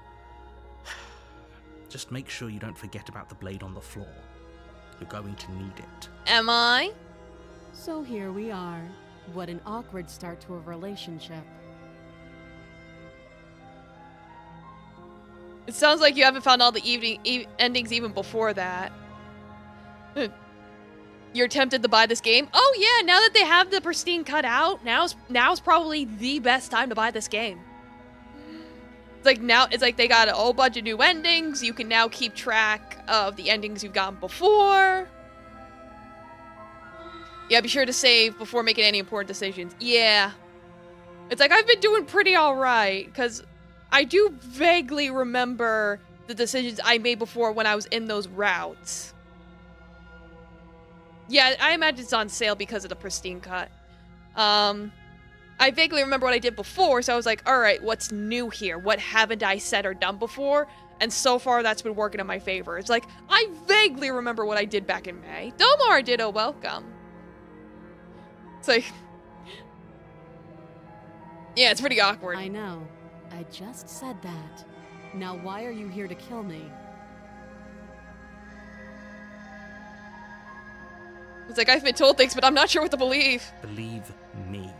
Just make sure you don't forget about the blade on the floor. You're going to need it. Am I? So here we are. What an awkward start to a relationship. It sounds like you haven't found all the endings even before that. You're tempted to buy this game? Oh yeah, now that they have the pristine cut out, now's probably the best time to buy this game. It's like they got a whole bunch of new endings. You can now keep track of the endings you've gotten before. Yeah, be sure to save before making any important decisions. Yeah. It's like I've been doing pretty alright, because I do vaguely remember the decisions I made before when I was in those routes. Yeah, I imagine it's on sale because of the pristine cut. I vaguely remember what I did before, so I was like, alright, what's new here? What haven't I said or done before? And so far, that's been working in my favor. It's like, I vaguely remember what I did back in May. Domo Arditto, welcome. It's like... Yeah, it's pretty awkward. I know. I just said that. Now why are you here to kill me? It's like, I've been told things, but I'm not sure what to believe. Believe me.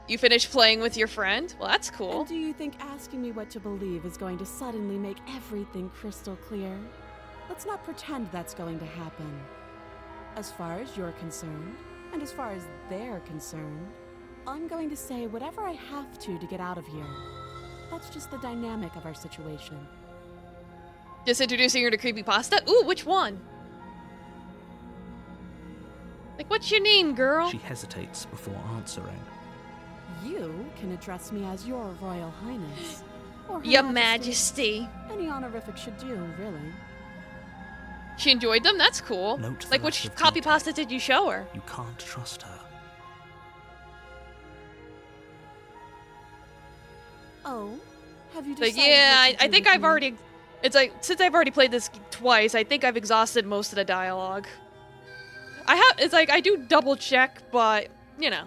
You finished playing with your friend? Well, that's cool. And do you think asking me what to believe is going to suddenly make everything crystal clear? Let's not pretend that's going to happen. As far as you're concerned, and as far as they're concerned, I'm going to say whatever I have to get out of here. That's just the dynamic of our situation. Just introducing her to creepypasta? Ooh, which one? Like, what's your name, girl? She hesitates before answering. You can address me as Your Royal Highness. Or Her Your Majesty. Majesty. Any honorific should do, really. She enjoyed them? That's cool. Note the Like, lack which of copy detail. pasta did you show her? You can't trust her. Oh, have you Like, decided yeah, what to I do think with I've me? already... It's like, since I've already played this twice, I think I've exhausted most of the dialogue. It's like, I do double check, but, you know.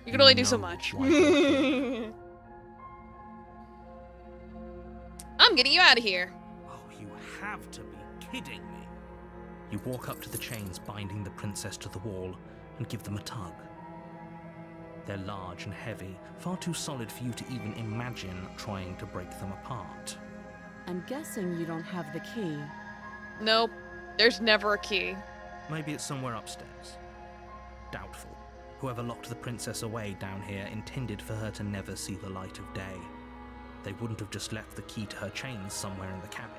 You can only do so know much. why you're here. I'm getting you out of here. Oh, you have to be kidding me. You walk up to the chains binding the princess to the wall and give them a tug. They're large and heavy, far too solid for you to even imagine trying to break them apart. I'm guessing you don't have the key. Nope. There's never a key. Maybe it's somewhere upstairs. Doubtful. Whoever locked the princess away down here intended for her to never see the light of day. They wouldn't have just left the key to her chains somewhere in the cabin.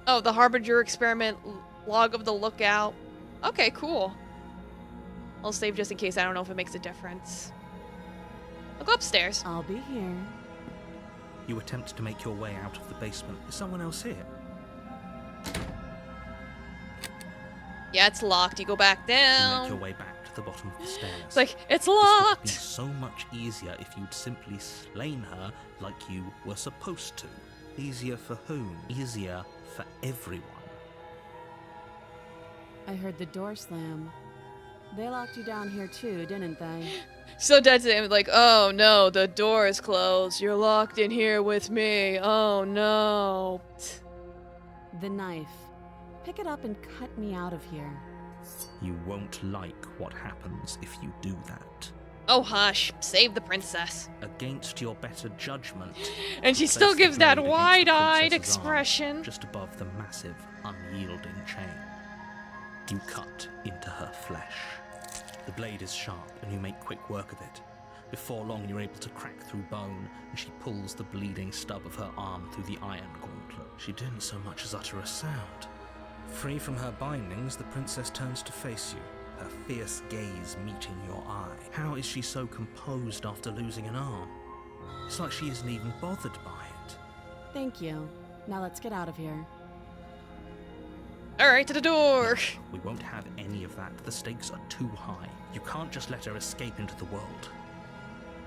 Oh, the Harbinger experiment log of the lookout. Okay, cool. I'll save just in case. I don't know if it makes a difference. I'll go upstairs. I'll be here. You attempt to make your way out of the basement. Is someone else here? Yeah, it's locked. You go back You make down. your way back to the bottom of the stairs. It's like, it's This would have been locked! so much easier if you'd simply slain her like you were supposed to. Easier for whom? Easier for everyone. I heard the door slam. They locked you down here too, didn't they? So dead to him, like, oh no, the door is closed. You're locked in here with me. Oh no. The knife. Pick it up and cut me out of here. You won't like what happens if you do that. Oh hush, save the princess. Against your better judgment, And she place still the gives blade that against the wide-eyed princess's arm, expression. just above the massive, unyielding chain. You cut into her flesh. The blade is sharp, and you make quick work of it. Before long, you're able to crack through bone, and she pulls the bleeding stub of her arm through the iron gauntlet. She didn't so much as utter a sound. Free from her bindings, the princess turns to face you, her fierce gaze meeting your eye. How is she so composed after losing an arm? It's like she isn't even bothered by it. Thank you. Now let's get out of here. Alright, to the door. We won't have any of that. The stakes are too high. You can't just let her escape into the world.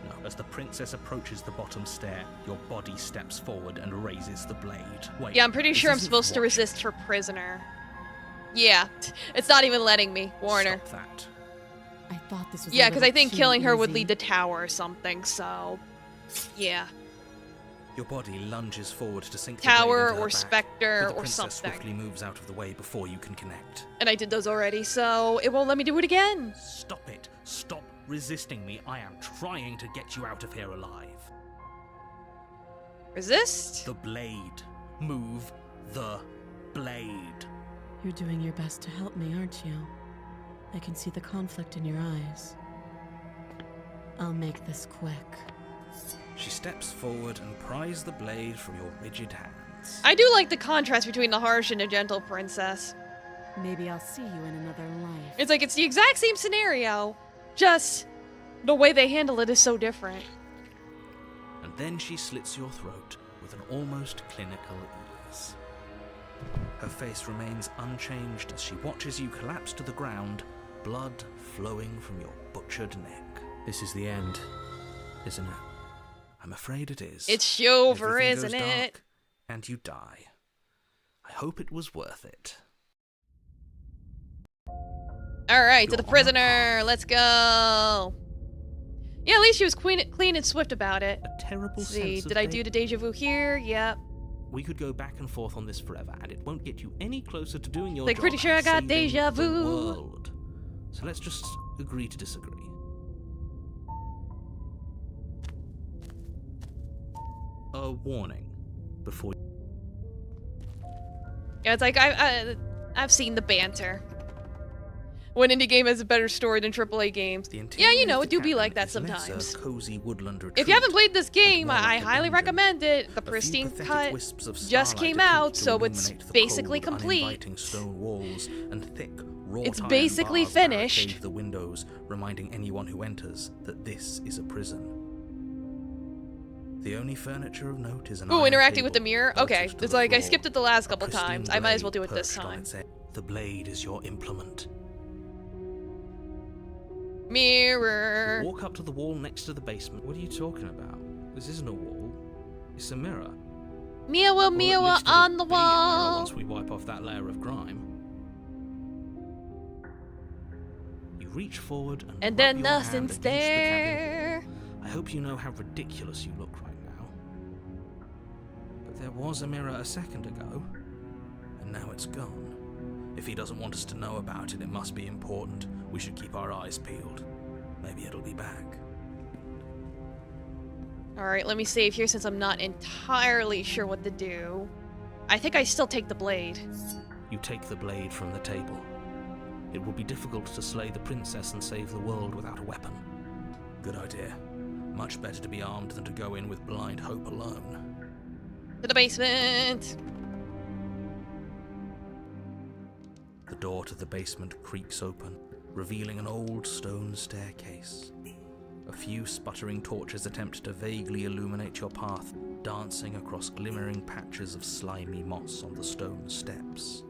No. As the princess approaches the bottom stair, your body steps forward and raises the blade. Wait. Yeah, I'm pretty this sure I'm isn't supposed to watching. resist for prisoner. Yeah, it's not even letting me. Warner. Stop that. I thought this was Yeah, because because I think killing her would easy. lead to tower or something, so... Yeah. Your body lunges forward to sink the Tower blade into her or back, specter but the or princess something. swiftly moves out of the way before you can connect. And I did those already, so it won't let me do it again. Stop it. Stop resisting me. I am trying to get you out of here alive. Resist? The blade. Move the blade. You're doing your best to help me, aren't you? I can see the conflict in your eyes. I'll make this quick. She steps forward and pries the blade from your rigid hands. I do like the contrast between the harsh and the gentle princess. Maybe I'll see you in another life. It's like it's the exact same scenario, just the way they handle it is so different. And then she slits your throat with an almost clinical ease. Her face remains unchanged as she watches you collapse to the ground, blood flowing from your butchered neck. This is the end, isn't it? I'm afraid it is. It's over, Everything isn't goes it? dark, and you die. I hope it was worth it. Alright, to You're the on a prisoner. path. Let's go. Yeah, at least she was clean and swift about it. A terrible Let's see, sense of did I do the deja vu here? Yep. We could go back and forth on this forever, and it won't get you any closer to doing your Like, job pretty sure and I got saving deja the vu. world. So let's just agree to disagree. A warning before. Yeah, it's like I've seen the banter. when indie game has a better story than AAA games. The Yeah, interior you know, of it the do be cabin like that is less sometimes. a cozy woodland retreat, If you haven't played this but game, more I like a highly dungeon. recommend it. The A few pristine pathetic cut wisps of just starlight came attempt out, to so it's illuminate the basically cold, complete. uninviting stone walls and thick, wrought It's iron basically bars finished. barricade the windows, reminding anyone who enters that this is a prison. The only furniture of note is an Ooh, iron interacting with the table mirror? bolted Okay, to it's the like I floor. skipped it the last A couple pristine times. I might as well blade do it this perched on time. its edge. The blade is your implement. Mirror. Walk up to the wall next to the basement. What are you talking about? This isn't a wall. It's a mirror. Mirror, Or at mirror least it'll on the be a mirror wall. once we wipe off that layer of grime. You reach forward and And rub then your hand nothing's against the cabin there. wall. I hope you know how ridiculous you look right now. But there was a mirror a second ago, And now it's gone. If he doesn't want us to know about it, it must be important. We should keep our eyes peeled. Maybe it'll be back. Alright, let me save here since I'm not entirely sure what to do. I think I still take the blade. You take the blade from the table. It will be difficult to slay the princess and save the world without a weapon. Good idea. Much better to be armed than to go in with blind hope alone. To the basement. The door to the basement creaks open, revealing an old stone staircase. A few sputtering torches attempt to vaguely illuminate your path, dancing across glimmering patches of slimy moss on the stone steps.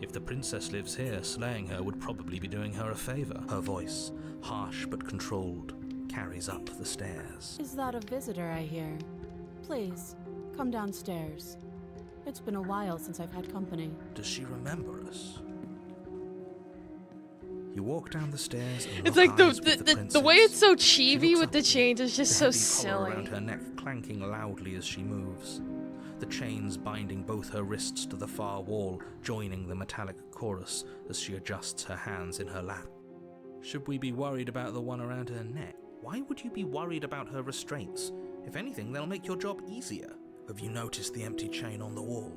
If the princess lives here, slaying her would probably be doing her a favor. Her voice, harsh but controlled, carries up the stairs. Is that a visitor I hear? Please, come downstairs. It's been a while since I've had company. Does she remember us? You walk down the stairs and It's lock like the eyes with the way it's princess. so She chibi looks with up the at you, chains is just the so heavy collar silly. around her neck clanking loudly as she moves. The chains binding both her wrists to the far wall, joining the metallic chorus as she adjusts her hands in her lap. Should we be worried about the one around her neck? Why would you be worried about her restraints? If anything, they'll make your job easier. Have you noticed the empty chain on the wall?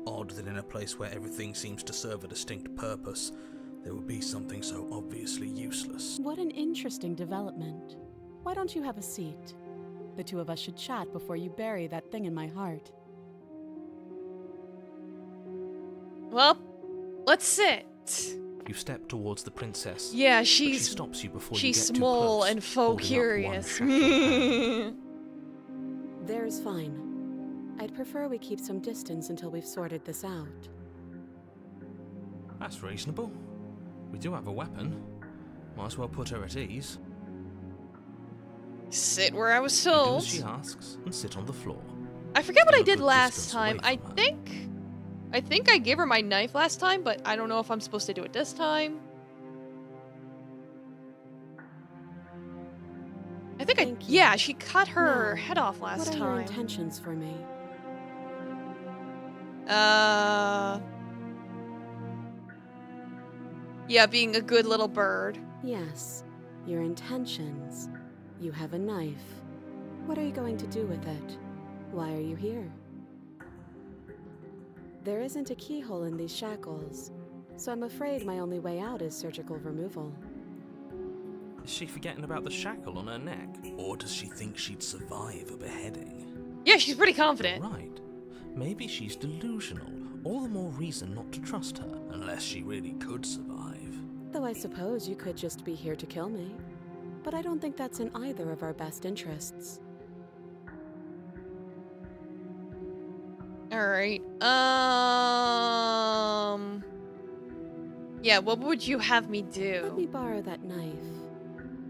Odd that in a place where everything seems to serve a distinct purpose, there would be something so obviously useless. What an interesting development. Why don't you have a seat? The two of us should chat before you bury that thing in my heart. Well, let's sit. You step towards the princess. Yeah, But she she's stops you before you she's get too small close, and faux holding up one curious. shackled hand. There's fine. I'd prefer we keep some distance until we've sorted this out. That's reasonable. We do have a weapon. Might as well put her at ease. Sit where I was You do told. as she asks and sit on the floor. I forget what I Still a did good last distance time. away I from her. think I gave her my knife last time, but I don't know if I'm supposed to do it this time. I think Thank you. yeah, she cut her Now, head off last What are your time. intentions for me? Yeah, being a good little bird. Yes, your intentions. You have a knife. What are you going to do with it? Why are you here? There isn't a keyhole in these shackles, so I'm afraid my only way out is surgical removal. Is she forgetting about the shackle on her neck? Or does she think she'd survive a beheading? Yeah, she's pretty confident. Right. Maybe she's delusional. All the more reason not to trust her. Unless she really could survive. Though I suppose you could just be here to kill me. But I don't think that's in either of our best interests. Alright. Yeah, what would you have me Let me do? borrow that knife.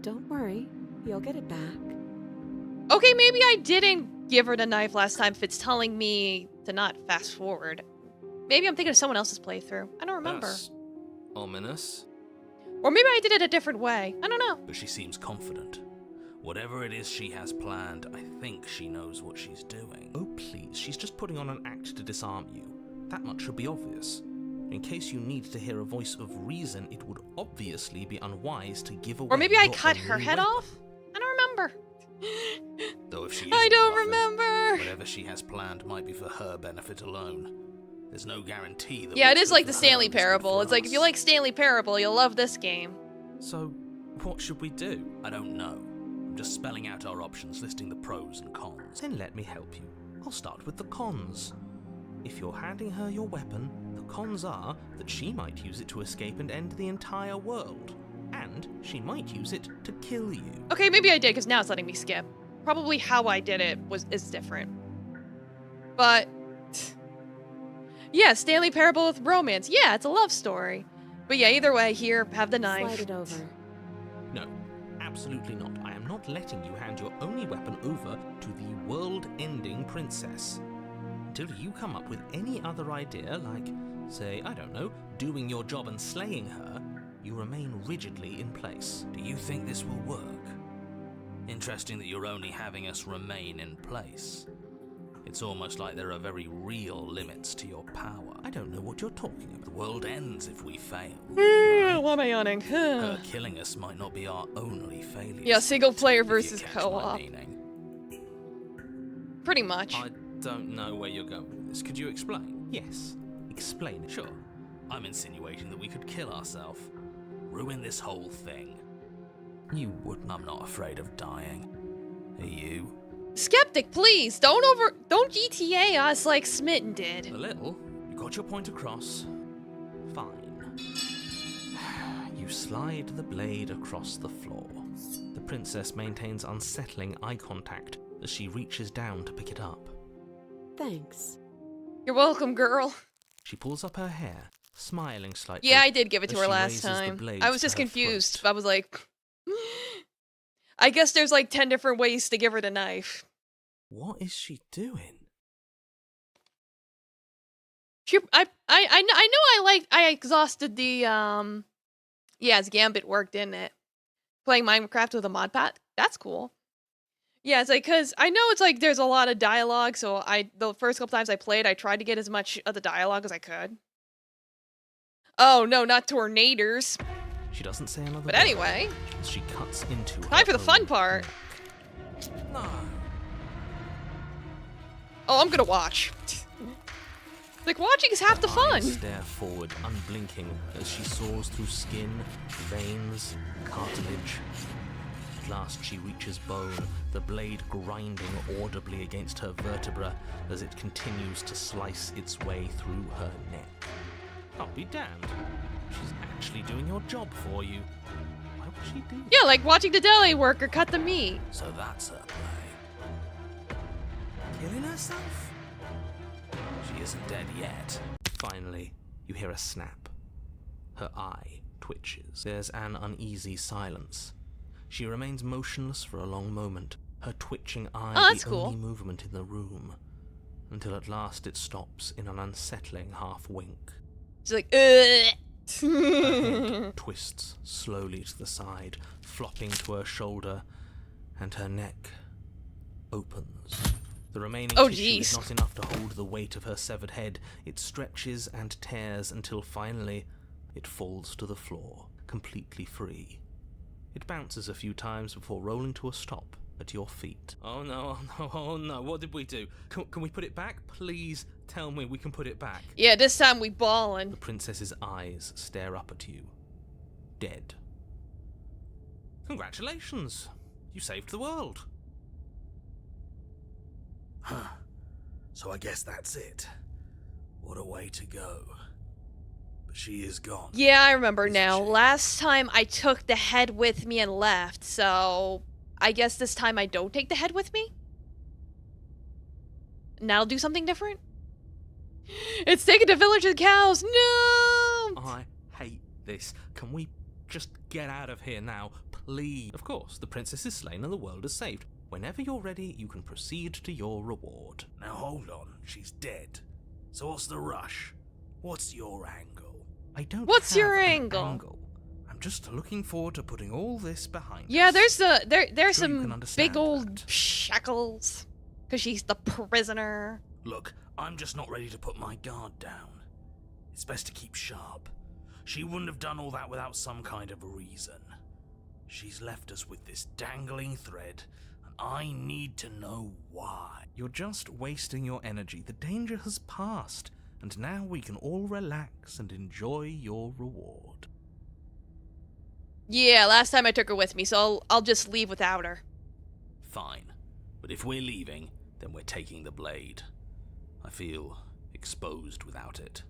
Don't worry, you'll get it back. Okay, maybe I didn't give her the knife last time if it's telling me to not fast forward. Maybe I'm thinking of someone else's playthrough. I don't remember. That's ominous. Or maybe I did it a different way. I don't know. But she seems confident. Whatever it is she has planned, I think she knows what she's doing. Oh, please. She's just putting on an act to disarm you. That much should be obvious. In case you need to hear a voice of reason, it would obviously be unwise to give away. Or maybe I your cut her only head weapon. off? I don't remember. Though if she I isn't don't bluffing, remember. whatever she has planned might be for her benefit alone. There's no guarantee that... Yeah, it what's is good like for the her Stanley is good Parable. for It's like, if you us. like Stanley Parable, you'll love this game. So, what should we do? I don't know. I'm just spelling out our options, listing the pros and cons. Then let me help you. I'll start with the cons. If you're handing her your weapon, the cons are that she might use it to escape and end the entire world. And she might use it to kill you. Okay, maybe I did, because now it's letting me skip. Probably how I did it is different. But... yeah, Stanley Parable with romance. Yeah, it's a love story. But yeah, either way, here, have the knife. Slide it over. No, absolutely not. I am not letting you hand your only weapon over to the world-ending princess. Until you come up with any other idea, like, say, I don't know, doing your job and slaying her, you remain rigidly in place. Do you think this will work? Interesting that you're only having us remain in place. It's almost like there are very real limits to your power. I don't know what you're talking about. The world ends if we fail. Why am I yawning? Her killing us might not be our only failure. Yeah, single player if you versus catch my co-op. meaning. Pretty much. I don't know where you're going with this. Could you explain? Yes, explain it. Sure. I'm insinuating that we could kill ourselves. Ruin this whole thing. You wouldn't. I'm not afraid of dying. Are you? Skeptic, please, don't GTA us like Smitten did. A little. You got your point across. Fine. You slide the blade across the floor. The princess maintains unsettling eye contact as she reaches down to pick it up. Thanks. You're welcome, girl. She pulls up her hair, smiling slightly. Yeah, I did give it to as her she last raises the time. blades I was to just her confused. throat. I was like, I guess there's like 10 different ways to give her the knife. What is she doing? I exhausted the yeah, as Gambit worked, didn't it? Playing Minecraft with a mod pack. That's cool. Yeah, it's like, cause I know it's like there's a lot of dialogue, so the first couple times I played, I tried to get as much of the dialogue as I could. Oh no, not tornadoes. She doesn't say another But word anyway, as she cuts into time her for the fun own part. neck. No. Oh, I'm gonna watch. Like, watching is half the Her fun. eyes stare forward, unblinking, as she soars through skin, veins, cartilage. At last she reaches bone, the blade grinding audibly against her vertebra as it continues to slice its way through her neck. I'll be damned. She's actually doing your job for you. Why would she do that? Yeah, like watching the deli worker cut the meat. So that's her play. Killing herself? She isn't dead yet. Finally, you hear a snap. Her eye twitches. There's an uneasy silence. She remains motionless for a long moment, her twitching eye that's the cool. only movement in the room, until at last it stops in an unsettling half-wink. She's like, Her ugh. head twists slowly to the side, flopping to her shoulder, and her neck opens. The remaining Oh, tissue is jeez. not enough to hold the weight of her severed head. It stretches and tears until finally it falls to the floor, completely free. It bounces a few times before rolling to a stop at your feet. Oh no, oh no, oh no, what did we do? Can we put it back? Please tell me we can put it back. Yeah, this time we ballin'. The princess's eyes stare up at you. Dead. Congratulations! You saved the world. Huh. So I guess that's it. What a way to go. But she is gone. Yeah, I remember Isn't now. she? Last time I took the head with me and left, so I guess this time I don't take the head with me? And I'll do something different? It's taken to village of cows! No! I hate this. Can we just get out of here now, please? Of course, the princess is slain and the world is saved. Whenever you're ready, you can proceed to your reward. Now hold on, she's dead. So what's the rush? What's your angle? I don't What's have your an angle? I'm just looking forward to putting all this behind Yeah, us. there's Sure you can some understand big old that. shackles. Cause she's the prisoner. Look, I'm just not ready to put my guard down. It's best to keep sharp. She wouldn't have done all that without some kind of a reason. She's left us with this dangling thread, and I need to know why. You're just wasting your energy. The danger has passed. And now we can all relax and enjoy your reward. Yeah, last time I took her with me, so I'll just leave without her. Fine. But if we're leaving, then we're taking the blade. I feel exposed without it.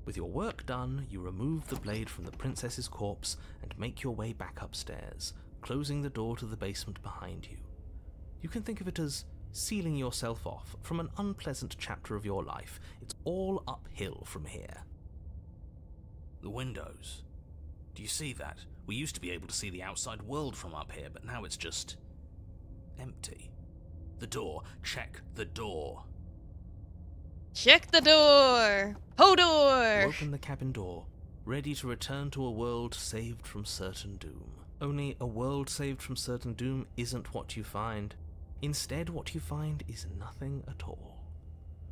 With your work done, you remove the blade from the princess's corpse and make your way back upstairs, closing the door to the basement behind you. You can think of it as sealing yourself off from an unpleasant chapter of your life. It's all uphill from here. The windows. Do you see that? We used to be able to see the outside world from up here, but now it's just empty. The door. Check the door. Check the door! Hodor! You open the cabin door, ready to return to a world saved from certain doom. Only a world saved from certain doom isn't what you find. Instead, what you find is nothing at all.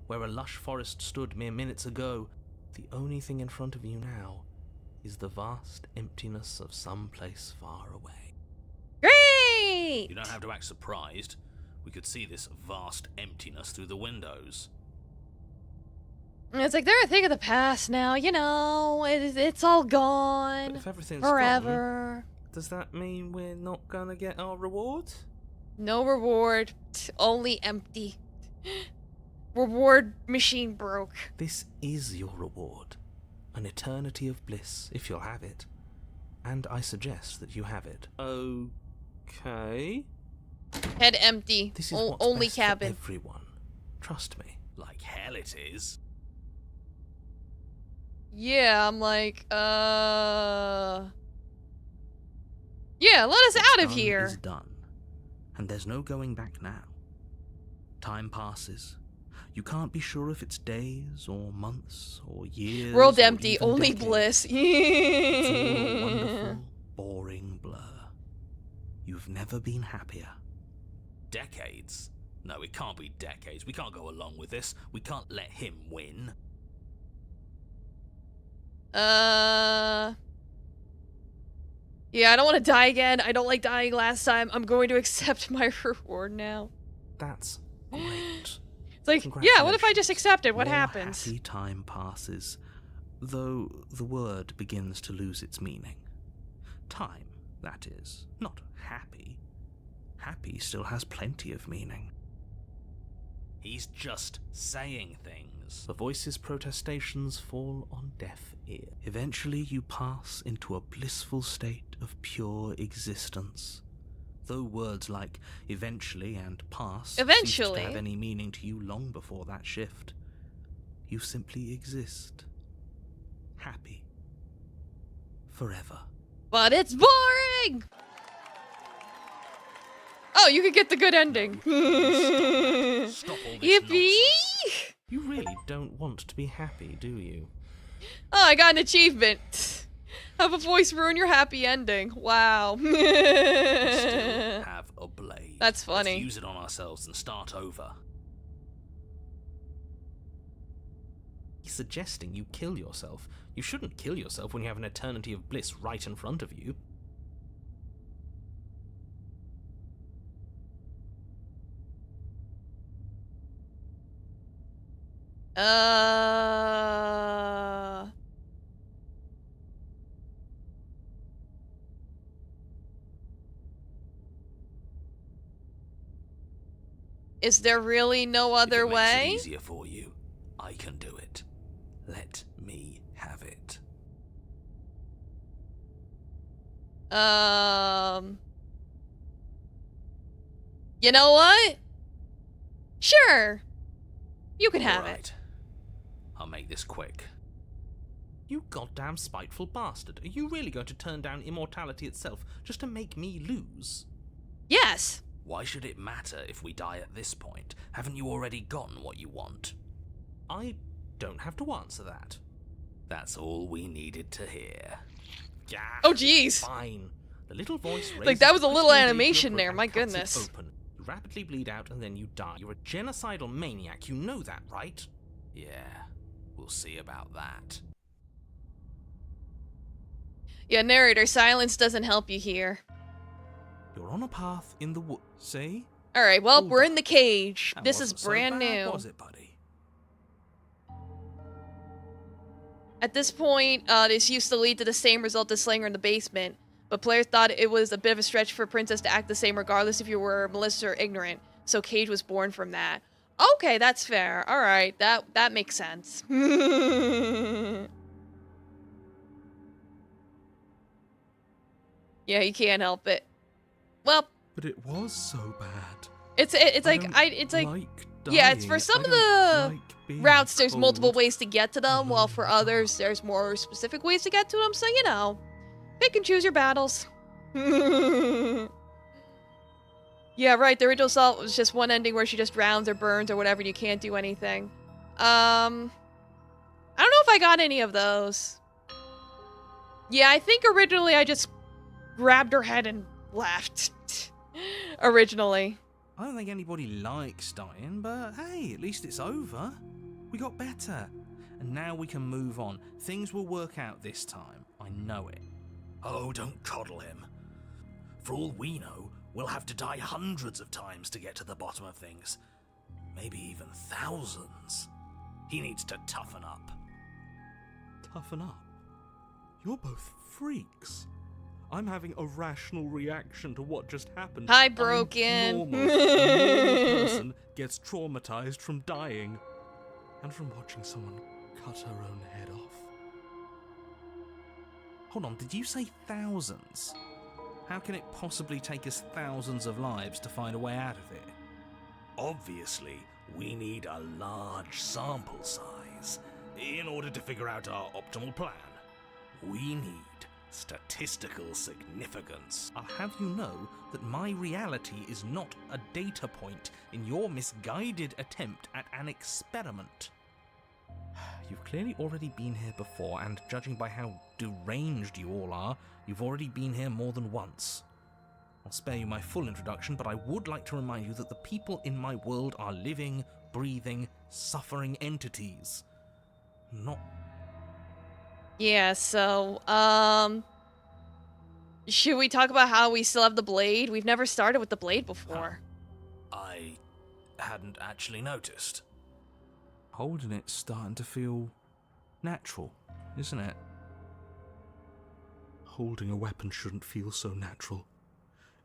Where a lush forest stood mere minutes ago, the only thing in front of you now is the vast emptiness of some place far away. Great! You don't have to act surprised. We could see this vast emptiness through the windows. It's like they're a thing of the past now, you know. It's all gone. But if everything's forever. gone, does that mean we're not gonna get our reward? No reward. Only empty. Reward machine broke. This is your reward. An eternity of bliss, if you'll have it. And I suggest that you have it. Okay. Head empty. This is what's only best cabin. for everyone. Trust me. Like hell it is. Yeah, I'm like, yeah, let us out of Done here. is done. And there's no going back now. Time passes. You can't be sure if it's days or months or years. World or empty, even only decades. bliss. It's all a wonderful, boring blur. You've never been happier. Decades? No, it can't be decades. We can't go along with this. We can't let him win. Yeah, I don't want to die again. I don't like dying last time. I'm going to accept my reward now. That's great. It's like, yeah, what if I just accept it? What More happens? Happy time passes, though the word begins to lose its meaning. Time, that is, not happy. Happy still has plenty of meaning. He's just saying things. The voice's protestations fall on deaf ear. Eventually you pass into a blissful state of pure existence. Though words like eventually and pass ceased to have any meaning to you long before that shift, you simply exist. Happy. Forever. But it's boring! Oh, you could get the good ending. Stop all this Yippee! nonsense. You really don't want to be happy, do you? Oh, I got an achievement. Have a voice ruin your happy ending. Wow. We still have a blade. That's funny. Let's use it on ourselves and start over. He's suggesting you kill yourself. You shouldn't kill yourself when you have an eternity of bliss right in front of you. Is there really no other If it makes way? it easier for you, I can do it. Let me have it. You know what? Sure. You can have it. Alright. I'll make this quick. You goddamn spiteful bastard. Are you really going to turn down immortality itself just to make me lose? Yes. Why should it matter if we die at this point? Haven't you already gotten what you want? I don't have to answer that. That's all we needed to hear. Yeah. Oh, jeez. Fine. The little voice Like, that was a little raises animation your there, foot my and cuts it goodness. Open. You rapidly bleed out and then you die. You're a genocidal maniac, you know that, right? Yeah, we'll see about that. Yeah, narrator, silence doesn't help you here. You're on a path in the woods, see? Alright, well, Hold we're on. in the cage. That This is wasn't so brand bad, new. was it, buddy? At this point, this used to lead to the same result as slaying her in the basement, but players thought it was a bit of a stretch for Princess to act the same regardless if you were malicious or ignorant, so Cage was born from that. Okay, that's fair. Alright, that makes sense. Yeah, you can't help it. Well, But it was so bad. it's like yeah, it's for some of the routes there's multiple ways to get to them, while for others there's more specific ways to get to them, so you know, pick and choose your battles. Yeah, right, the original Assault was just one ending where she just drowns or burns or whatever and you can't do anything. I don't know if I got any of those. Yeah, I think originally I just grabbed her head and left. Originally. I don't think anybody likes dying, but hey, at least it's over. We got better. And now we can move on. Things will work out this time. I know it. Oh, don't coddle him. For all we know, we'll have to die hundreds of times to get to the bottom of things. Maybe even thousands. He needs to toughen up. Toughen up? You're both freaks. I'm having a rational reaction to what just happened. Hi, Broken. I'm normal. A normal person gets traumatized from dying and from watching someone cut her own head off. Hold on, did you say thousands? How can it possibly take us thousands of lives to find a way out of it? Obviously, we need a large sample size in order to figure out our optimal plan. We need statistical significance. I'll have you know that my reality is not a data point in your misguided attempt at an experiment. You've clearly already been here before, and judging by how deranged you all are, you've already been here more than once. I'll spare you my full introduction, but I would like to remind you that the people in my world are living, breathing, suffering entities. Not... Yeah, so, should we talk about how we still have the blade? We've never started with the blade before. I hadn't actually noticed. Holding it's starting to feel natural, isn't it? Holding a weapon shouldn't feel so natural.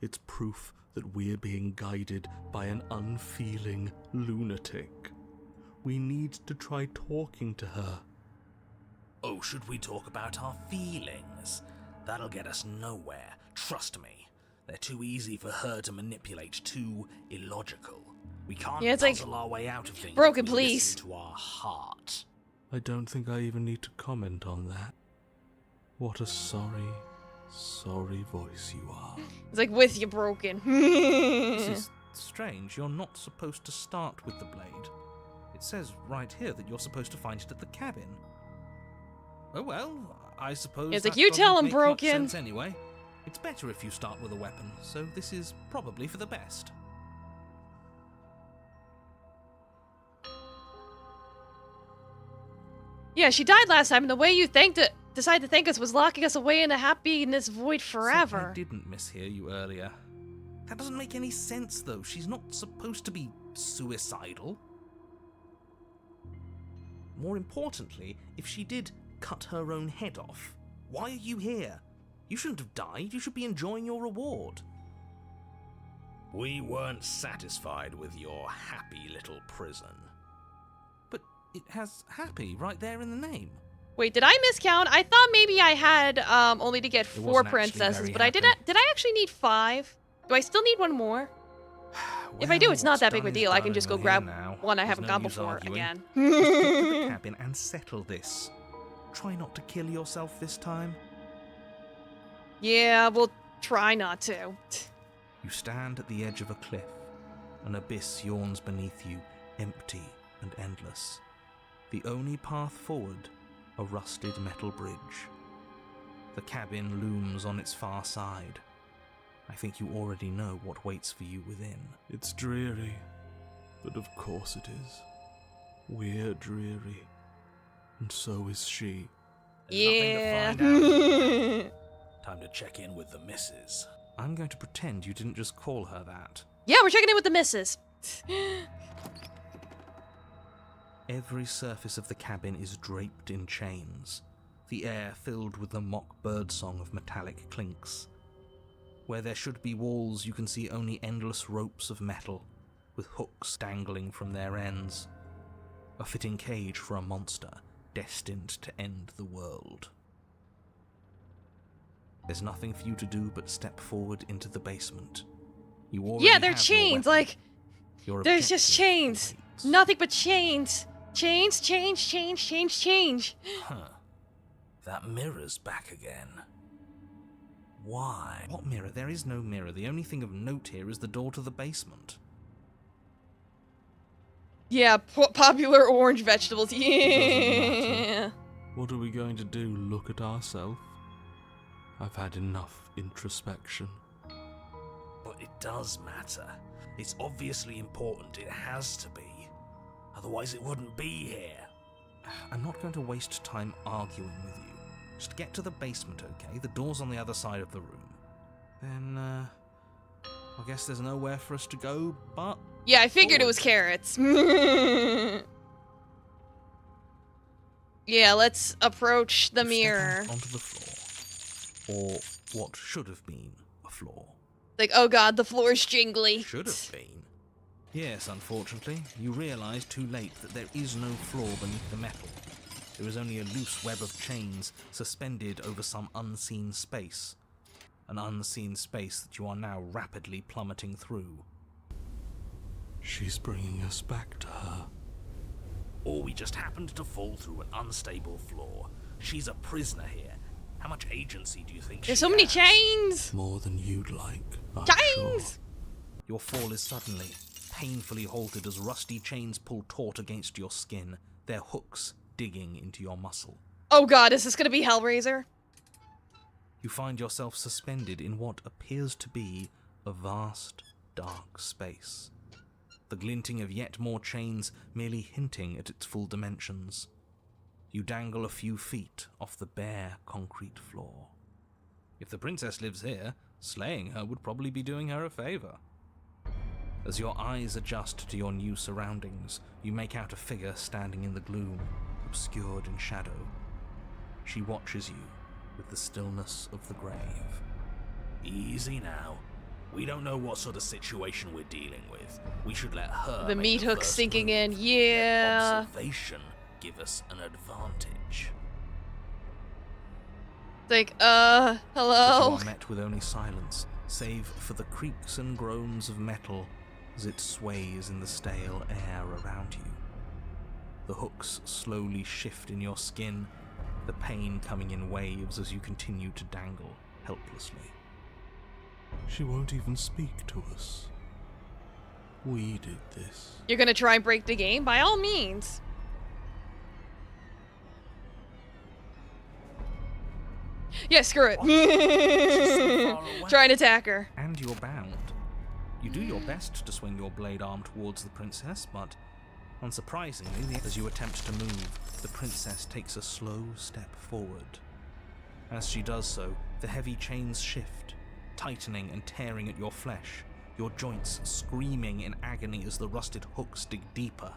It's proof that we're being guided by an unfeeling lunatic. We need to try talking to her. Oh, should we talk about our feelings? That'll get us nowhere, trust me. They're too easy for her to manipulate, too illogical. We can't puzzle our way out of things. Broken, if we please. listen to our heart. I don't think I even need to comment on that. What a sorry, sorry voice you are. It's like, with you, Broken. This is strange. You're not supposed to start with the blade. It says right here that you're supposed to find it at the cabin. Oh well, I suppose it's that like, you doesn't tell him, make much Broken. sense anyway. It's better if you start with a weapon, so this is probably for the best. Yeah, she died last time, and the way you decided to thank us was locking us away in the happiness void forever. I didn't mishear you earlier. That doesn't make any sense, though. She's not supposed to be suicidal. More importantly, if she did cut her own head off, why are you here? You shouldn't have died. You should be enjoying your reward. We weren't satisfied with your happy little prison. But it has happy right there in the name. Wait, did I miscount? I thought maybe I had only to get 4 wasn't actually princesses, very but I did I actually need 5? Do I still need one more? If I do, it's not that big of a deal. I can just go grab one I haven't gone before again. Just get to the cabin and settle this. Try not to kill yourself this time. Yeah, we'll try not to. You stand at the edge of a cliff. An abyss yawns beneath you, empty and endless. The only path forward, a rusted metal bridge. The cabin looms on its far side. I think you already know what waits for you within. It's dreary, but of course it is. We're dreary, and so is she. Yeah. Nothing to find out. Time to check in with the missus. I'm going to pretend you didn't just call her that. Yeah, we're checking in with the missus. Every surface of the cabin is draped in chains, the air filled with the mock birdsong of metallic clinks. Where there should be walls, you can see only endless ropes of metal, with hooks dangling from their ends. A fitting cage for a monster destined to end the world. There's nothing for you to do but step forward into the basement. You already Yeah, they're have your chains, weapon. like, Your there's just objective chains. awaits. Nothing but chains. Chains, change, change, change, change. Huh. That mirror's back again. Why? What mirror? There is no mirror. The only thing of note here is the door to the basement. Yeah, popular orange vegetables. matter. Yeah. What are we going to do? Look at ourselves? I've had enough introspection. But it does matter. It's obviously important. It has to be. Otherwise it wouldn't be here. I'm not going to waste time arguing with you. Just get to the basement, okay? The door's on the other side of the room. Then, I guess there's nowhere for us to go but... Yeah, I figured it forward. was carrots. Yeah, let's approach the You step mirror. out onto the floor. Or what should have been a floor. Like, oh god, the floor's jingly. Should have been. Yes, unfortunately, you realise too late that there is no floor beneath the metal. There is only a loose web of chains suspended over some unseen space. An unseen space that you are now rapidly plummeting through. She's bringing us back to her. Or we just happened to fall through an unstable floor. She's a prisoner here. How much agency do you think There's she so many has? chains. More than you'd like, I'm Chains! sure. Your fall is suddenly, painfully halted as rusty chains pull taut against your skin, their hooks digging into your muscle. Oh god, is this gonna be Hellraiser? You find yourself suspended in what appears to be a vast, dark space. The glinting of yet more chains merely hinting at its full dimensions. You dangle a few feet off the bare concrete floor. If the princess lives here, slaying her would probably be doing her a favor. As your eyes adjust to your new surroundings, you make out a figure standing in the gloom, obscured in shadow. She watches you with the stillness of the grave. Easy now. We don't know what sort of situation we're dealing with. We should let her The make meat hook first sinking move. in, yeah. Observation give us an advantage. Like, But you hello? are met with only silence, save for the creaks and groans of metal as it sways in the stale air around you. The hooks slowly shift in your skin, the pain coming in waves as you continue to dangle helplessly. She won't even speak to us. We did this. You're gonna try and break the game? By all means. Yeah, screw it. so far away. Try and attack her. And you're bound. You do your best to swing your blade arm towards the princess, but unsurprisingly, as you attempt to move, the princess takes a slow step forward. As she does so, the heavy chains shift, tightening and tearing at your flesh, your joints screaming in agony as the rusted hooks dig deeper.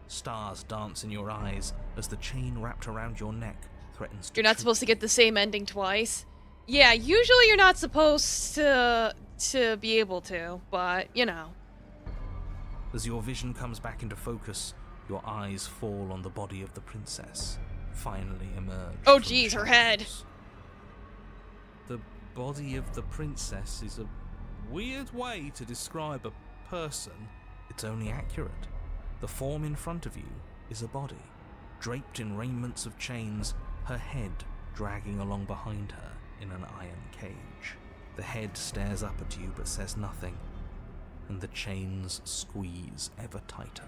Stars dance in your eyes as the chain wrapped around your neck threatens to You're not choke supposed to you. get the same ending twice. Yeah, usually you're not supposed to be able to, but, you know. As your vision comes back into focus, your eyes fall on the body of the princess, finally emerge. Oh from the geez, her head. shadows. The body of the princess is a weird way to describe a person. It's only accurate. The form in front of you is a body, draped in raiments of chains, her head dragging along behind her in an iron cage. The head stares up at you but says nothing, and the chains squeeze ever tighter.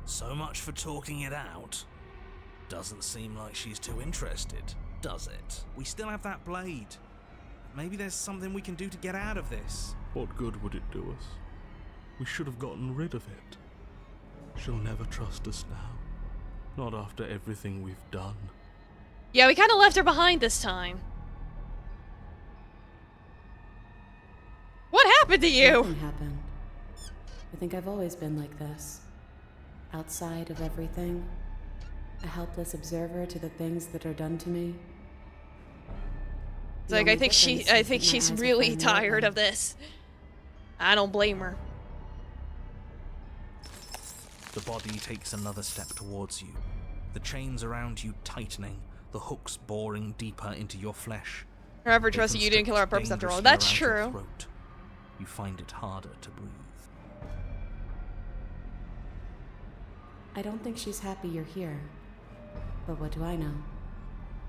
So much for talking it out. Doesn't seem like she's too interested, does it? We still have that blade. Maybe there's something we can do to get out of this. What good would it do us? We should have gotten rid of it. She'll never trust us now. Not after everything we've done. Yeah, we kind of left her behind this time. What happened to you? Nothing happened. I think I've always been like this. outside of everything, a helpless observer to the things that are done to me. It's like, I think she's really tired of this. I don't blame her. The body takes another step towards you, the chains around you tightening, the hooks boring deeper into your flesh. However, trust you didn't kill her on purpose after all. That's true. You find it harder to breathe. I don't think she's happy you're here. But what do I know?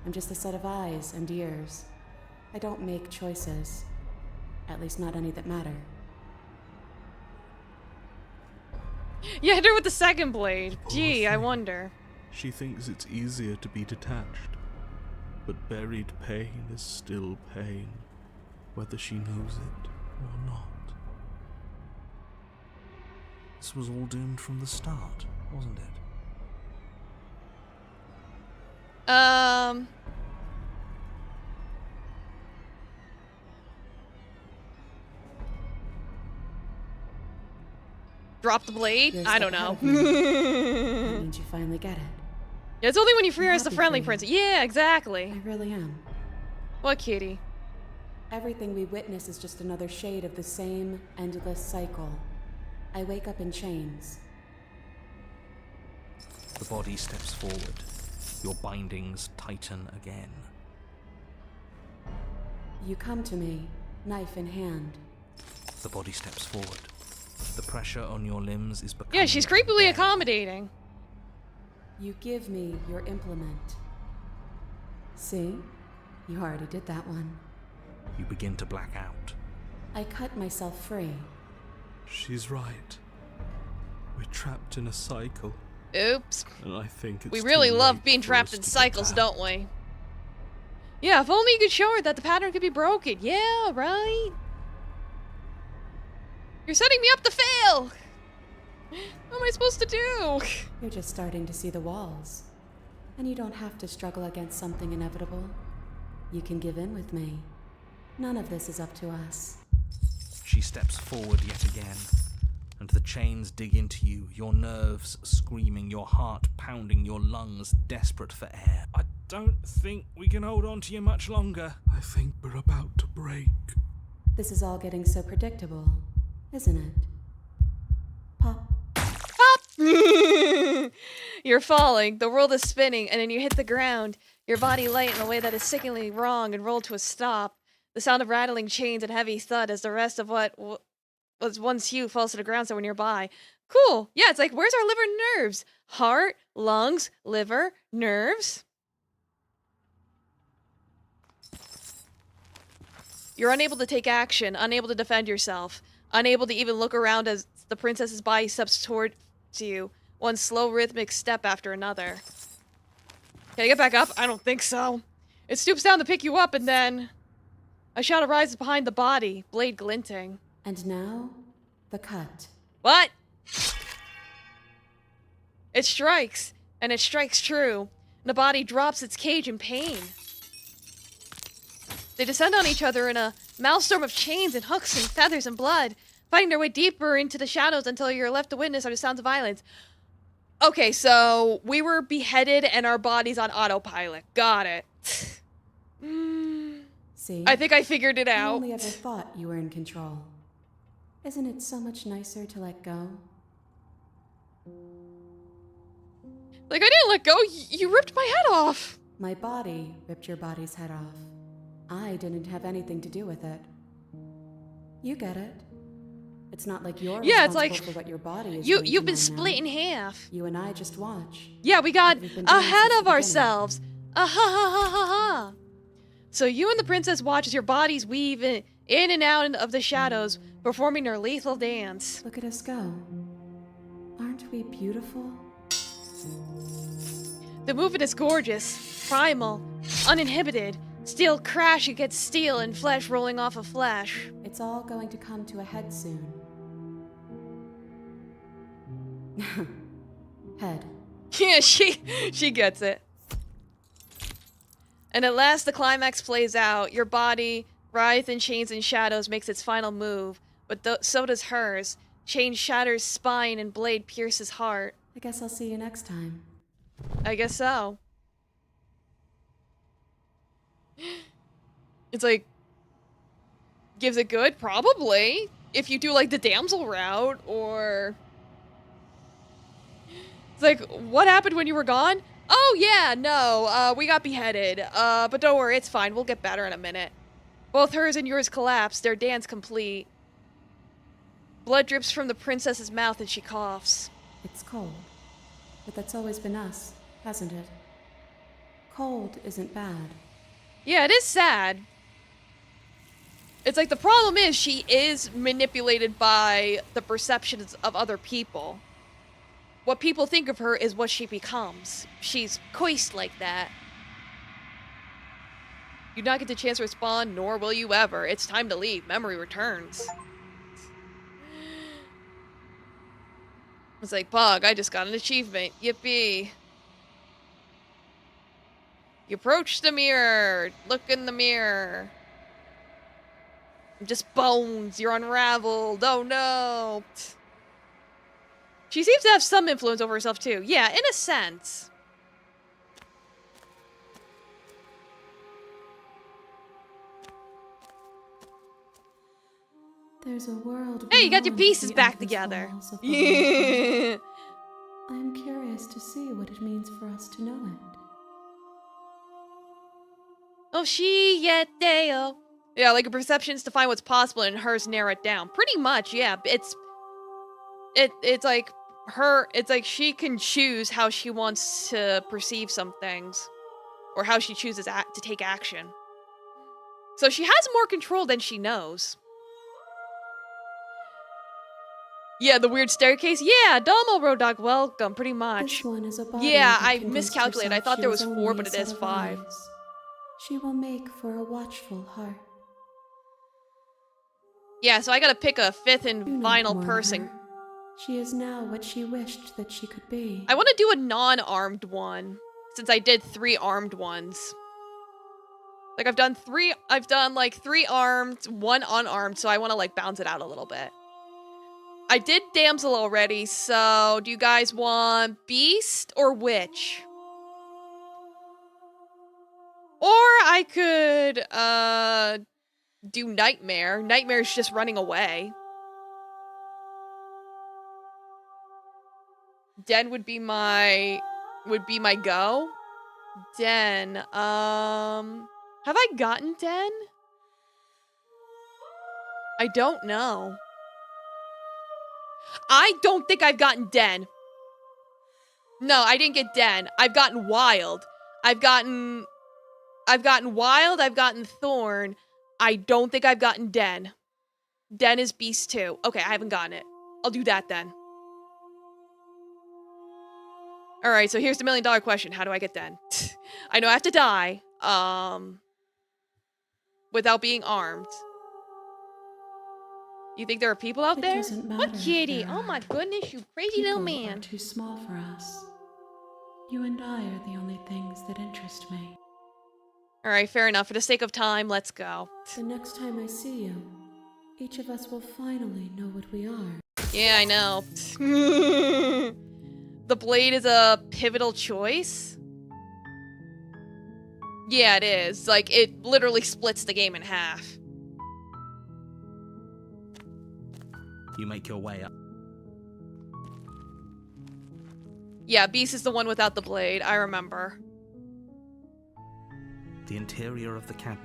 I'm just a set of eyes and ears. I don't make choices. At least not any that matter. Yeah, hit her with the second blade. Gee, I wonder. She thinks it's easier to be detached. But buried pain is still pain, whether she knows it or not. This was all doomed from the start, wasn't it? Drop the blade? You're I don't still know. ahead of me. That means you finally get it. Yeah, it's only when you free her as the happy friendly for you. princess. Yeah, exactly. I really am. What, kitty? Everything we witness is just another shade of the same endless cycle. I wake up in chains. The body steps forward. Your bindings tighten again. You come to me, knife in hand. The body steps forward. The pressure on your limbs is becoming... Yeah, she's creepily accommodating. You give me your implement. See? You already did that one. You begin to black out. I cut myself free. She's right. We're trapped in a cycle, Oops. and I think it's We really too love late being for trapped us in to get cycles, out. don't we? Yeah, if only you could show her that the pattern could be broken. Yeah, right? You're setting me up to fail! What am I supposed to do? You're just starting to see the walls. And you don't have to struggle against something inevitable. You can give in with me. None of this is up to us. She steps forward yet again, and the chains dig into you, your nerves screaming, your heart pounding, your lungs desperate for air. I don't think we can hold on to you much longer. I think we're about to break. This is all getting so predictable, isn't it? Pop. You're falling, the world is spinning, and then you hit the ground, your body light in a way that is sickeningly wrong and rolled to a stop. The sound of rattling chains and heavy thud as the rest of what was once you falls to the ground somewhere nearby. Cool. Yeah, it's like, where's our liver and nerves? Heart, lungs, liver, nerves. You're unable to take action, unable to defend yourself, unable to even look around as the princess's body steps towards you, one slow rhythmic step after another. Can I get back up? I don't think so. It stoops down to pick you up, and then a shadow rises behind the body, blade glinting. And now, the cut. What? It strikes, and it strikes true. And the body drops its cage in pain. They descend on each other in a maelstrom of chains and hooks and feathers and blood, fighting their way deeper into the shadows until you're left to witness are the sounds of violence. Okay, so we were beheaded and our body's on autopilot. Got it. See? I think I figured it I out. only ever thought you were in control. Isn't it so much nicer to let go? Like, I didn't let go. You ripped my head off. My body ripped your body's head off. I didn't have anything to do with it. You get it. It's not like you're Yeah, it's responsible like, for what your body is You've doing been to mine split in now. half. You and I just watch. Yeah, we got We've been doing ahead since of the ourselves. Ha ha ha ha ha. So you and the princess watch as your bodies weave in and out of the shadows, performing their lethal dance. Look at us go. Aren't we beautiful? The movement is gorgeous, primal, uninhibited. Steel crash against steel and flesh rolling off of flesh. It's all going to come to a head soon. Head. Yeah, she gets it. And at last the climax plays out. Your body, writhed in chains and shadows, makes its final move. But so does hers. Chain shatters spine and blade pierces heart. I guess I'll see you next time. I guess so. It's like, gives it good? Probably. If you do like the damsel route, or... It's like, what happened when you were gone? Oh yeah, no, we got beheaded. But don't worry, it's fine, we'll get better in a minute. Both hers and yours collapsed, their dance complete. Blood drips from the princess's mouth and she coughs. It's cold. But that's always been us, hasn't it? Cold isn't bad. Yeah, it is sad. It's like the problem is she is manipulated by the perceptions of other people. What people think of her is what she becomes. She's coist like that. You do not get the chance to respond, nor will you ever. It's time to leave. Memory returns. It's like, Bug, I just got an achievement. Yippee. You approach the mirror. Look in the mirror. I'm just bones. You're unraveled. Oh no. She seems to have some influence over herself too. Yeah, in a sense. There's a world. Hey, you got your beyond pieces the back endless together. walls of the Yeah. world. I'm curious to see what it means for us to know it. Oh, she yet deo. Yeah, like her perceptions define what's possible and hers narrow it down. Pretty much, yeah. It's like her, it's like she can choose how she wants to perceive some things. Or how she chooses to take action. So she has more control than she knows. Yeah, the weird staircase. Yeah, Domo Road Dog, welcome, pretty much. This one is a body Yeah, that I convinced miscalculated. I herself thought she there was only 4, a but it set is of 5. eyes. She will make for a watchful heart. Yeah, so I gotta pick a 5th and Do not final mourn person. her. She is now what she wished that she could be. I want to do a non-armed one, since I did 3 armed ones. Like I've done like 3 armed, 1 unarmed, so I want to like bounce it out a little bit. I did damsel already, so do you guys want beast or witch? Or I could do nightmare. Nightmare's just running away. Den would be my go. Den, have I gotten Den? I don't know. I don't think I've gotten Den. No, I didn't get Den. I've gotten Wild. I've gotten Wild, I've gotten Thorn. I don't think I've gotten Den. Den is Beast 2. Okay, I haven't gotten it. I'll do that then. Alright, so here's the $1 million question. How do I get Den? I know I have to die. Without being armed. You think there are people out It there? doesn't matter What if kitty? there Oh are. my goodness, you crazy little People man. are too small for us. You and I are the only things that interest me. Alright, fair enough. For the sake of time, let's go. The next time I see you, each of us will finally know what we are. Yeah, I know. The blade is a pivotal choice? Yeah, it is. Like, it literally splits the game in half. You make your way up. Yeah, Beast is the one without the blade. I remember. The interior of the cabin.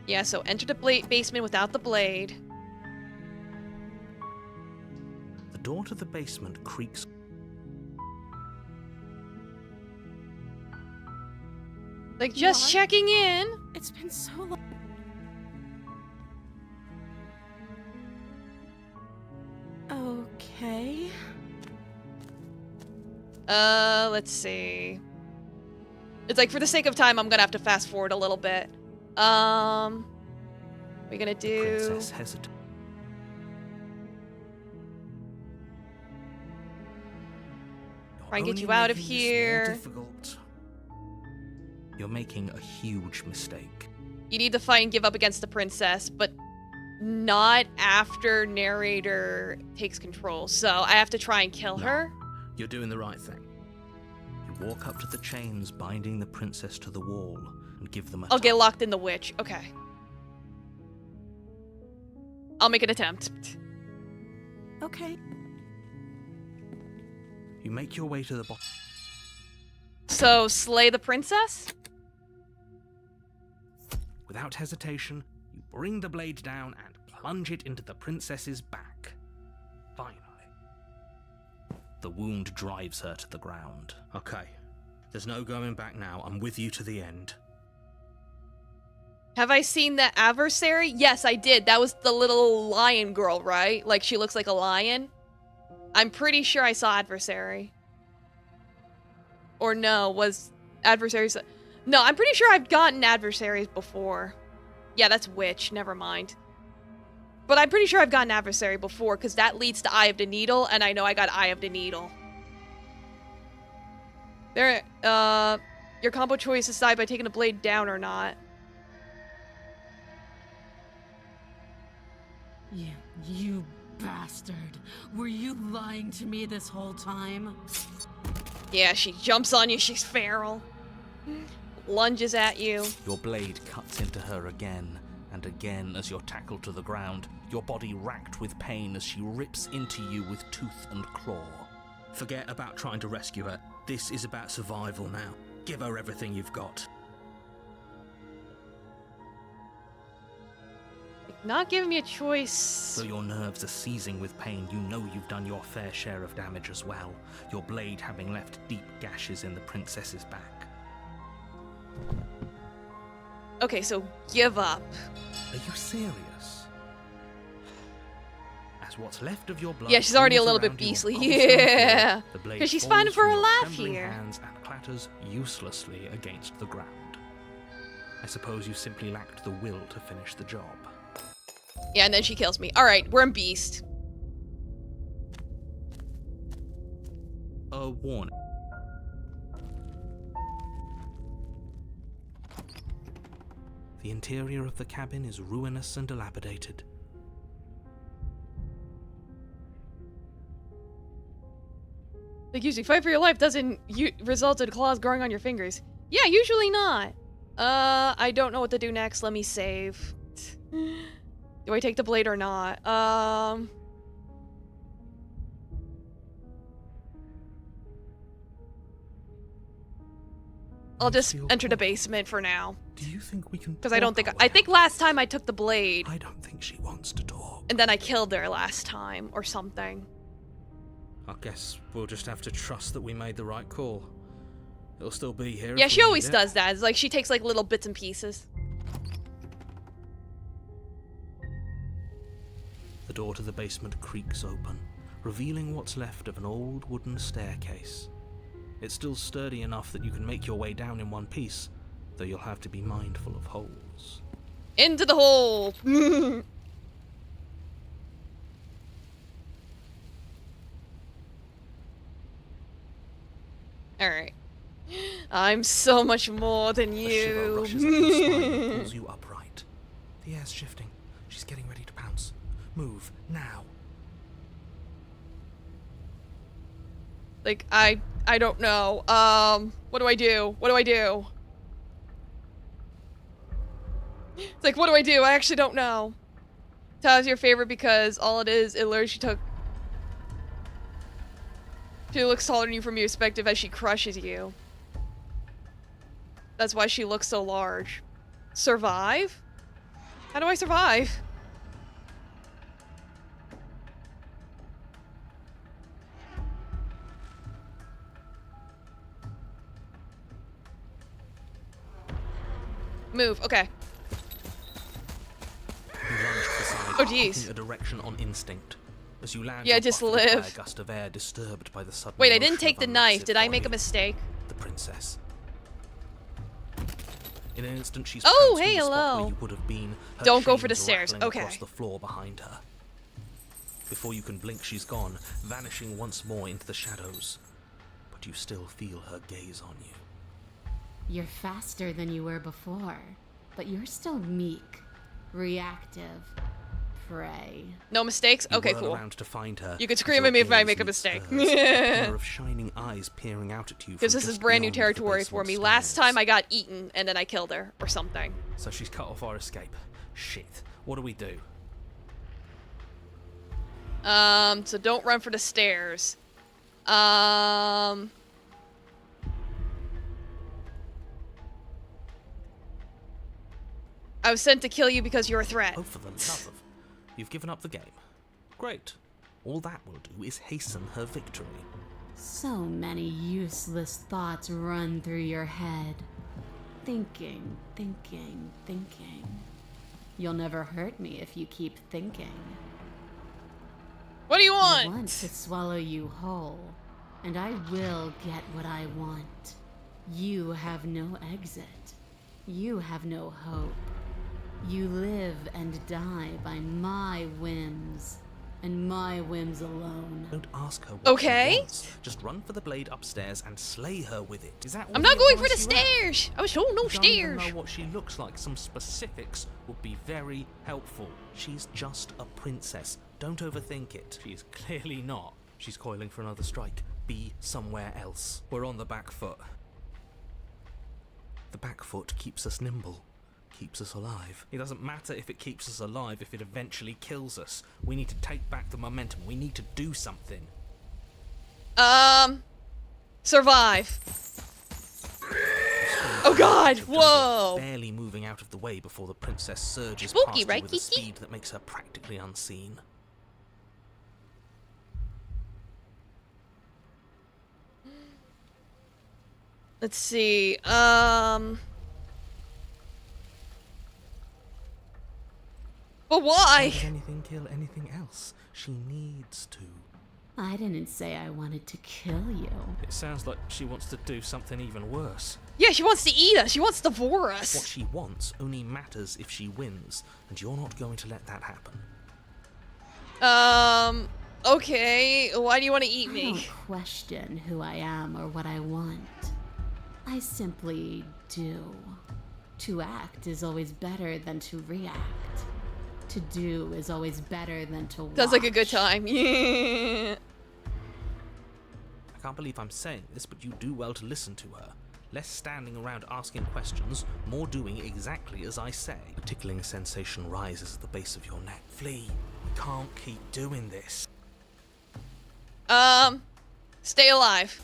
Yeah, so enter the basement without the blade. The door to the basement creaks. Like, just What? checking in. It's been so long. Okay. Let's see. It's like, for the sake of time, I'm gonna have to fast forward a little bit. We're gonna do... Princess hesitates. Try and get you out of here. Difficult. You're making a huge mistake. You need to fight and give up against the princess, but not after narrator takes control. So I have to try and kill her. You're doing the right thing. You walk up to the chains binding the princess to the wall and give them a I'll get tug. locked in the witch. Okay. I'll make an attempt. Okay. You make your way to the bottom. So, slay the princess? Without hesitation, you bring the blade down and plunge it into the princess's back. Finally. The wound drives her to the ground. Okay. There's no going back now. I'm with you to the end. Have I seen the adversary? Yes, I did. That was the little lion girl, right? Like, she looks like a lion. I'm pretty sure I saw adversary. Or no, was adversaries... No, I'm pretty sure I've gotten adversaries before. Yeah, that's witch. Never mind. But I'm pretty sure I've gotten adversary before, because that leads to Eye of the Needle, and I know I got Eye of the Needle. There, your combo choice decide by taking the blade down or not. You bastard. Were you lying to me this whole time? Yeah, she jumps on you, she's feral. Lunges at you. Your blade cuts into her again and again as you're tackled to the ground, your body racked with pain as she rips into you with tooth and claw. Forget about trying to rescue her. This is about survival now. Give her everything you've got. Not giving me a choice. Though your nerves are seizing with pain, you know you've done your fair share of damage as well, your blade having left deep gashes in the princess's back. Okay, so give up. Are you serious? As what's left of your blood... Yeah, she's already a pools little bit around your beastly. cobblestone Yeah. floor, the blade 'Cause she's falls fighting for from her your life trembling here. hands and clatters uselessly against the ground. I suppose you simply lacked the will to finish the job. Yeah, and then she kills me. Alright, we're in beast. A warning. The interior of the cabin is ruinous and dilapidated. Like, usually fight for your life doesn't result in claws growing on your fingers. Yeah, usually not. I don't know what to do next. Let me save. Do I take the blade or not? I'll just enter the basement for now. Do you think we can? Because I don't think I think last time I took the blade. I don't think she wants to talk. And then I killed her last time or something. I guess we'll just have to trust that we made the right call. It'll still be here. Yeah, if she we always need it. does that. It's like she takes like little bits and pieces. The door to the basement creaks open, revealing what's left of an old wooden staircase. It's still sturdy enough that you can make your way down in one piece, though you'll have to be mindful of holes. Into the hole! Alright. I'm so much more than A shiver you. rushes up your spine and pulls you upright. The air's shifting. She's getting ready to pounce. Move, now. Like, I don't know. What do I do? What do I do? It's like, what do I do? I actually don't know. Tao's your favorite because all it is, it literally she took... She looks taller than you from your perspective as she crushes you. That's why she looks so large. Survive? How do I survive? Move, okay. You lunge to the side, Oh, jeez. taking a direction on instinct. As you land, Yeah, you're just buffeted by live. a gust of air disturbed by the sudden Wait, I motion didn't take of the a knife. massive Did I make a body. mistake? The princess. In an instant, she's Oh, pounced from hey, the spot hello. where you would have been. Her Don't go for the chains stairs. rattling Okay. Across the floor behind her. Before you can blink, she's gone, vanishing once more into the shadows. But you still feel her gaze on you. You're faster than you were before, but you're still meek, reactive, prey. No mistakes? You Okay, whirl cool. around to find her. You can as scream your at me if I gaze make a meets mistake. hers, a pair of shining eyes peering out at you. Because from this is just brand new beyond the territory for basement me. Last stairs. time I got eaten, and then I killed her, or something. So she's cut off our escape. Shit. What do we do? So don't run for the stairs. I was sent to kill you because you're a threat. Oh, for the love of... You've given up the game. Great. All that will do is hasten her victory. So many useless thoughts run through your head. Thinking, thinking, thinking. You'll never hurt me if you keep thinking. What do you I want? want to swallow you whole, and I will get what I want. You have no exit. You have no hope. You live and die by my whims, and my whims alone. Don't ask her what Okay. she wants. Just run for the blade upstairs and slay her with it. Is that all I'm the not going for the advice you have? stairs. I was told no You don't even stairs. know what she looks like. Some specifics would be very helpful. She's just a princess. Don't overthink it. She's clearly not. She's coiling for another strike. Be somewhere else. We're on the back foot. The back foot keeps us nimble. Keeps us alive. It doesn't matter if it keeps us alive if it eventually kills us. We need to take back the momentum. We need to do something. Survive. Oh God! Whoa! Barely moving out of the way before the princess surges Spooky, past you right, with a Kiki? speed that makes her practically unseen. Let's see. But How why? does anything kill anything else? She needs to. I didn't say I wanted to kill you. It sounds like she wants to do something even worse. Yeah, she wants to eat us. She wants to devour What us. she wants only matters if she wins, and you're not going to let that happen. Okay. Why do you want to eat I me? don't question who I am or what I want. I simply do. To act is always better than to react. To do is always better than to watch. Sounds like a good time. Yeah. I can't believe I'm saying this, but you do well to listen to her. Less standing around asking questions, more doing exactly as I say. A tickling sensation rises at the base of your neck. Flee. We can't keep doing this. Stay alive.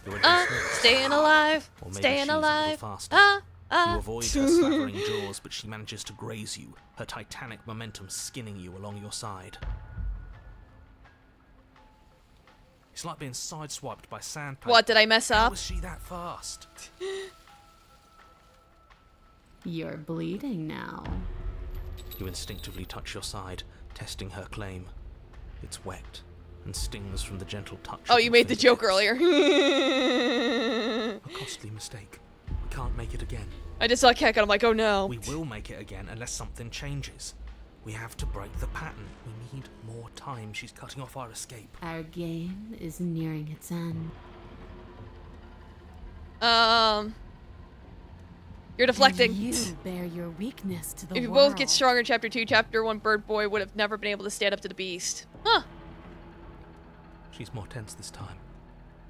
You're in disgrace. Staying alive. Or maybe Staying she's a little alive. faster. You avoid her slavering jaws, but she manages to graze you, her titanic momentum skinning you along your side. It's like being sideswiped by sandpaper. What, did I mess How up? was she that fast? You're bleeding now. You instinctively touch your side, testing her claim. It's wet and stings from the gentle touch. Oh, of you your made the joke fingertips. earlier. A costly mistake. We can't make it again. I just saw Kek and I'm like, oh no. We will make it again unless something changes. We have to break the pattern. We need more time. She's cutting off our escape. Our game is nearing its end. You're deflecting. And you bear your weakness to the If you world. both get stronger in Chapter 2, Chapter 1 Bird Boy would have never been able to stand up to the beast. Huh. She's more tense this time.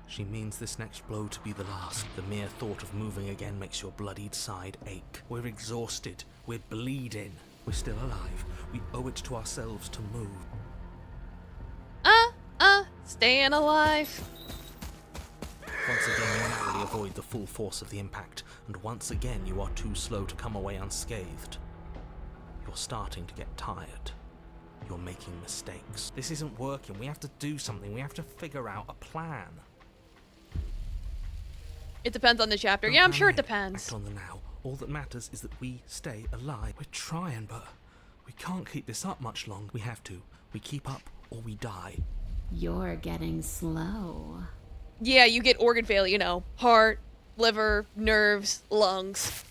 She means this next blow to be the last. The mere thought of moving again makes your bloodied side ache. We're exhausted. We're bleeding. We're still alive. We owe it to ourselves to move. Staying alive. Once again, you narrowly avoid the full force of the impact, and once again you are too slow to come away unscathed. You're starting to get tired. You're making mistakes. This isn't working. We have to do something. We have to figure out a plan. It depends on the chapter. Don't Yeah, I'm sure it panic. depends. Act on the now. All that matters is that we stay alive. We're trying, but we can't keep this up much longer. We have to. We keep up or we die. You're getting slow. Yeah, you get organ failure, you know. Heart, liver, nerves, lungs.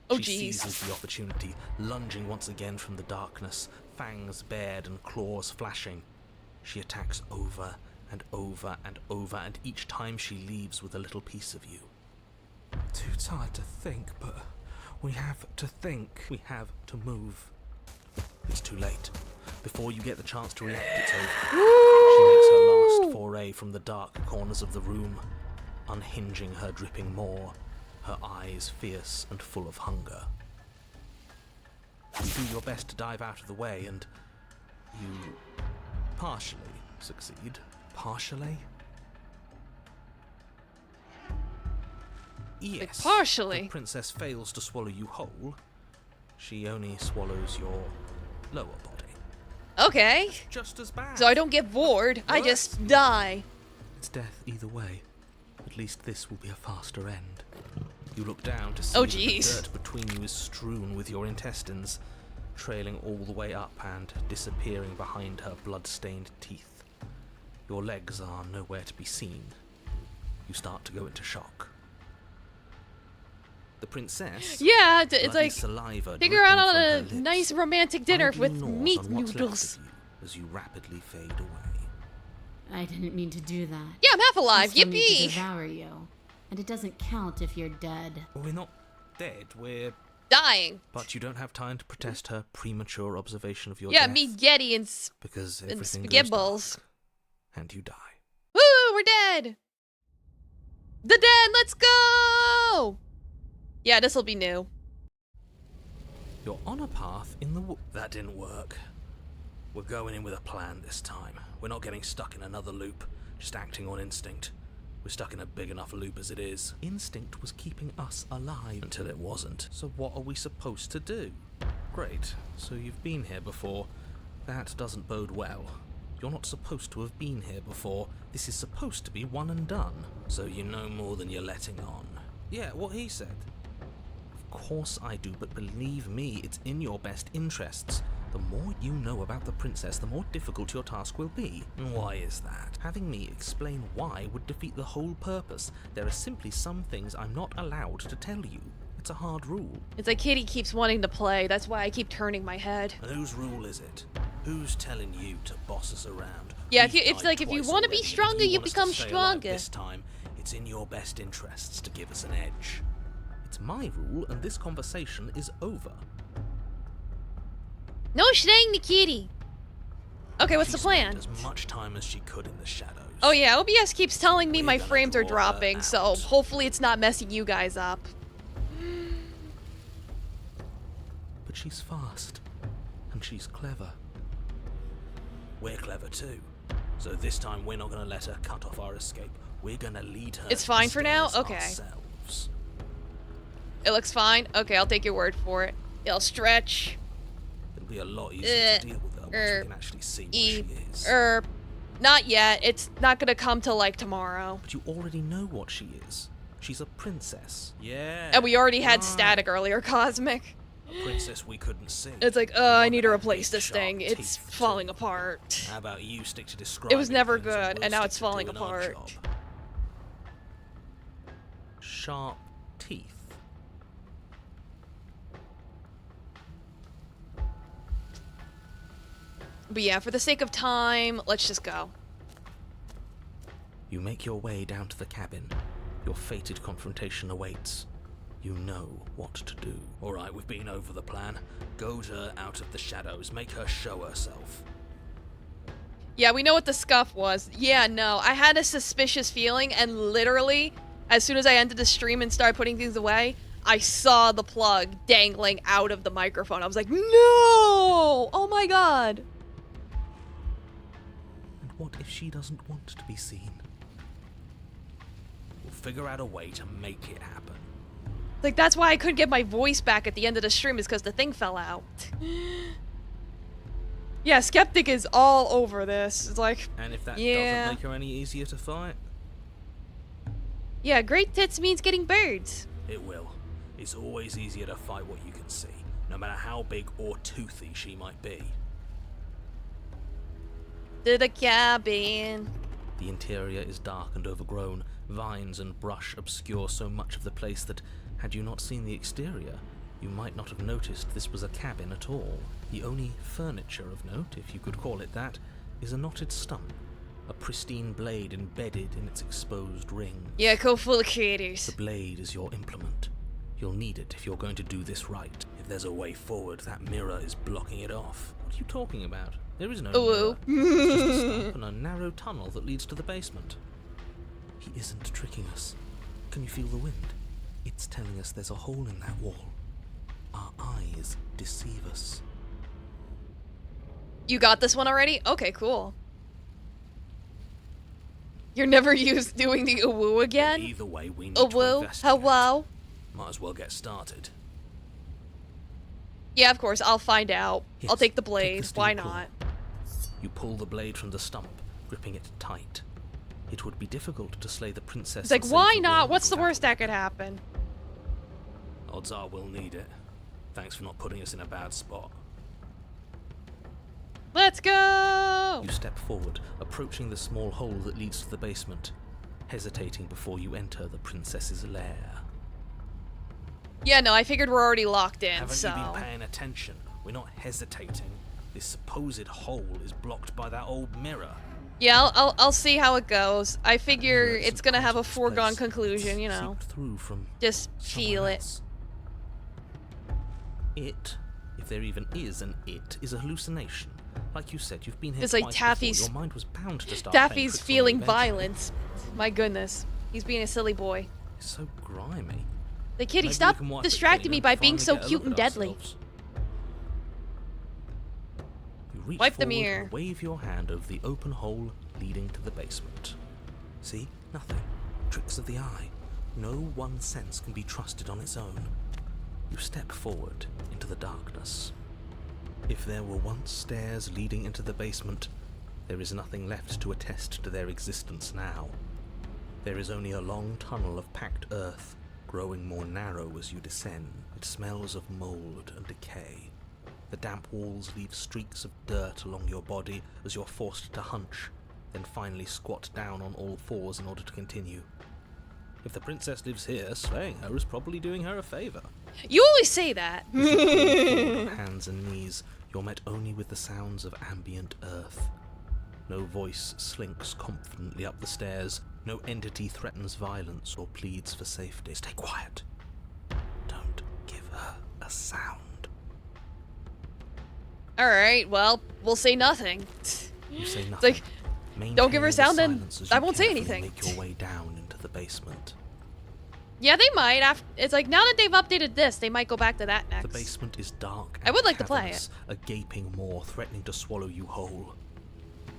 Oh, She jeez. seizes the opportunity, lunging once again from the darkness, fangs bared and claws flashing. She attacks over and over and over, and each time she leaves with a little piece of you. Too tired to think, but We have to think. We have to move. It's too late. Before you get the chance to react, it's over. She makes her last foray from the dark corners of the room, unhinging her dripping maw, her eyes fierce and full of hunger. You do your best to dive out of the way, and you partially succeed. Partially? Yes. partially? The princess fails to swallow you whole. She only swallows your lower body. Okay. Just as bad. So I don't get bored. I just die. It's death either way. At least this will be a faster end. You look down to see Oh, that the jeez. dirt between you is strewn with your intestines, trailing all the way up and disappearing behind her blood-stained teeth. Your legs are nowhere to be seen. You start to go into shock. The princess, Yeah, it's bloody like saliva take her out dripping on from her a lips, nice romantic dinner idly with gnaws meat on what's left noodles. of you as you rapidly fade away. I didn't mean to do that. Yeah, I'm half I alive. still need to Yippee! devour you. And it doesn't count if you're dead. Well, we're not dead, we're... Dying. But you don't have time to protest her premature observation of your Yeah, death. me Yeti and Because everything goes Skibbles. dark, and you die. Woo, we're dead. The dead, let's go! Yeah, this'll be new. You're on a path in the That didn't work. We're going in with a plan this time. We're not getting stuck in another loop, just acting on instinct. We're stuck in a big enough loop as it is. Instinct was keeping us alive until it wasn't. So what are we supposed to do? Great, so you've been here before. That doesn't bode well. You're not supposed to have been here before. This is supposed to be one and done. So you know more than you're letting on. Yeah, what he said. Of course I do, but believe me, it's in your best interests. The more you know about the princess, the more difficult your task will be. And why is that? Having me explain why would defeat the whole purpose. There are simply some things I'm not allowed to tell you. It's a hard rule. It's like Kitty keeps wanting to play. That's why I keep turning my head. And whose rule is it? Who's telling you to boss us around? Yeah, We've it's died like if you twice want to be already, and if stronger, you want us to become stay alive stronger. This time, it's in your best interests to give us an edge. It's my rule, and this conversation is over. No shang the Kitty. Okay, what's She the plan? spent as much time as she could in the shadows. Oh yeah, OBS keeps telling me We're my gonna frames are draw her dropping, so out. hopefully it's not messing you guys up. But she's fast, and she's clever. We're clever too. So this time we're not going to let her cut off our escape. We're going to lead her. It's to fine the for now? stairs Okay. ourselves. It looks fine? Okay, I'll take your word for it. It'll stretch. It'll be a lot easier to deal with her once we can actually see what she is. Not yet. It's not gonna come till like tomorrow. But you already know what she is. She's a princess. Yeah. And we already had right. static earlier, Cosmic. A princess we couldn't see. It's like, One I need to that had replace big, this sharp thing. It's teeth, falling too. apart. How about you stick to describing It was never things good, we'll and now stick it's to falling doing our apart. job. Sharp teeth. But yeah, for the sake of time, let's just go. You make your way down to the cabin. Your fated confrontation awaits. You know what to do. Alright, we've been over the plan. Goad her out of the shadows. Make her show herself. Yeah, we know what the scuff was. Yeah, no, I had a suspicious feeling, and literally, as soon as I ended the stream and started putting things away, I saw the plug dangling out of the microphone. I was like, no! Oh my god! And what if she doesn't want to be seen? We'll figure out a way to make it happen. Like, that's why I couldn't get my voice back at the end of the stream, is because the thing fell out. Yeah, Skeptic is all over this. It's like, And if that yeah. doesn't make her any easier to fight, Yeah, great tits means getting birds. it will. It's always easier to fight what you can see, no matter how big or toothy she might be. To the cabin. The interior is dark and overgrown. Vines and brush obscure so much of the place that, had you not seen the exterior, you might not have noticed this was a cabin at all. The only furniture of note, if you could call it that, is a knotted stump, a pristine blade embedded in its exposed ring. Yeah, go full of creators. The blade is your implement, You'll need it if you're going to do this right. If there's a way forward, that mirror is blocking it off. What are you talking about? There is no mirror. It's just a stump and a narrow tunnel that leads to the basement. He isn't tricking us. Can you feel the wind? It's telling us there's a hole in that wall. Our eyes deceive us. You got this one already? Okay, cool. You're never used doing the woo again? Either way, we need to Woo? investigate. Hello? Might as well get started. Yeah, of course, I'll find out. Yes, I'll take the take blade. the steel Why claw. not? You pull the blade from the stump, gripping it tight. It would be difficult to slay the princess. It's like, and save why the not? world What's the without worst that could happen? Odds are we'll need it. Thanks for not putting us in a bad spot. Let's go! You step forward, approaching the small hole that leads to the basement, hesitating before you enter the princess's lair. Yeah, no, I figured we're already locked in, Haven't so... you been paying attention? We're not hesitating. This supposed hole is blocked by that old mirror. Yeah, I'll see how it goes. I figure Mirror it's isn't gonna part have a of this foregone place. conclusion, you It's know. seeped through from Just feel somewhere it. else. It, if there even is an it, is a hallucination. Like you said, you've been here It's like twice Taffy's- before. Your mind was bound to start playing Daffy's tricks on feeling you eventually. violence. My goodness. He's being a silly boy. It's so grimy. The kitty, Maybe we stop can wipe it distracting clean me and by being finally so get a cute look and at deadly. ourselves. You reach Wipe the forward mirror. and wave your hand over the open hole leading to the basement. See? Nothing. Tricks of the eye. No one sense can be trusted on its own. You step forward into the darkness. If there were once stairs leading into the basement, there is nothing left to attest to their existence now. There is only a long tunnel of packed earth, growing more narrow as you descend. It smells of mold and decay. The damp walls leave streaks of dirt along your body as you're forced to hunch, then finally squat down on all fours in order to continue. If the princess lives here, slaying her is probably doing her a favour. You always say that. As you crawl forward on hands and knees, you're met only with the sounds of ambient earth. No voice slinks confidently up the stairs. No entity threatens violence or pleads for safety. Stay quiet. Don't give her a sound. Alright, well, we'll say nothing. You say nothing. It's like, don't give her a maintaining the sound, then silence as I you won't say carefully anything. Make your way down into the basement. yeah, they might. It's like, now that they've updated this, they might go back to that next. The basement is dark. I would like to play cavernous, a gaping maw threatening to swallow you whole.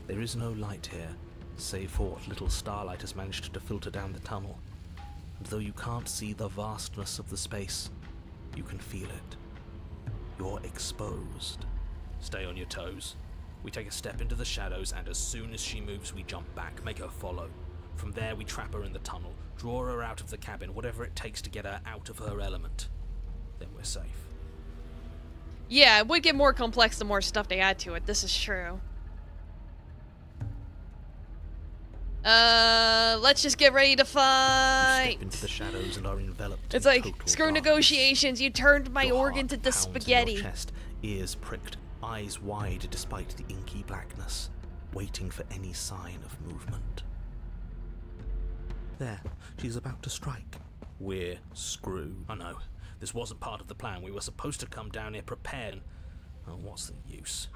There is no light here, save for what little starlight has managed to filter down the tunnel. And though you can't see the vastness of the space, you can feel it. You're exposed. Stay on your toes. We take a step into the shadows, and as soon as she moves, we jump back, make her follow. From there, we trap her in the tunnel, draw her out of the cabin, whatever it takes to get her out of her element. Then we're safe. Yeah, it would get more complex the more stuff they add to it. This is true. Let's just get ready to You fight. step into the shadows and are enveloped It's in like, total screw darkness. negotiations, you turned my Your organ heart to the pounds in spaghetti. your chest, ears pricked, eyes wide despite the inky blackness, waiting for any sign of movement. There, she's about to strike. We're screwed. I know, this wasn't part of the plan. We were supposed to come down here prepared. Oh, what's the use?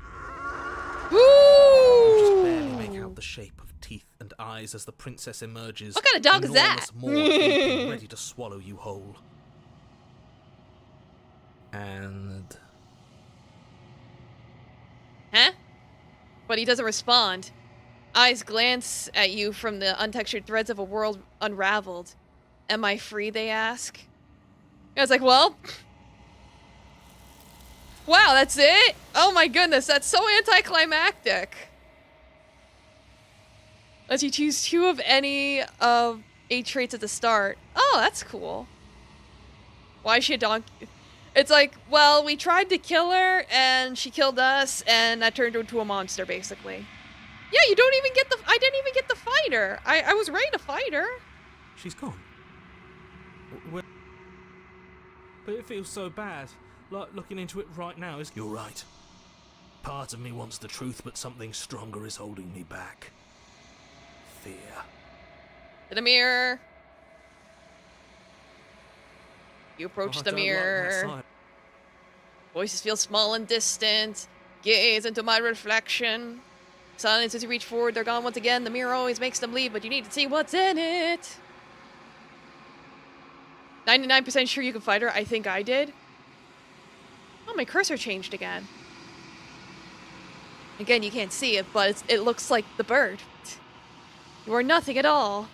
You just barely make out the shape of teeth and eyes as the princess emerges. What kind of dog is that? Enormous maw gaping, ready to swallow you whole. And Huh? But he doesn't respond. Eyes glance at you from the untextured threads of a world unraveled. Am I free, they ask? I was like, well... Wow, that's it? Oh my goodness, that's so anticlimactic. Lets you choose 2 of any of 8 traits at the start. Oh, that's cool. Why is she a donkey? It's like, well, we tried to kill her, and she killed us, and that turned her into a monster, basically. Yeah, you don't even get the... I didn't even get to fight her. I was ready to fight her. she's gone. But it feels so bad. Like looking into it right now is... You're right. Part of me wants the truth, but something stronger is holding me back. Fear. To the mirror. You approach I the don't like that mirror. sign. Voices feel small and distant. Gaze into my reflection. Silence as you reach forward, they're gone once again. The mirror always makes them leave, but you need to see what's in it. 99% sure you can fight her. I think I did. Oh, my cursor changed again. Again, you can't see it, but it looks like the bird. You are nothing at all.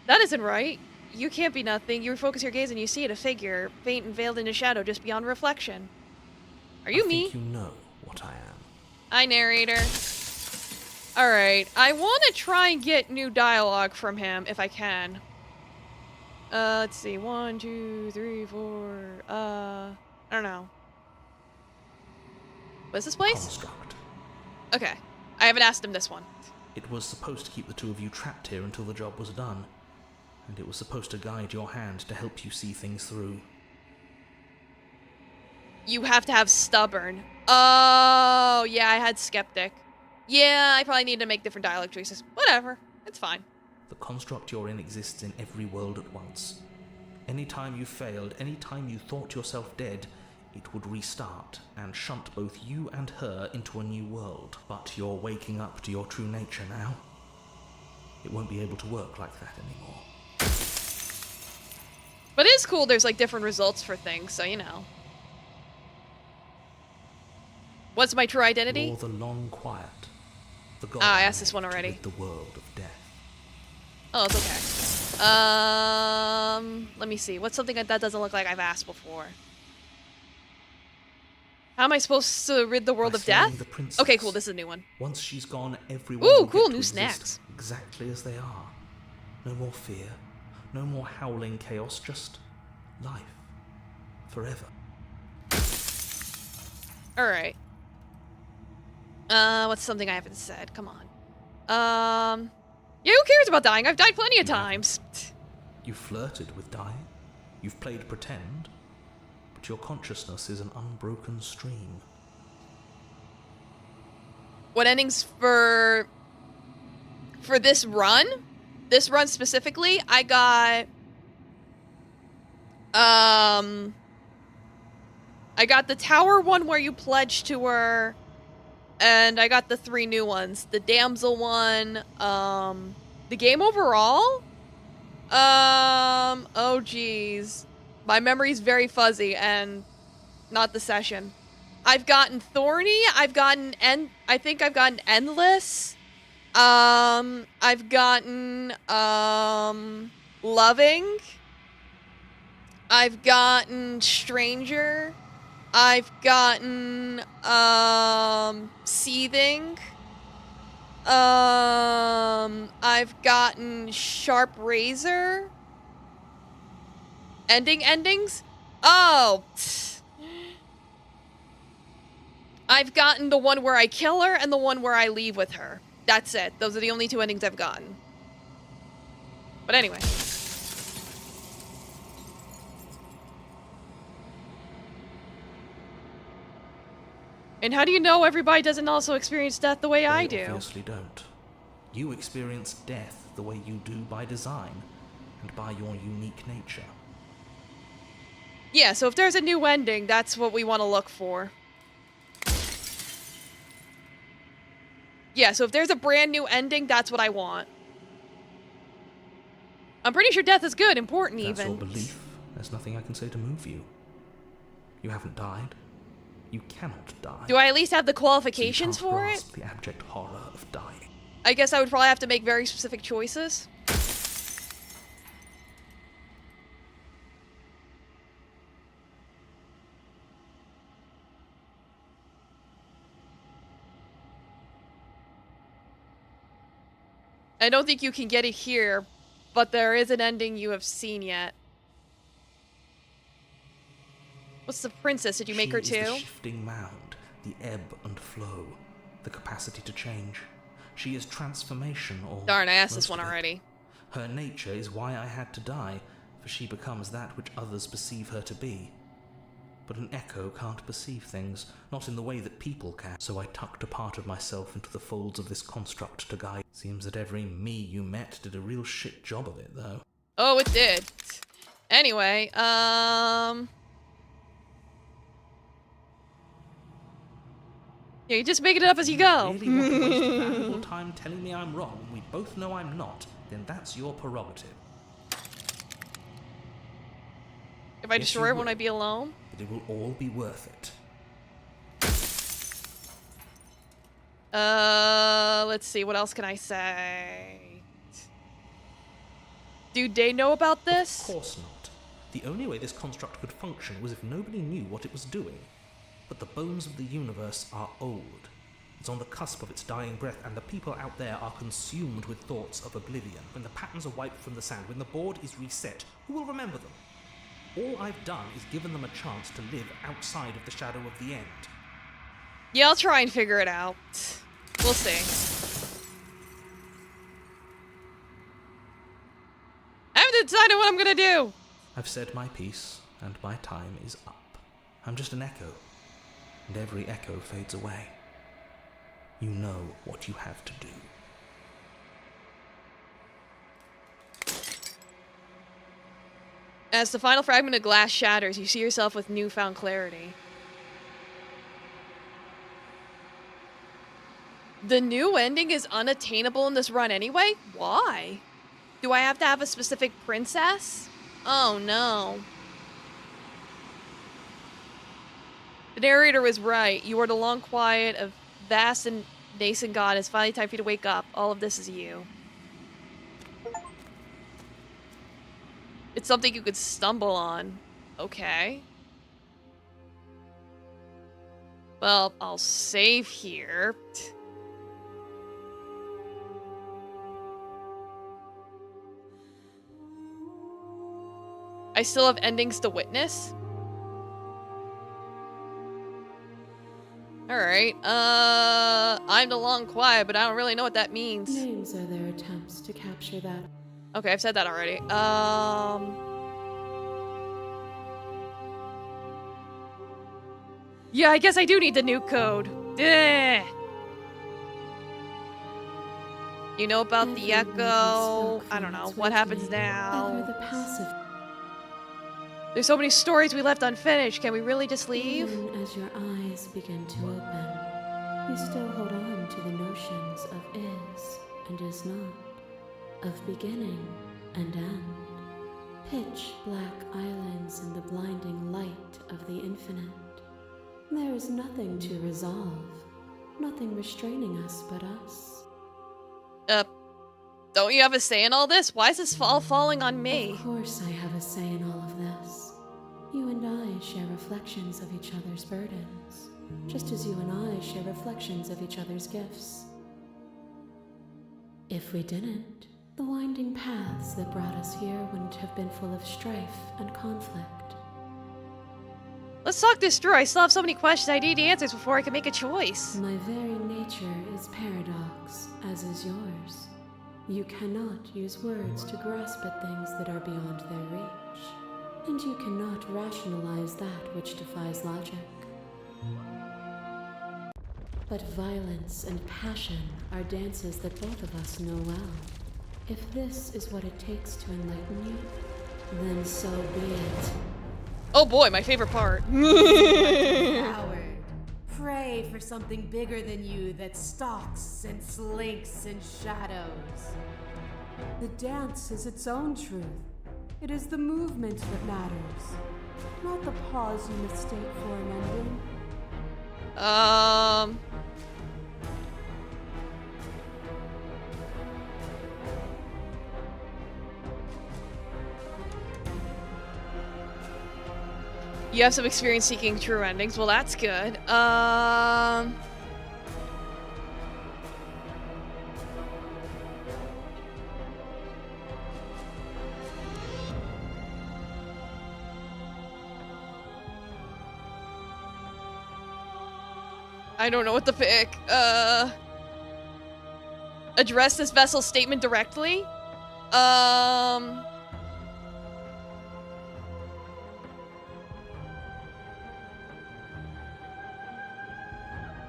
That isn't right. You can't be nothing. You refocus your gaze and you see it, a figure, faint and veiled in a shadow just beyond reflection. Are you I me? think you know what I am. Hi, narrator. Alright, I want to try and get new dialogue from him, if I can. Let's see. 1, 2, 3, 4, I don't know. What's this place? Construct. Okay. I haven't asked him this one. It was supposed to keep the two of you trapped here until the job was done. And it was supposed to guide your hand to help you see things through. You have to have stubborn. Oh, yeah, I had skeptic. Yeah, I probably need to make different dialogue choices. Whatever. It's fine. The construct you're in exists in every world at once. Anytime you failed, anytime you thought yourself dead, it would restart and shunt both you and her into a new world. But you're waking up to your true nature now. It won't be able to work like that anymore. But it is cool there's, like, different results for things, so, you know. What's my true identity? You're the long quiet. The god I asked this one to already. rid the world of death. Oh, it's okay. Let me see. What's something that doesn't look like I've asked before? How am I supposed to rid the world By of death? saving the princess. Okay, cool. This is a new one. Once she's gone, everyone Ooh, will cool, get to new exist snacks. exactly as they are. No more fear, no more howling chaos, just life. Forever. Alright. What's something I haven't said? Come on. Yeah, who cares about dying? I've died plenty of times. You've flirted with dying. You've played pretend. But your consciousness is an unbroken stream. What endings for this run? This run specifically, I got the tower one where you pledge to her, and I got the 3 new ones. The damsel one, the game overall? Oh geez. My memory's very fuzzy, and not the session. I've gotten Thorny, I think I've gotten Endless. I've gotten, Loving. I've gotten Stranger. I've gotten, Seething. I've gotten Sharp Razor. Endings? Oh. I've gotten the one where I kill her and the one where I leave with her. That's it. Those are the only 2 endings I've gotten. But anyway. And how do you know everybody doesn't also experience death the way I They do? obviously don't. You experience death the way you do by design, and by your unique nature. Yeah, so if there's a new ending, that's what we want to look for. Yeah, so if there's a brand new ending, that's what I want. I'm pretty sure death is good, important That's even. your belief. There's nothing I can say to move you. You haven't died. You cannot die. Do I at least have the So you qualifications can't for it? grasp the abject horror of dying. I guess I would probably have to make very specific choices. I don't think you can get it here, but there is an ending you have seen yet. What's the princess? Did you make her She is too? the shifting mound, the ebb and flow, the capacity to change. She is transformation, or Darn, I asked this most one of it. already. Her nature is why I had to die, for she becomes that which others perceive her to be. But an echo can't perceive things, not in the way that people can. So I tucked a part of myself into the folds of this construct to guide. Seems that every me you met did a real shit job of it, though. Oh, it did. Anyway, yeah, you're just making it up as you go. Really want to waste valuable time telling me I'm wrong when we both know I'm not, then that's your prerogative. If I Yes, destroy you it, won't will. I be alone? But it will all be worth it. Let's see, what else can I say? Do they know about this? Of course not. The only way this construct could function was if nobody knew what it was doing. But the bones of the universe are old. It's on the cusp of its dying breath, and the people out there are consumed with thoughts of oblivion. When the patterns are wiped from the sand, when the board is reset, who will remember them? All I've done is given them a chance to live outside of the shadow of the end. Yeah, I'll try and figure it out. We'll see. I haven't decided what I'm gonna do. I've said my piece, and my time is up. I'm just an echo, and every echo fades away. You know what you have to do. As the final fragment of glass shatters, you see yourself with newfound clarity. The new ending is unattainable in this run anyway? Why? Do I have to have a specific princess? Oh no. The narrator was right. You are the long quiet of vast and nascent God. It's finally time for you to wake up. All of this is you. It's something you could stumble on. Okay. Well, I'll save here. I still have endings to witness. Alright, I'm the long quiet, but I don't really know what that means. Names are their attempts to capture that. Okay, I've said that already. Yeah, I guess I do need the new code. Ugh. You know about the Every word echo. we spoke I don't from know. its What happens originating, now? Ever the passive. There's so many stories we left unfinished. Can we really just leave? Even as your eyes begin to open, you still hold on to the notions of is and is not, of beginning and end. Pitch black islands in the blinding light of the infinite. There is nothing to resolve, nothing restraining us but us. Don't you have a say in all this? Why is this all falling on me? Of course I have a say in all of this. You and I share reflections of each other's burdens, just as you and I share reflections of each other's gifts. If we didn't, the winding paths that brought us here wouldn't have been full of strife and conflict. Let's talk this through. I still have so many questions. I need answers before I can make a choice. My very nature is paradox, as is yours. You cannot use words to grasp at things that are beyond their reach, and you cannot rationalize that which defies logic. But violence and passion are dances that both of us know well. If this is what it takes to enlighten you, then so be it. Oh boy, my favorite part. Coward. Pray for something bigger than you that stalks and slinks in shadows. The dance is its own truth. It is the movement that matters, not the pause you mistake for an ending. You have some experience seeking true endings. Well, that's good. I don't know what to pick. Address this vessel's statement directly?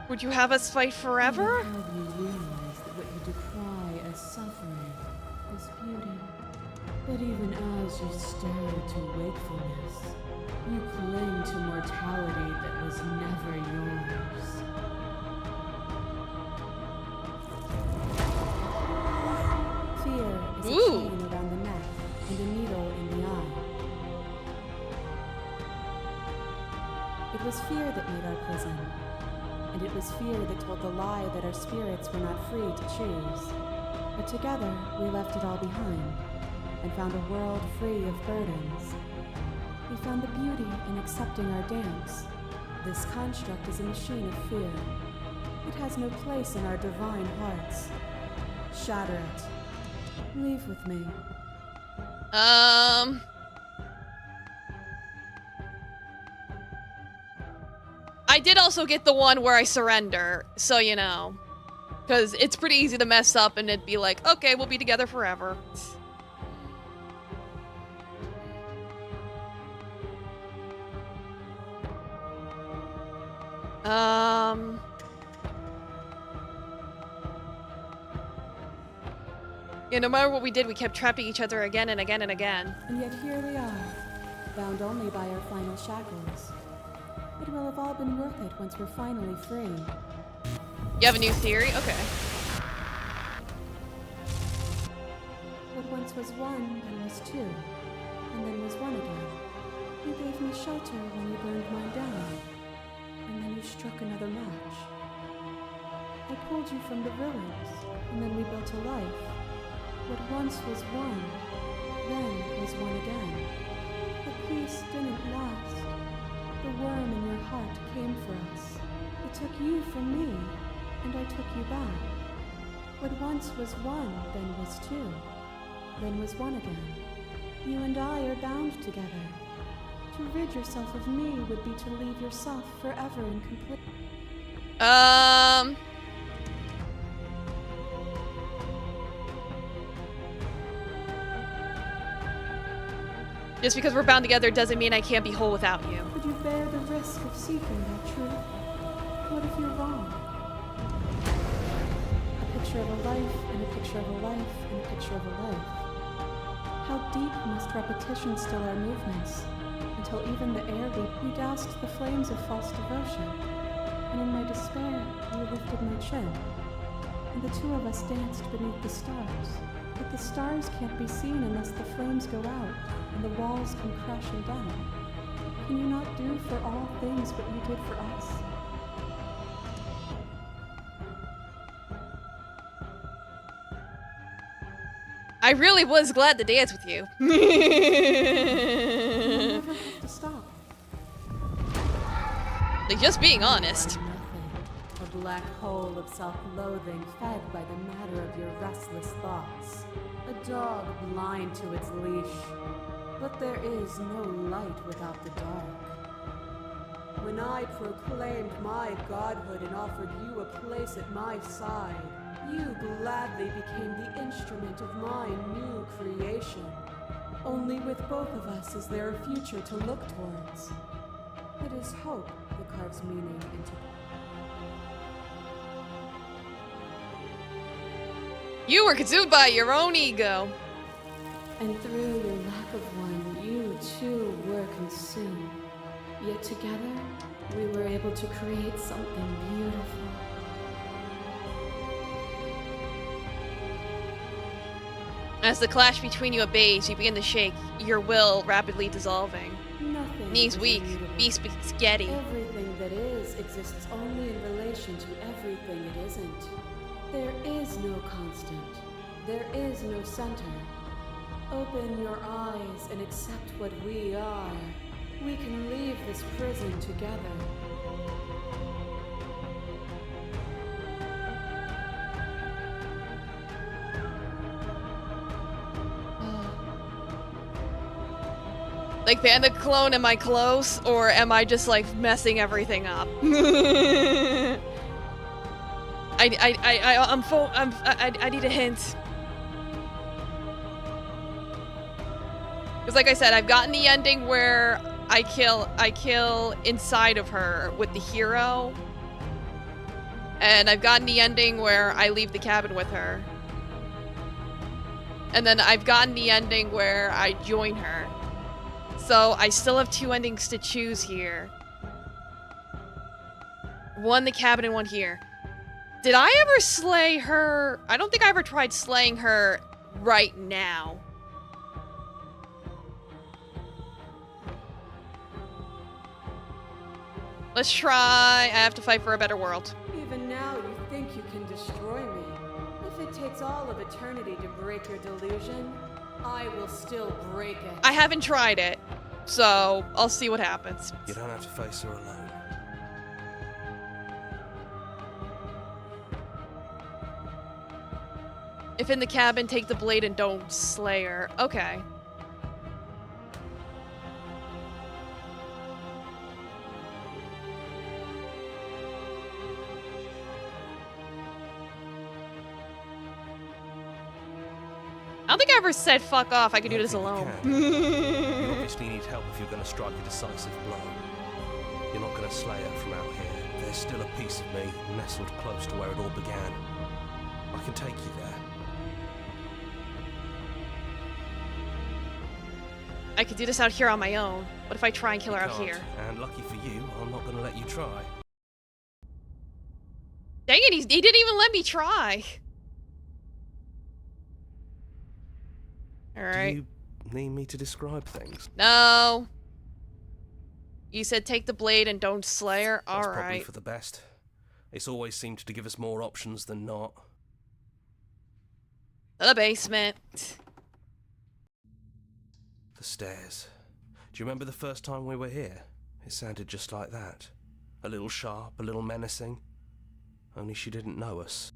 Would you have us fight forever? How do you realize that what you decry as suffering is beauty? But even as you stare to wakefulness, you cling to mortality that was never yours. Fear is a chain around the neck and a needle in the eye. It was fear that made our prison, and it was fear that told the lie that our spirits were not free to choose. But together, we left it all behind, and found a world free of burdens. We found the beauty in accepting our dance. This construct is a machine of fear. It has no place in our divine hearts. Shatter it. Leave with me. I did also get the one where I surrender, so you know. Because it's pretty easy to mess up and it'd be like, okay, we'll be together forever. Yeah, no matter what we did, we kept trapping each other again and again and again. And yet here we are, bound only by our final shackles. It will have all been worth it once we're finally free. You have a new theory? Okay. What once was one, then was two, and then was one again. You gave me shelter when you burned mine down, and then you struck another match. I pulled you from the ruins, and then we built a life. What once was one, then was one again. The peace didn't last. The worm in your heart came for us. It took you from me, and I took you back. What once was one, then was two, then was one again. You and I are bound together. To rid yourself of me would be to leave yourself forever incomplete. Just because we're bound together doesn't mean I can't be whole without you. Would you bear the risk of seeking that truth? What if you're wrong? A picture of a life, and a picture of a life, and a picture of a life. How deep must repetition still our movements, until even the air we doused the flames of false devotion, and in my despair, you lifted my chin, and the two of us danced beneath the stars. But the stars can't be seen unless the flames go out, and the walls come crashing down. Can you not do for all things what you did for us? I really was glad to dance with you. You'll never have to stop. Like, just being honest. Nothing. A black hole of self-loathing fed by the matter of your restless thoughts. A dog blind to its leash. But there is no light without the dark. When I proclaimed my godhood and offered you a place at my side, you gladly became the instrument of my new creation. Only with both of us is there a future to look towards. It is hope that carves meaning into. You were consumed by your own ego. And through your lack of one, you too were consumed. Yet together, we were able to create something beautiful. As the clash between you abates, you begin to shake, your will rapidly dissolving. Nothing Knees is weak, immutable. beast spaghetti. Everything that is exists only in relation to everything it isn't. There is no constant. There is no center. Open your eyes and accept what we are. We can leave this prison together. Like, Panda Clone, am I close? Or am I just, like, messing everything up? I need a hint. Because like I said, I've gotten the ending where I kill inside of her with the hero. And I've gotten the ending where I leave the cabin with her. And then I've gotten the ending where I join her. So I still have 2 endings to choose here. One in the cabin and one here. Did I ever slay her? I don't think I ever tried slaying her right now. Let's try. I have to fight for a better world. Even now, you think you can destroy me. If it takes all of eternity to break your delusion, I will still break it. I haven't tried it, so I'll see what happens. You don't have to face her alone. If in the cabin, take the blade and don't slay her. Okay. I don't think I ever said fuck off. I could do this alone. You obviously need help if you're going to strike a decisive blow. You're not going to slay her from out here. There's still a piece of me nestled close to where it all began. I can take you there. I could do this out here on my own. What if I try and kill her You out can't, here? And lucky for you, I'm not going to let you try. Dang it, he didn't even let me try. Alright. Do you need me to describe things? No. You said take the blade and don't slay her? That's probably Alright. for the best. It's always seemed to give us more options than not. The basement. The stairs. Do you remember the first time we were here? It sounded just like that. A little sharp, a little menacing. Only she didn't know us.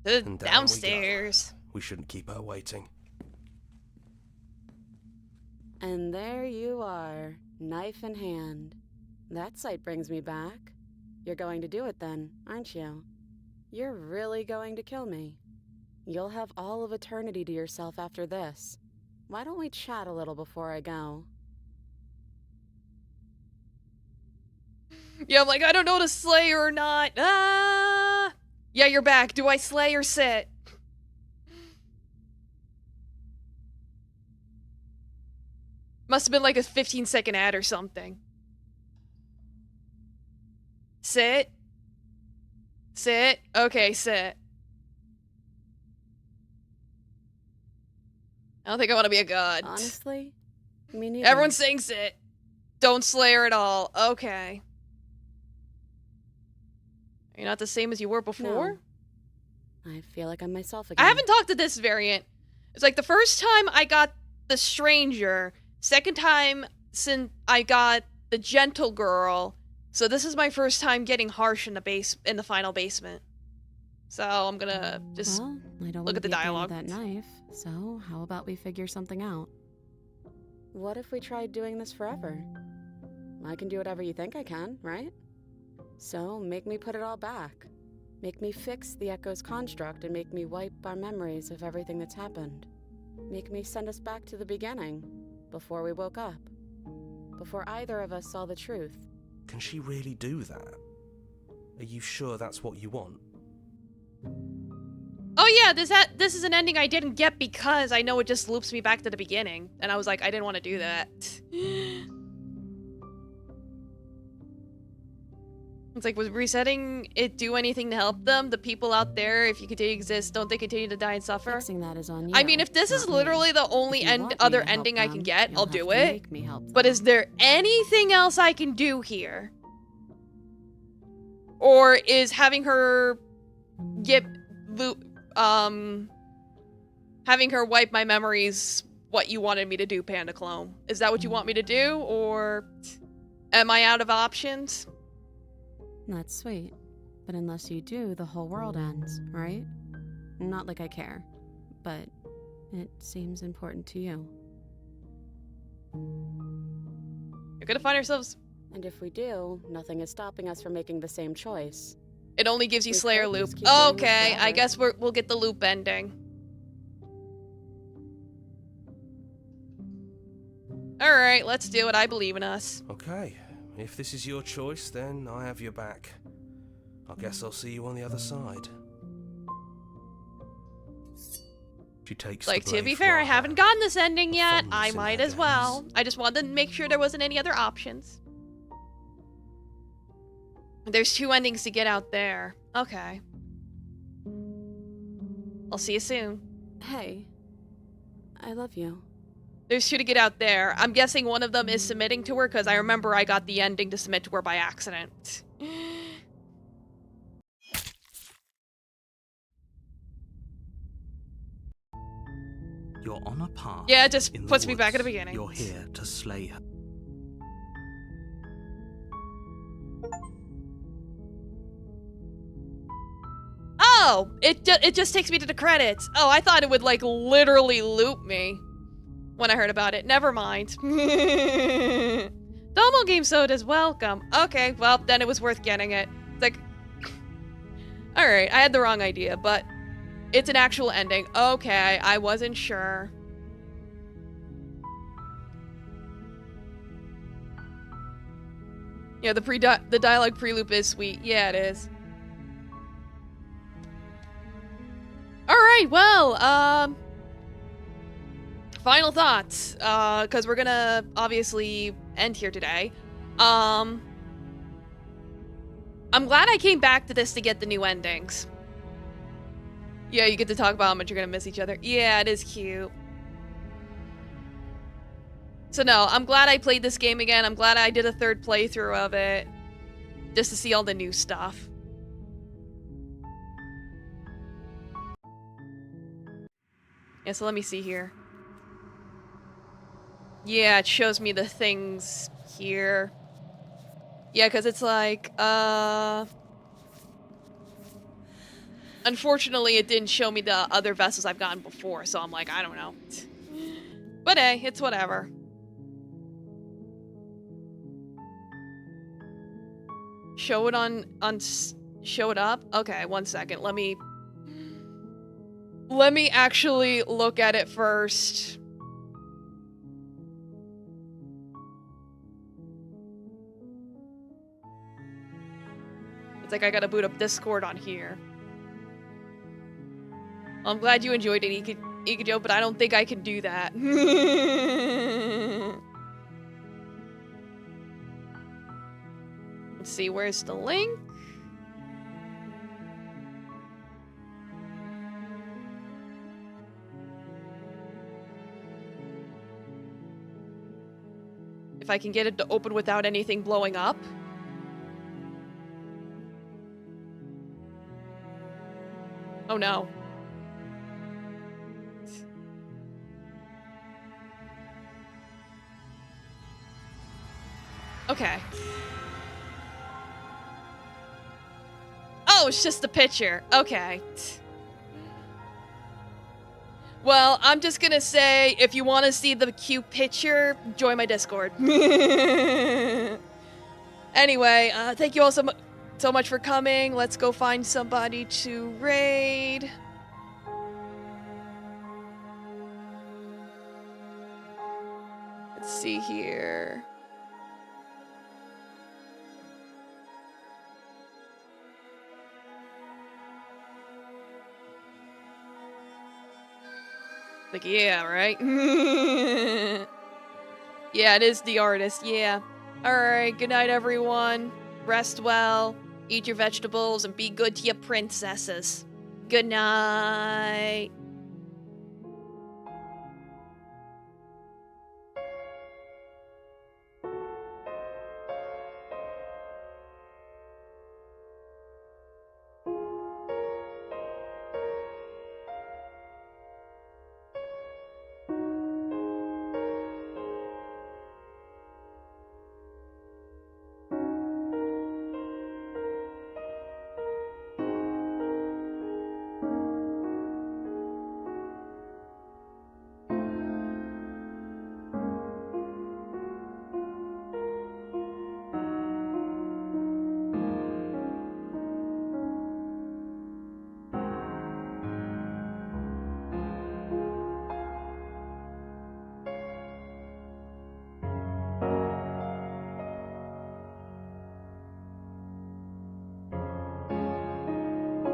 The And down we go. downstairs. We shouldn't keep her waiting. And there you are, knife in hand. That sight brings me back. You're going to do it then, aren't you? You're really going to kill me. You'll have all of eternity to yourself after this. Why don't we chat a little before I go? Yeah, I'm like, I don't know to slay her or not. Ah! Yeah, you're back. Do I slay or sit? Must have been like a 15-second ad or something. Sit. Sit. Okay, sit. I don't think I want to be a god. Honestly, me neither. Everyone's saying sit. Don't slay her at all. Okay. Are you not the same as you were before? No. I feel like I'm myself again. I haven't talked to this variant. It's like the first time I got the stranger, second time since I got the gentle girl. So this is my first time getting harsh in the final basement. So I'm gonna just Well, I don't look at the wanna be at dialogue. end of that knife, so how about we figure something out? What if we tried doing this forever? I can do whatever you think I can, right? So make me put it all back. Make me fix the Echo's construct and make me wipe our memories of everything that's happened. Make me send us back to the beginning, before we woke up. Before either of us saw the truth. Can she really do that? Are you sure that's what you want? Oh yeah, this is an ending I didn't get because I know it just loops me back to the beginning. And I was like, I didn't want to do that. It's like, was resetting it do anything to help them? The people out there, if you continue to exist, don't they continue to die and suffer? Fixing that is on you. I mean, if this is not me. literally the only If you want me other to help ending I can them, get, you'll I'll have do to it. make me help But them. is there anything else I can do here? Or is having her having her wipe my memories what you wanted me to do, Panda Clone? Is that what you want me to do, or am I out of options? That's sweet. But unless you do, the whole world ends, right? Not like I care, but it seems important to you. We're gonna find ourselves. And if we do, nothing is stopping us from making the same choice. It only gives you We Slayer could loop. just keep doing this Okay, I forever. guess we'll get the loop ending. Alright, let's do it. I believe in us. Okay, if this is your choice, then I have your back. I guess I'll see you on the other side. She takes Like, the to blade be fair, I from her haven't hand, gotten this ending a yet. fondness I in might her as well. gaze. I just wanted to make sure there wasn't any other options. There's 2 endings to get out there. Okay. I'll see you soon. Hey, I love you. There's 2 to get out there. I'm guessing one of them is submitting to her, because I remember I got the ending to submit to her by accident. You're on a path. Yeah, it just in the puts me back at the woods. beginning. You're here to slay her. Oh! It just takes me to the credits. Oh, I thought it would, like, literally loop me when I heard about it. Never mind. Domo Game Soda's welcome. Okay, well, then it was worth getting it. It's like... Alright, I had the wrong idea, but... It's an actual ending. Okay, I wasn't sure. Yeah, the dialogue pre-loop is sweet. Yeah, it is. Alright, well, final thoughts. Because we're gonna obviously end here today. I'm glad I came back to this to get the new endings. Yeah, you get to talk about how much you're gonna miss each other. Yeah, it is cute. So no, I'm glad I played this game again. I'm glad I did a 3rd playthrough of it. Just to see all the new stuff. Yeah, so let me see here. Yeah, it shows me the things here. Yeah, because it's like, unfortunately, it didn't show me the other vessels I've gotten before, so I'm like, I don't know. But hey, it's whatever. Show it show it up? Okay, 1 second. Let me actually look at it first. It's like I gotta boot up Discord on here. Well, I'm glad you enjoyed it, Ikajo, but I don't think I can do that. Let's see, where's the link? If I can get it to open without anything blowing up. Oh no. Okay. Oh, it's just a picture. Okay. Well, I'm just gonna say, if you want to see the cute picture, join my Discord. Anyway, thank you all so much for coming. Let's go find somebody to raid. Let's see here. Like, yeah, right? Yeah, it is the artist, yeah. Alright, good night, everyone. Rest well, eat your vegetables, and be good to your princesses. Good night.